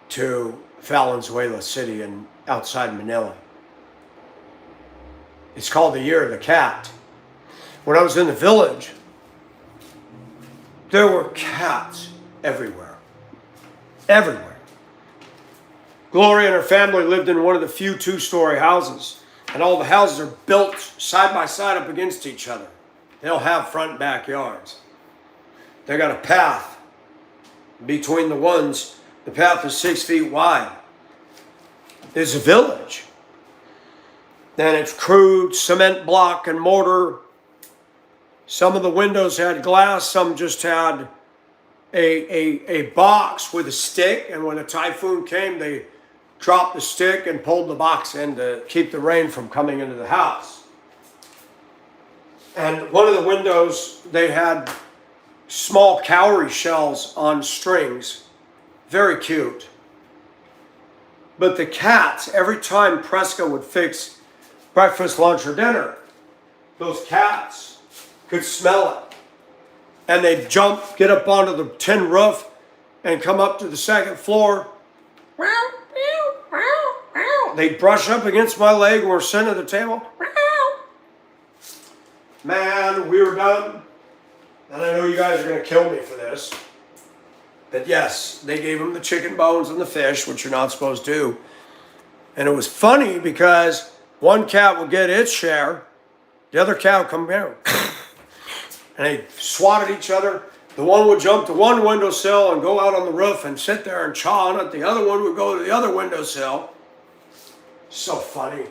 to Valenzuela City and outside Manila. It's called The Year of the Cat. When I was in the village, there were cats everywhere. Everywhere. Gloria and her family lived in one of the few two-story houses, and all the houses are built side by side up against each other. They don't have front and backyards. They got a path between the ones. The path is 6 feet wide. It's a village. Then it's crude cement block and mortar. Some of the windows had glass. Some just had a box with a stick. And when a typhoon came, they dropped the stick and pulled the box in to keep the rain from coming into the house. And one of the windows, they had small cowrie shells on strings. Very cute. But the cats, every time Preska would fix breakfast, lunch, or dinner, those cats could smell it. And they'd jump, get up onto the tin roof, and come up to the second floor. They'd brush up against my leg when we're sitting at the table. Man, we were done. And I know you guys are going to kill me for this. But yes, they gave him the chicken bones and the fish, which you're not supposed to. And it was funny because one cat would get its share, the other cat would come down. And they swatted each other. The one would jump to one windowsill and go out on the roof and sit there and chaw on it. The other one would go to the other windowsill. So funny.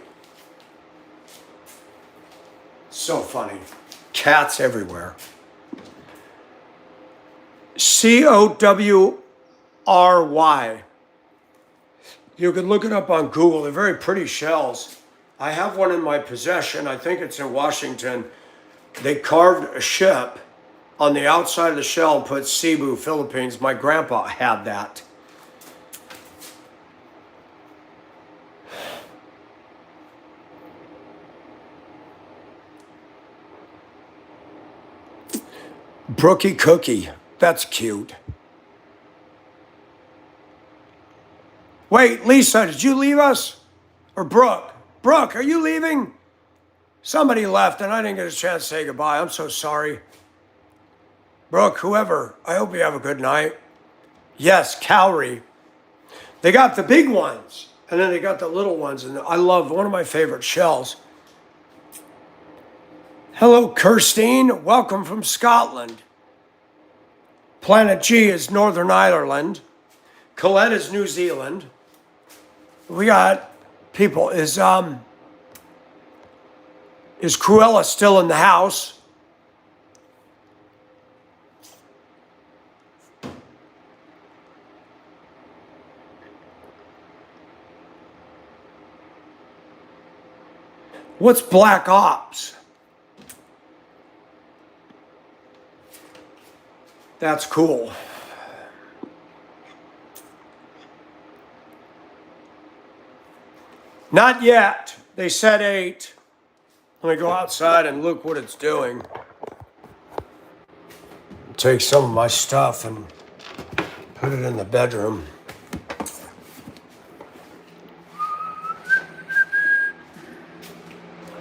So funny. Cats everywhere. Cowry. You can look it up on Google. They're very pretty shells. I have one in my possession. I think it's in Washington. They carved a ship on the outside of the shell and put Cebu, Philippines. My grandpa had that. Brookie Cookie. That's cute. Wait, Lisa, did you leave us? Or Brooke? Brooke, are you leaving? Somebody left and I didn't get a chance to say goodbye. I'm so sorry. Brooke, whoever, I hope you have a good night. Yes, cowrie. They got the big ones and then they got the little ones. And I love one of my favorite shells. Hello, Kirstine. Welcome from Scotland. Planet G is Northern Ireland. Colette is New Zealand. We got people. Is Cruella still in the house? What's Black Ops? That's cool. Not yet. They said 8. Let me go outside and look what it's doing. Take some of my stuff and put it in the bedroom.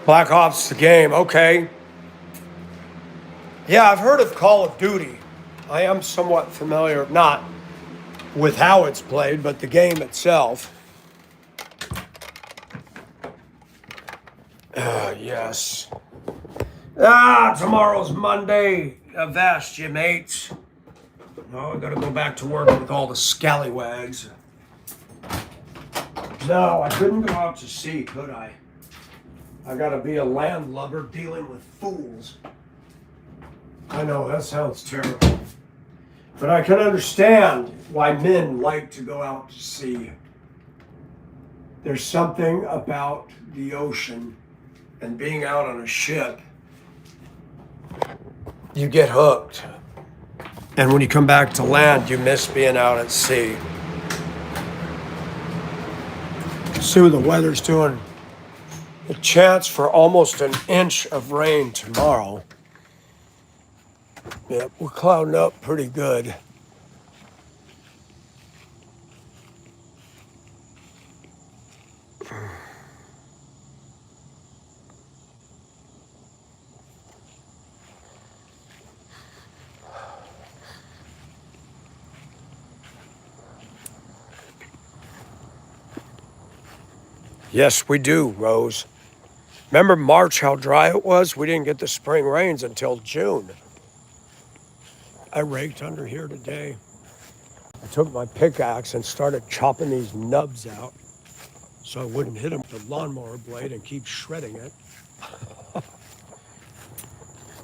Black Ops the game. Okay. Yeah, I've heard of Call of Duty. I am somewhat familiar, not with how it's played, but the game itself. Yes. Tomorrow's Monday. Avast you, mates. Oh, I gotta go back to work with all the scallywags. No, I couldn't go out to sea, could I? I gotta be a landlubber dealing with fools. I know, that sounds terrible. But I can understand why men like to go out to sea. There's something about the ocean and being out on a ship. You get hooked. And when you come back to land, you miss being out at sea. See what the weather's doing. A chance for almost an inch of rain tomorrow. Yep, we're clouding up pretty good. Yes, we do, Rose. Remember March, how dry it was? We didn't get the spring rains until June. I raked under here today. I took my pickaxe and started chopping these nubs out so I wouldn't hit them with the lawnmower blade and keep shredding it.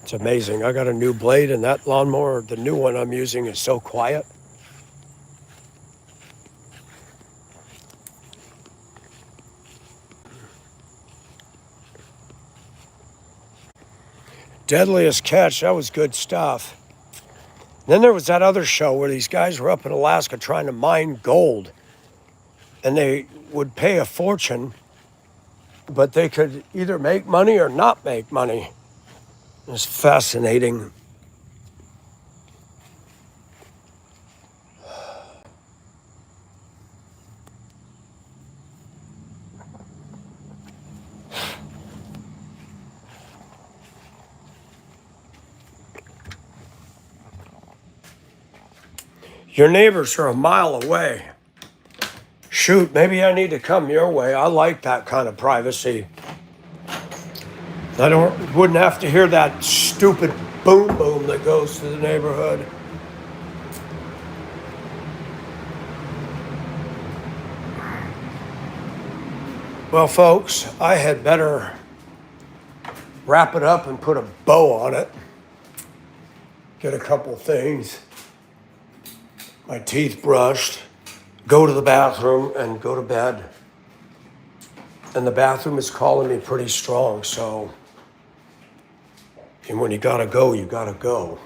It's amazing. I got a new blade and that lawnmower, the new one I'm using, is so quiet. Deadliest Catch, that was good stuff. Then there was that other show where these guys were up in Alaska trying to mine gold. And they would pay a fortune, but they could either make money or not make money. It was fascinating. Your neighbors are a mile away. Shoot, maybe I need to come your way. I like that kind of privacy. Wouldn't have to hear that stupid boom boom that goes through the neighborhood. Well, folks, I had better wrap it up and put a bow on it. Get a couple things. My teeth brushed, go to the bathroom, and go to bed. And the bathroom is calling me pretty strong, so. And when you gotta go, you gotta go.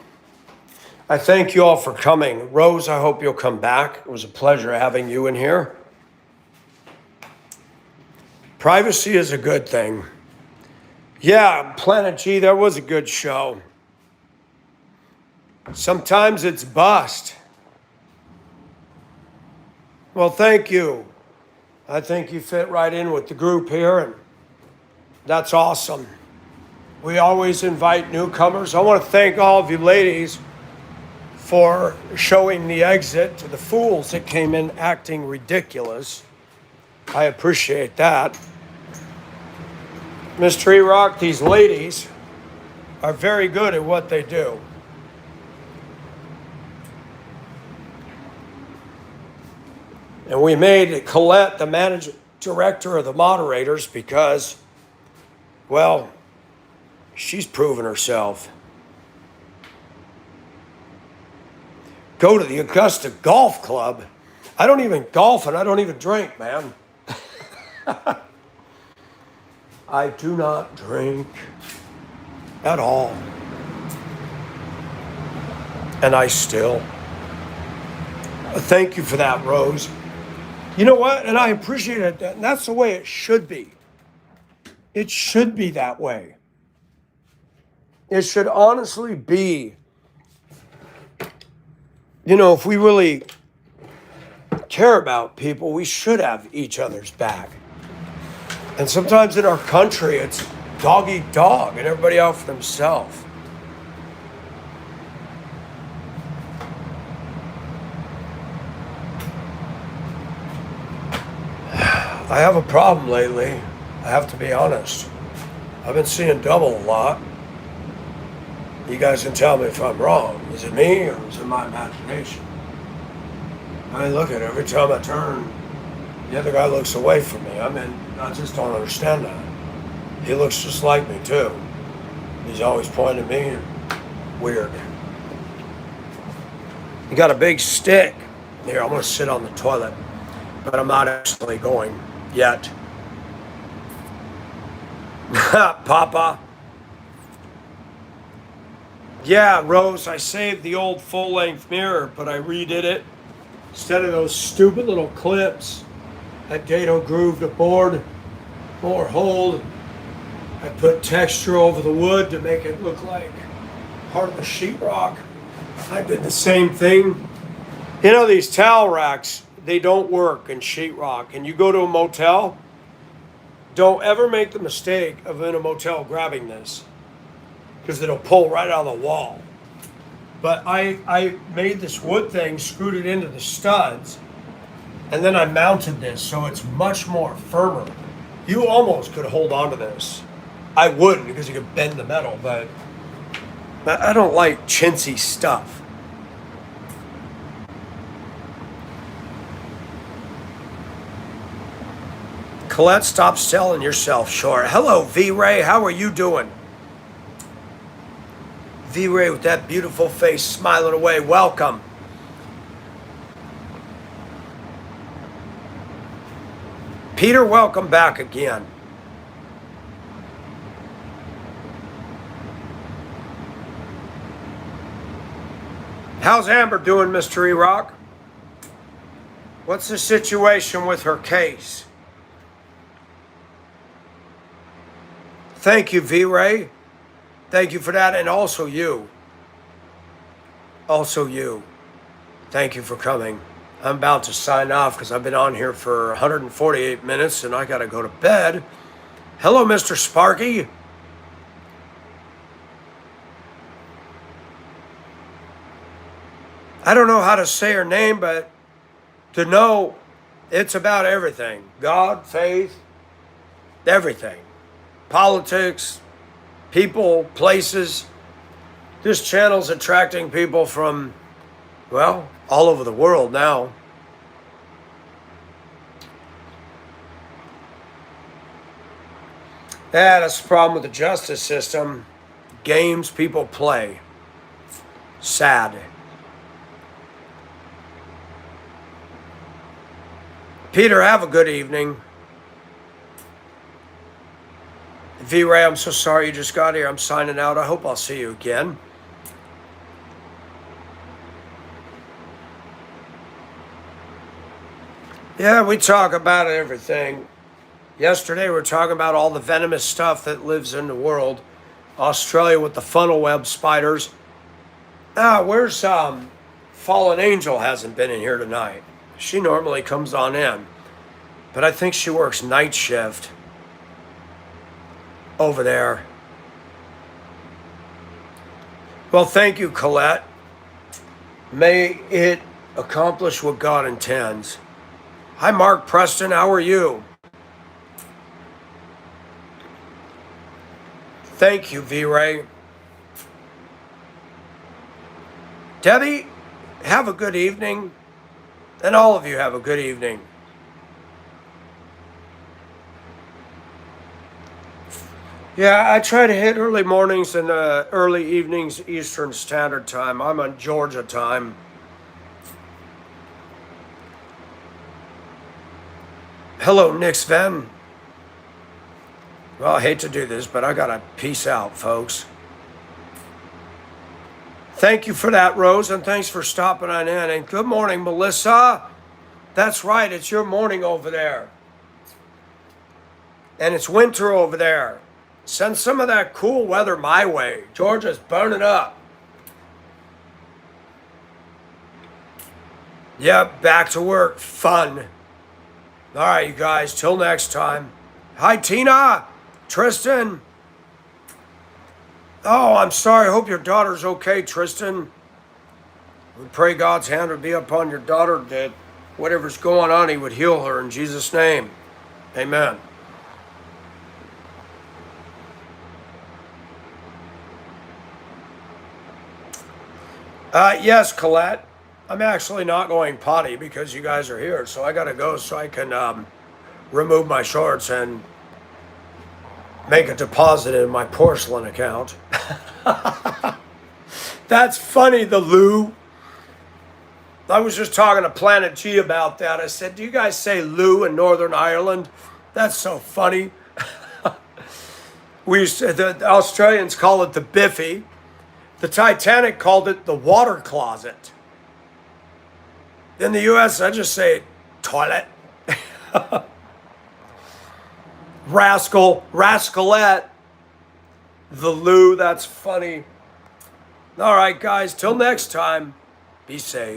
I thank you all for coming. Rose, I hope you'll come back. It was a pleasure having you in here. Privacy is a good thing. Yeah, Planet G, that was a good show. Sometimes it's bust. Well, thank you. I think you fit right in with the group here, and that's awesome. We always invite newcomers. I want to thank all of you ladies for showing the exit to the fools that came in acting ridiculous. I appreciate that. Mr. E-Rock, these ladies are very good at what they do. And we made Colette the managing director of the moderators because, well, she's proven herself. Go to the Augusta Golf Club. I don't even golf and I don't even drink, man. I do not drink at all. And I still. Thank you for that, Rose. You know what? And I appreciate it. And that's the way it should be. It should be that way. It should honestly be. You know, if we really care about people, we should have each other's back. And sometimes in our country, it's dog eat dog and everybody out for themselves. I have a problem lately. I have to be honest. I've been seeing double a lot. You guys can tell me if I'm wrong. Is it me or is it my imagination? I mean, look at it. Every time I turn, the other guy looks away from me. I mean, I just don't understand that. He looks just like me, too. He's always pointing at me. Weird. You got a big stick. Here, I'm going to sit on the toilet. But I'm not actually going yet. Papa. Yeah, Rose, I saved the old full-length mirror, but I redid it. Instead of those stupid little clips, I dado grooved the board more hold. I put texture over the wood to make it look like part of the sheetrock. I did the same thing. You know, these towel racks, they don't work in sheetrock. And you go to a motel, don't ever make the mistake of in a motel grabbing this, because it'll pull right out of the wall. But I made this wood thing, screwed it into the studs, and then I mounted this so it's much more firmer. You almost could hold on to this. I wouldn't, because you could bend the metal, but I don't like chintzy stuff. Colette, stop selling yourself short. Hello, V-Ray. How are you doing? V-Ray with that beautiful face smiling away. Welcome. Peter, welcome back again. How's Amber doing, Mr. E-Rock? What's the situation with her case? Thank you, V-Ray. Thank you for that, and also you. Also you. Thank you for coming. I'm about to sign off because I've been on here for 148 minutes and I got to go to bed. Hello, Mr. Sparky. I don't know how to say her name, but to know it's about everything. God, faith, everything. Politics, people, places. This channel's attracting people from, well, all over the world now. Yeah, that's the problem with the justice system. Games people play. Sad. Peter, have a good evening. V-Ray, I'm so sorry you just got here. I'm signing out. I hope I'll see you again. Yeah, we talk about everything. Yesterday we were talking about all the venomous stuff that lives in the world. Australia with the funnel web spiders. Where's Fallen Angel hasn't been in here tonight. She normally comes on in. But I think she works night shift over there. Well, thank you, Colette. May it accomplish what God intends. Hi, Mark Preston. How are you? Thank you, V-Ray. Debbie, have a good evening. And all of you have a good evening. Yeah, I try to hit early mornings and early evenings Eastern Standard Time. I'm on Georgia time. Hello, Nick Sven. Well, I hate to do this, but I gotta peace out, folks. Thank you for that, Rose, and thanks for stopping on in. And good morning, Melissa. That's right, it's your morning over there. And it's winter over there. Send some of that cool weather my way. Georgia's burning up. Yep, back to work. Fun. All right, you guys, till next time. Hi, Tina. Tristan. Oh, I'm sorry. I hope your daughter's okay, Tristan. We pray God's hand would be upon your daughter, that whatever's going on, he would heal her in Jesus' name. Amen. Yes, Colette. I'm actually not going potty because you guys are here, so I gotta go so I can remove my shorts and make a deposit in my porcelain account. That's funny, the loo. I was just talking to Planet G about that. I said, do you guys say loo in Northern Ireland? That's so funny. The Australians call it the biffy. The Titanic called it the water closet. In the US, I just say toilet. Rascalette. The loo, that's funny. All right, guys, till next time, be safe.